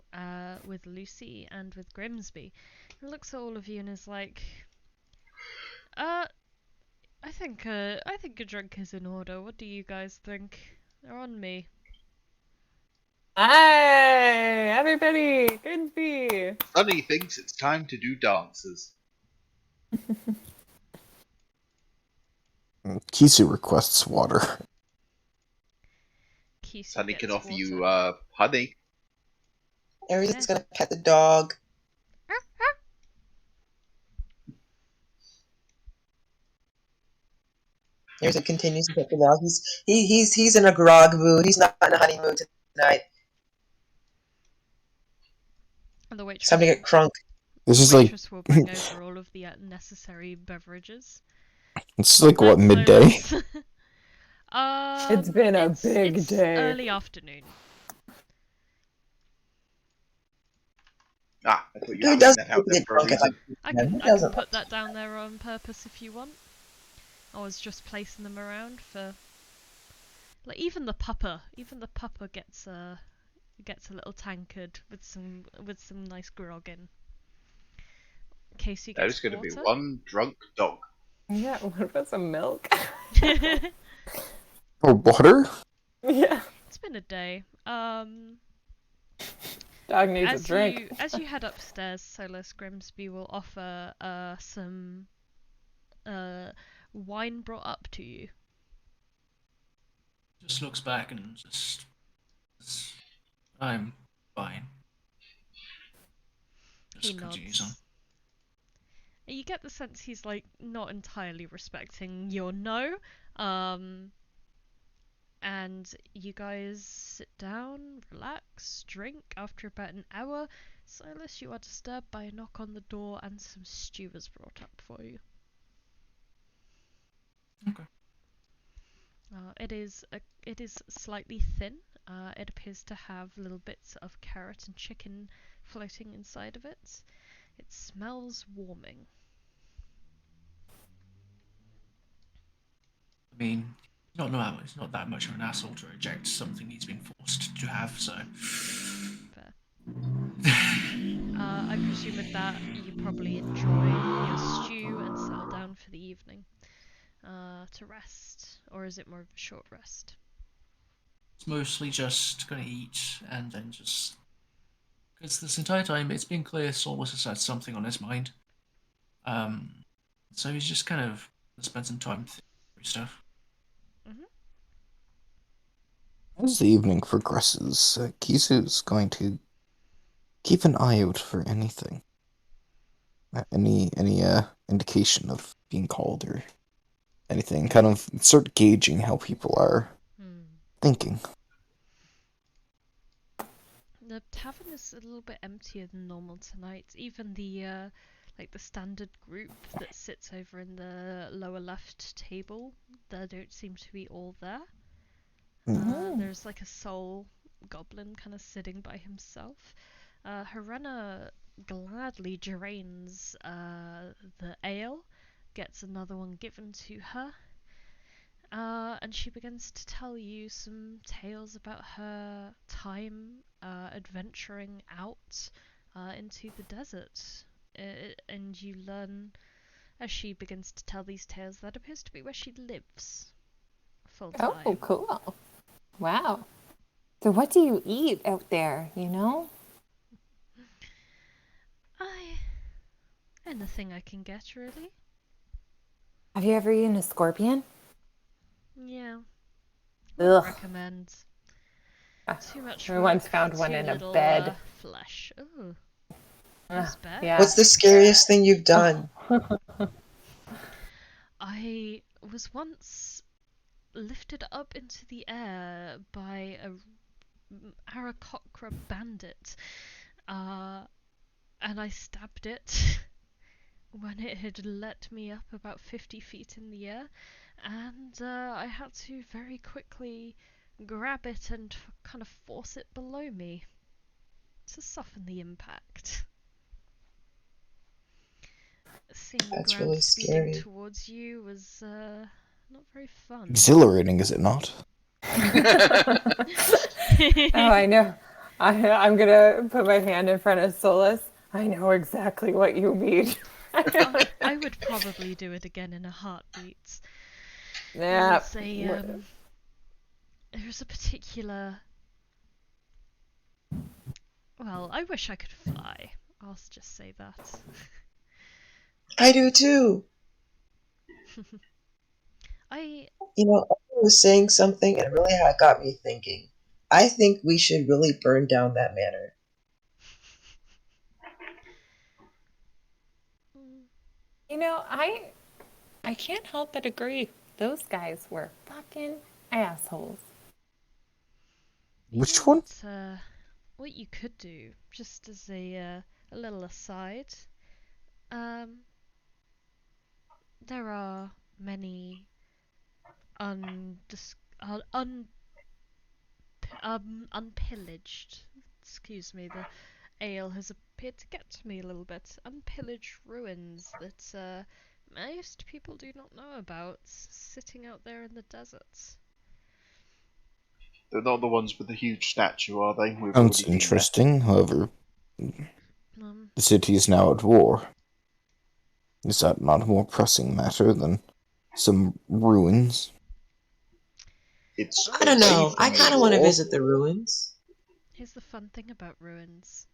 with Lucy, and with Grimsby. He looks at all of you and is like, I think a drink is in order. What do you guys think? They're on me. Hi, everybody. Grimsby. Sunny thinks it's time to do dances. Kesu requests water. Kesu Sunny can gets offer water. you honey. Arizid's gonna pet the dog. Arizid continues to pet the dog. He's in a grog mood. He's not in a honey mood tonight. And the waitress. It's time to get crunk. This is the like waitress will bring over all of the necessary beverages. it's like what, midday? It's been a big it's day. Early afternoon. I thought you Who were does that out there get for a crunk at reason. I Who can doesn't? put that down there on purpose if you want. I was just placing them around for, like, even the pupper gets a little tankard with some nice grog in. Casey gets That is going to be water. one drunk dog. Yeah, what about some milk? Oh, water? Yeah. It's been a day. Dog needs a drink. As you head upstairs, Solas, Grimsby will offer some wine brought up to you. Just looks back and I'm fine. He Just continues on. nods. You get the sense he's like not entirely respecting your no. And you guys sit down, relax, drink. After about an hour, Solas, you are disturbed by a knock on the door and some stew is brought up for you. Okay. It is slightly thin. It appears to have little bits of carrot and chicken floating inside of it. It smells warming. I mean, it's not that much of an asshole to reject something he's been forced to have, so. Fair. I presume with that you probably enjoy your stew and settle down for the evening to rest, or is it more of a short rest? It's mostly just gonna eat and then just. Because this entire time it's been clear Solas has had something on his mind. So he's just kind of spent some time thinking through stuff. As the evening progresses, Kesu's going to keep an eye out for anything. Any indication of being called or anything. Kind of start gauging how people are thinking. The tavern is a little bit emptier than normal tonight. Even the like the standard group that sits over in the lower left table. There don't seem to be all there. There's like a soul goblin kind of sitting by himself. Harena gladly drains the ale, gets another one given to her, and she begins to tell you some tales about her time adventuring out into the desert. And you learn, as she begins to tell these tales, that appears to be where she lives full time. Oh, cool. Wow. So what do you eat out there, you know? Anything I can get, really. Have you ever eaten a scorpion? Yeah. Ugh. Recommend. Too much I work once for found one too in a little, bed. Flesh. Ooh. That's bad. Yeah. What's the scariest thing you've done? I was once lifted up into the air by a Aarakocra bandit, and I stabbed it when it had let me up about 50 feet in the air, and I had to very quickly grab it and kind of force it below me to soften the impact. Seeing the That's ground really speeding scary. towards you was not very fun. Exhilarating, is it not? Oh, I know. I'm gonna put my hand in front of Solas. I know exactly what you mean. I would probably do it again in a heartbeat. Yeah. There's a particular... Well, I wish I could fly. I'll just say that. I do too. I was saying something and it really got me thinking. I think we should really burn down that manor. You know, I can't help but agree. Those guys were fucking assholes. Which one? What you could do, just as a little aside, there are many unpillaged. Excuse me, the ale has appeared to get to me a little bit. Unpillaged ruins that most people do not know about, sitting out there in the deserts. They're not the ones with the huge statue, are they? We've Sounds already been interesting, however, the city is now at war. Is that not a more pressing matter than some ruins? It's I don't know. away from I kind of a want to war. visit the ruins. Here's the fun thing about ruins.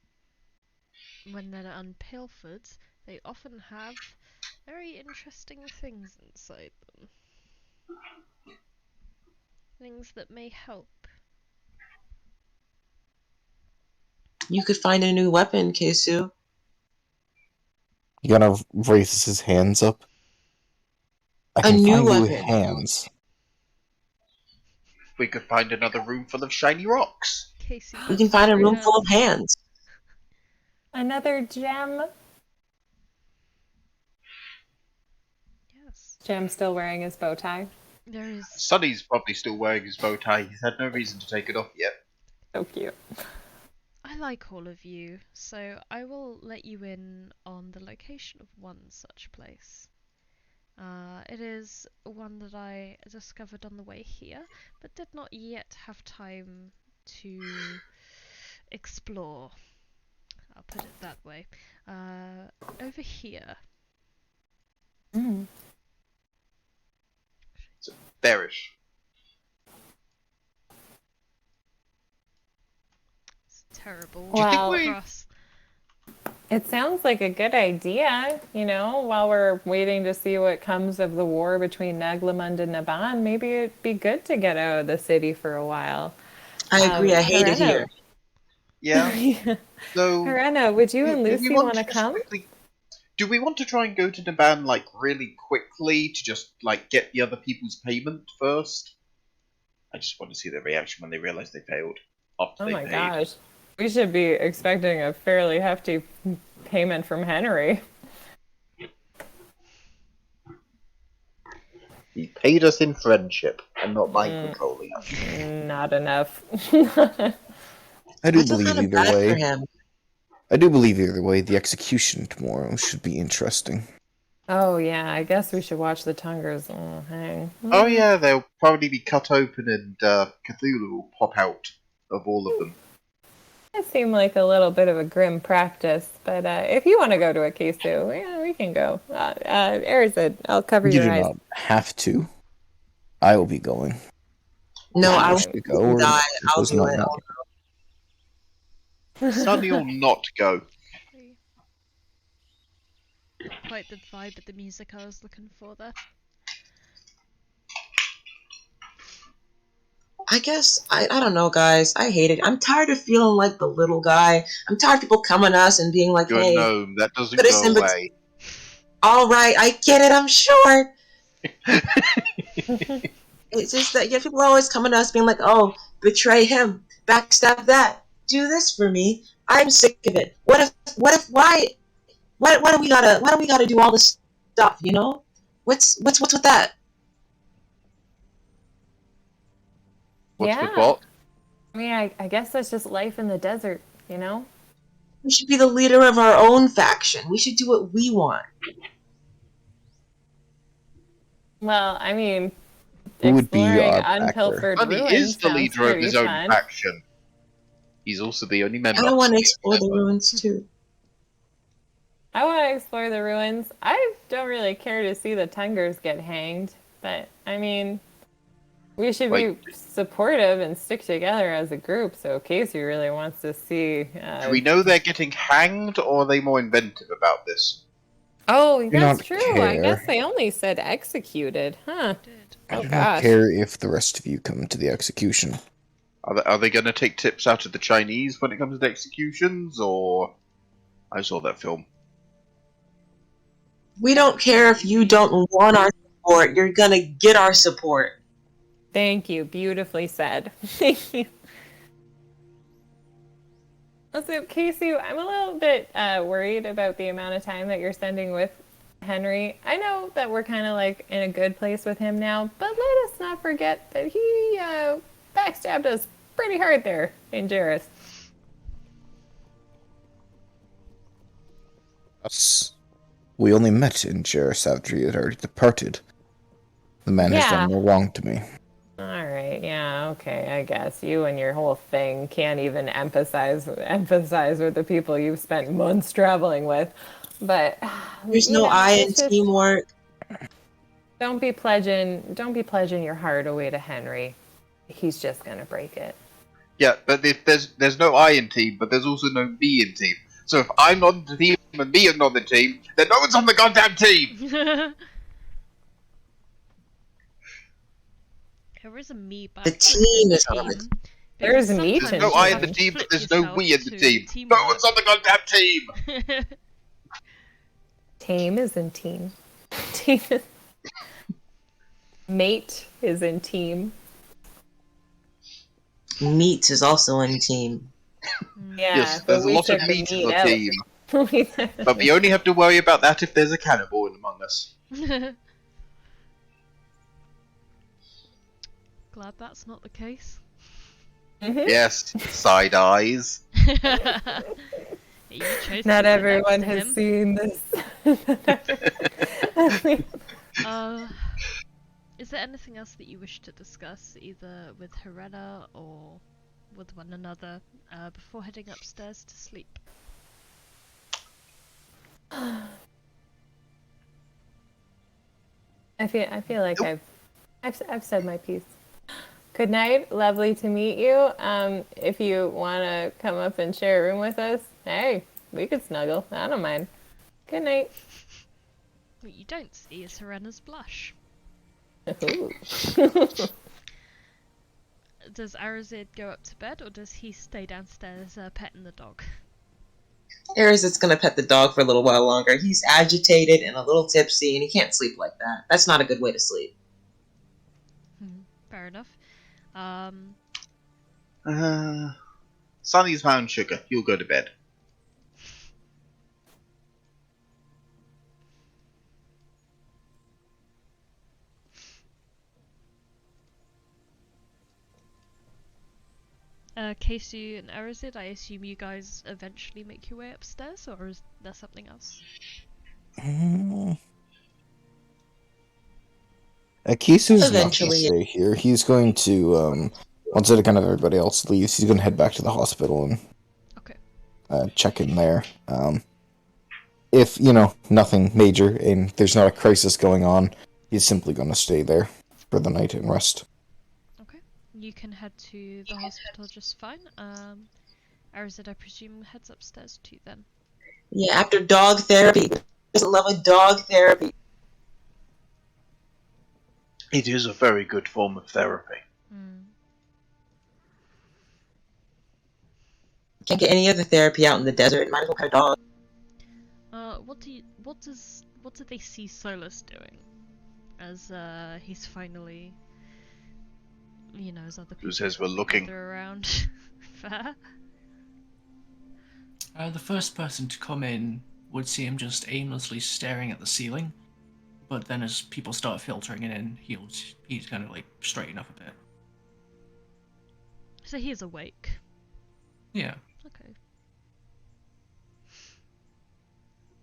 When they're unpilfered, they often have very interesting things inside them. Things that may help. You could find a new weapon, Kesu. He kind of raises his hands up. I can new find new weapon. hands. We could find another room full of shiny rocks. Casey, We can find a room full of hands. Another gem. Yes. Gem still wearing his bow tie. There is. Sonny's probably still wearing his bow tie. He's had no reason to take it off yet. So cute. I like all of you, so I will let you in on the location of one such place. It is one that I discovered on the way here, but did not yet have time to explore. I'll put it that way. Over here. So, bearish. It's terrible. Wow. Cross. It sounds like a good idea, you know, while we're waiting to see what comes of the war between Neglamund and Naban, maybe it'd be good to get out of the city for a while. I agree. I hate it Harena. here. Yeah. So, Harena, would you and do we Lucy want want to just come? do we want to try and go to Naban like really quickly to just like get the other people's payment first? I just want to see their reaction when they realise they failed after Oh they my paid. gosh. We should be expecting a fairly hefty payment from Henry. He paid us in friendship and not mind controlling us. Not enough. I do I feel believe kind of either bad for way. him. I do believe either way. The execution tomorrow should be interesting. Oh yeah, I guess we should watch the Tungers hang. Oh yeah, they'll probably be cut open and Cthulhu will pop out of all of them. It seemed like a little bit of a grim practice, but if you want to go to a Kesu, yeah, we can go. Arazid, I'll cover You your do eyes. not have to. I will be going. No, I wish will to go, or die. it I'll does do not it. matter. Sunny will not go. Quite the vibe of the music I was looking for there. I guess, I don't know, guys. I hate it. I'm tired of feeling like the little guy. I'm tired of people coming to us and being like, You're a hey, gnome, that doesn't put us go in bet- away. Alright, I get it, I'm sure. It's just that people are always coming to us being like, oh, betray him, backstab that, do this for me. I'm sick of it. Why do we gotta do all this stuff, you know? What's with that? What's Yeah. with what? I mean, I guess that's just life in the desert, you know? We should be the leader of our own faction. We should do what we want. Well, I mean, Who would be exploring our backer? unpilfered Sunny ruins is the sounds leader of pretty his own fun. faction. He's also the only member. I want to explore the ruins too. I want to explore the ruins. I don't really care to see the Tungers get hanged, but I mean, we should be supportive and stick together as a group. So, Kesu really wants to see. Do we know they're getting hanged, or are they more inventive about this? Oh, do that's not true. I care. guess they only said executed, huh? Did. I Oh do gosh. not care if the rest of you come to the execution. Are they going to take tips out of the Chinese when it comes to executions, or... I saw that film. We don't care if you don't want our support. You're gonna get our support. Thank you. Beautifully said. Thank you. Also, Kesu, I'm a little bit worried about the amount of time that you're spending with Henry. I know that we're kind of like in a good place with him now, but let us not forget that he backstabbed us pretty hard there in Jarrus. Us. We only met in Jarrus after he had already departed. The man has Yeah. done no wrong to me. Alright, yeah, okay, I guess. You and your whole thing can't even emphasize with the people you've spent months traveling with. But There's you no know, I in it's just- teamwork. Don't be pledging your heart away to Henry. He's just gonna break it. Yeah, but if there's no I in team, but there's also no me in team. So if I'm not on the team and me is not on the team, then no one's on the goddamn team! There is a me back. The team is on team. There's because meat sometimes in There's no you I have in the to team, but flip there's no yourself we in the to team. No teamwork. one's on the goddamn team! Tame is in team. Team is... Mate is in team. Meat is also in team. Yeah, Yes, but there's a we lot of took the meat in meat the out. team. But we only have to worry about that if there's a cannibal in among us. Glad that's not the case. Mhm. Yes, side eyes. You chose to Not sit everyone next to has him. seen this. Is there anything else that you wish to discuss, either with Helena or with one another, before heading upstairs to sleep? I feel like Nope. I've said my piece. Good night. Lovely to meet you. If you want to come up and share a room with us, hey, we could snuggle. I don't mind. Good night. What you don't see is Helena's blush. Ooh. Does Arazid go up to bed, or does he stay downstairs petting the dog? Arazid's gonna pet the dog for a little while longer. He's agitated and a little tipsy, and he can't sleep like that. That's not a good way to sleep. Fair enough. Sonny's found sugar. You'll go to bed. Kesu and Arazid, I assume you guys eventually make your way upstairs, or is there something else? Kesu's not going to Eventually. stay here. He's going to, once kind of everybody else leaves, he's going to head back to the hospital and check in there. If, nothing major and there's not a crisis going on, he's simply going to stay there for the night and rest. Okay. You can head to the hospital just fine. Arazid, I presume, heads upstairs too then. Yeah, after dog therapy. Doesn't love a dog therapy. It is a very good form of therapy. Can't get any other therapy out in the desert. Might as well have a dog. What do they see Solas doing? As he's finally, as other people Who says we're looking? gather around. Fair. The first person to come in would see him just aimlessly staring at the ceiling, but then as people start filtering it in, he's kind of like straighten up a bit. So he is awake. Yeah. Okay.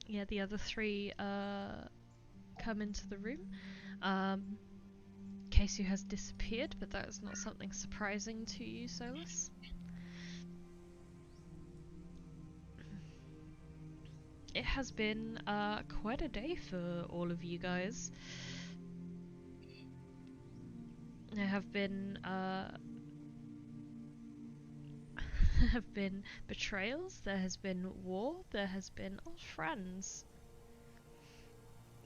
Yeah, the other three come into the room. Kesu has disappeared, but that is not something surprising to you, Solas. It has been quite a day for all of you guys. There have been betrayals, there has been war, there has been old friends.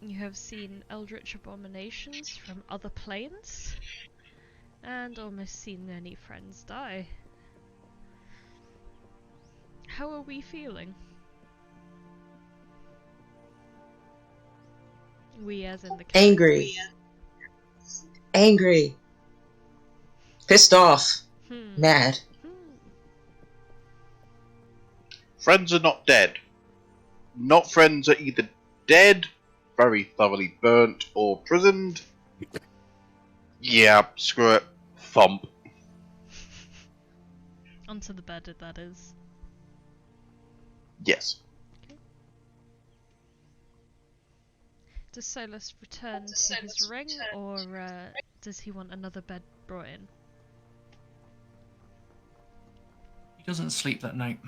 You have seen eldritch abominations from other planes, and almost seen many friends die. How are we feeling? We as in the characters. Angry. Pissed off. Mad. Friends are not dead. Not friends are either dead, very thoroughly burnt, or prisoned. Yeah, screw it. Thump. Onto the bed, that is. Yes. Okay. Does Solas return to his ring, or does he want another bed brought in? He doesn't sleep that night.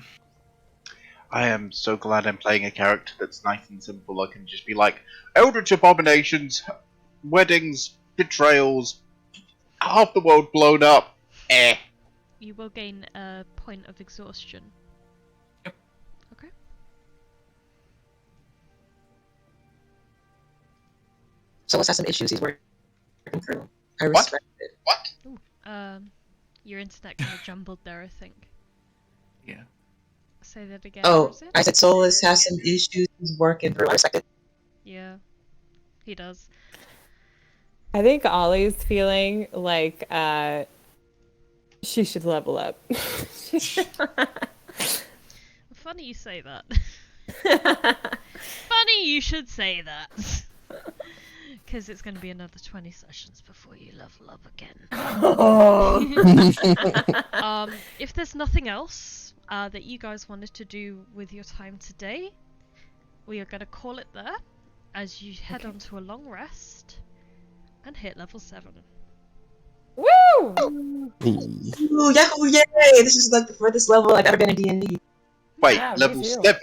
I am so glad I'm playing a character that's nice and simple. I can just be like, Eldritch abominations, weddings, betrayals, half the world blown up. You will gain a point of exhaustion. Yep. Okay. Solas has some issues he's working through. I respect it. What? Ooh, your internet kind of jumbled there, I think. Yeah. Say that again. Oh, Is it? I said Solas has some issues he's working through. I respect it. Yeah, he does. I think Ollie's feeling like she should level up. Funny you say that. Funny you should say that. Because it's going to be another 20 sessions before you level up again. If there's nothing else that you guys wanted to do with your time today, we are going to call it there as you head on to a long rest and hit level 7. Woo! Ooh, yahoo, yay! This is like the furthest level I've ever been in D&D. Wait, Yeah, me level too. 7?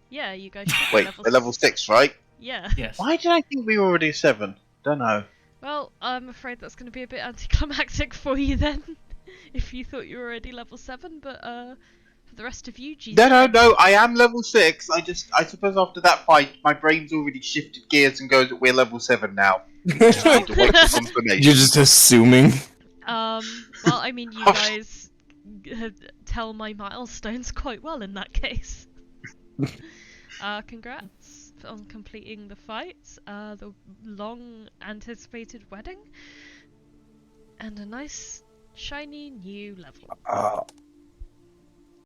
Yeah, you guys should be Wait, level we're level 6, right? Yeah. Yes. Why did I think we were already 7? Don't know. Well, I'm afraid that's going to be a bit anticlimactic for you then. If you thought you were already level 7, but for the rest of you, GG. No, I am level 6. I suppose after that fight, my brain's already shifted gears and goes, we're level 7 now. Just need to wait for confirmation. You're just assuming. Well, I mean, you guys tell my milestones quite well in that case. Congrats on completing the fight, the long anticipated wedding, and a nice shiny new level.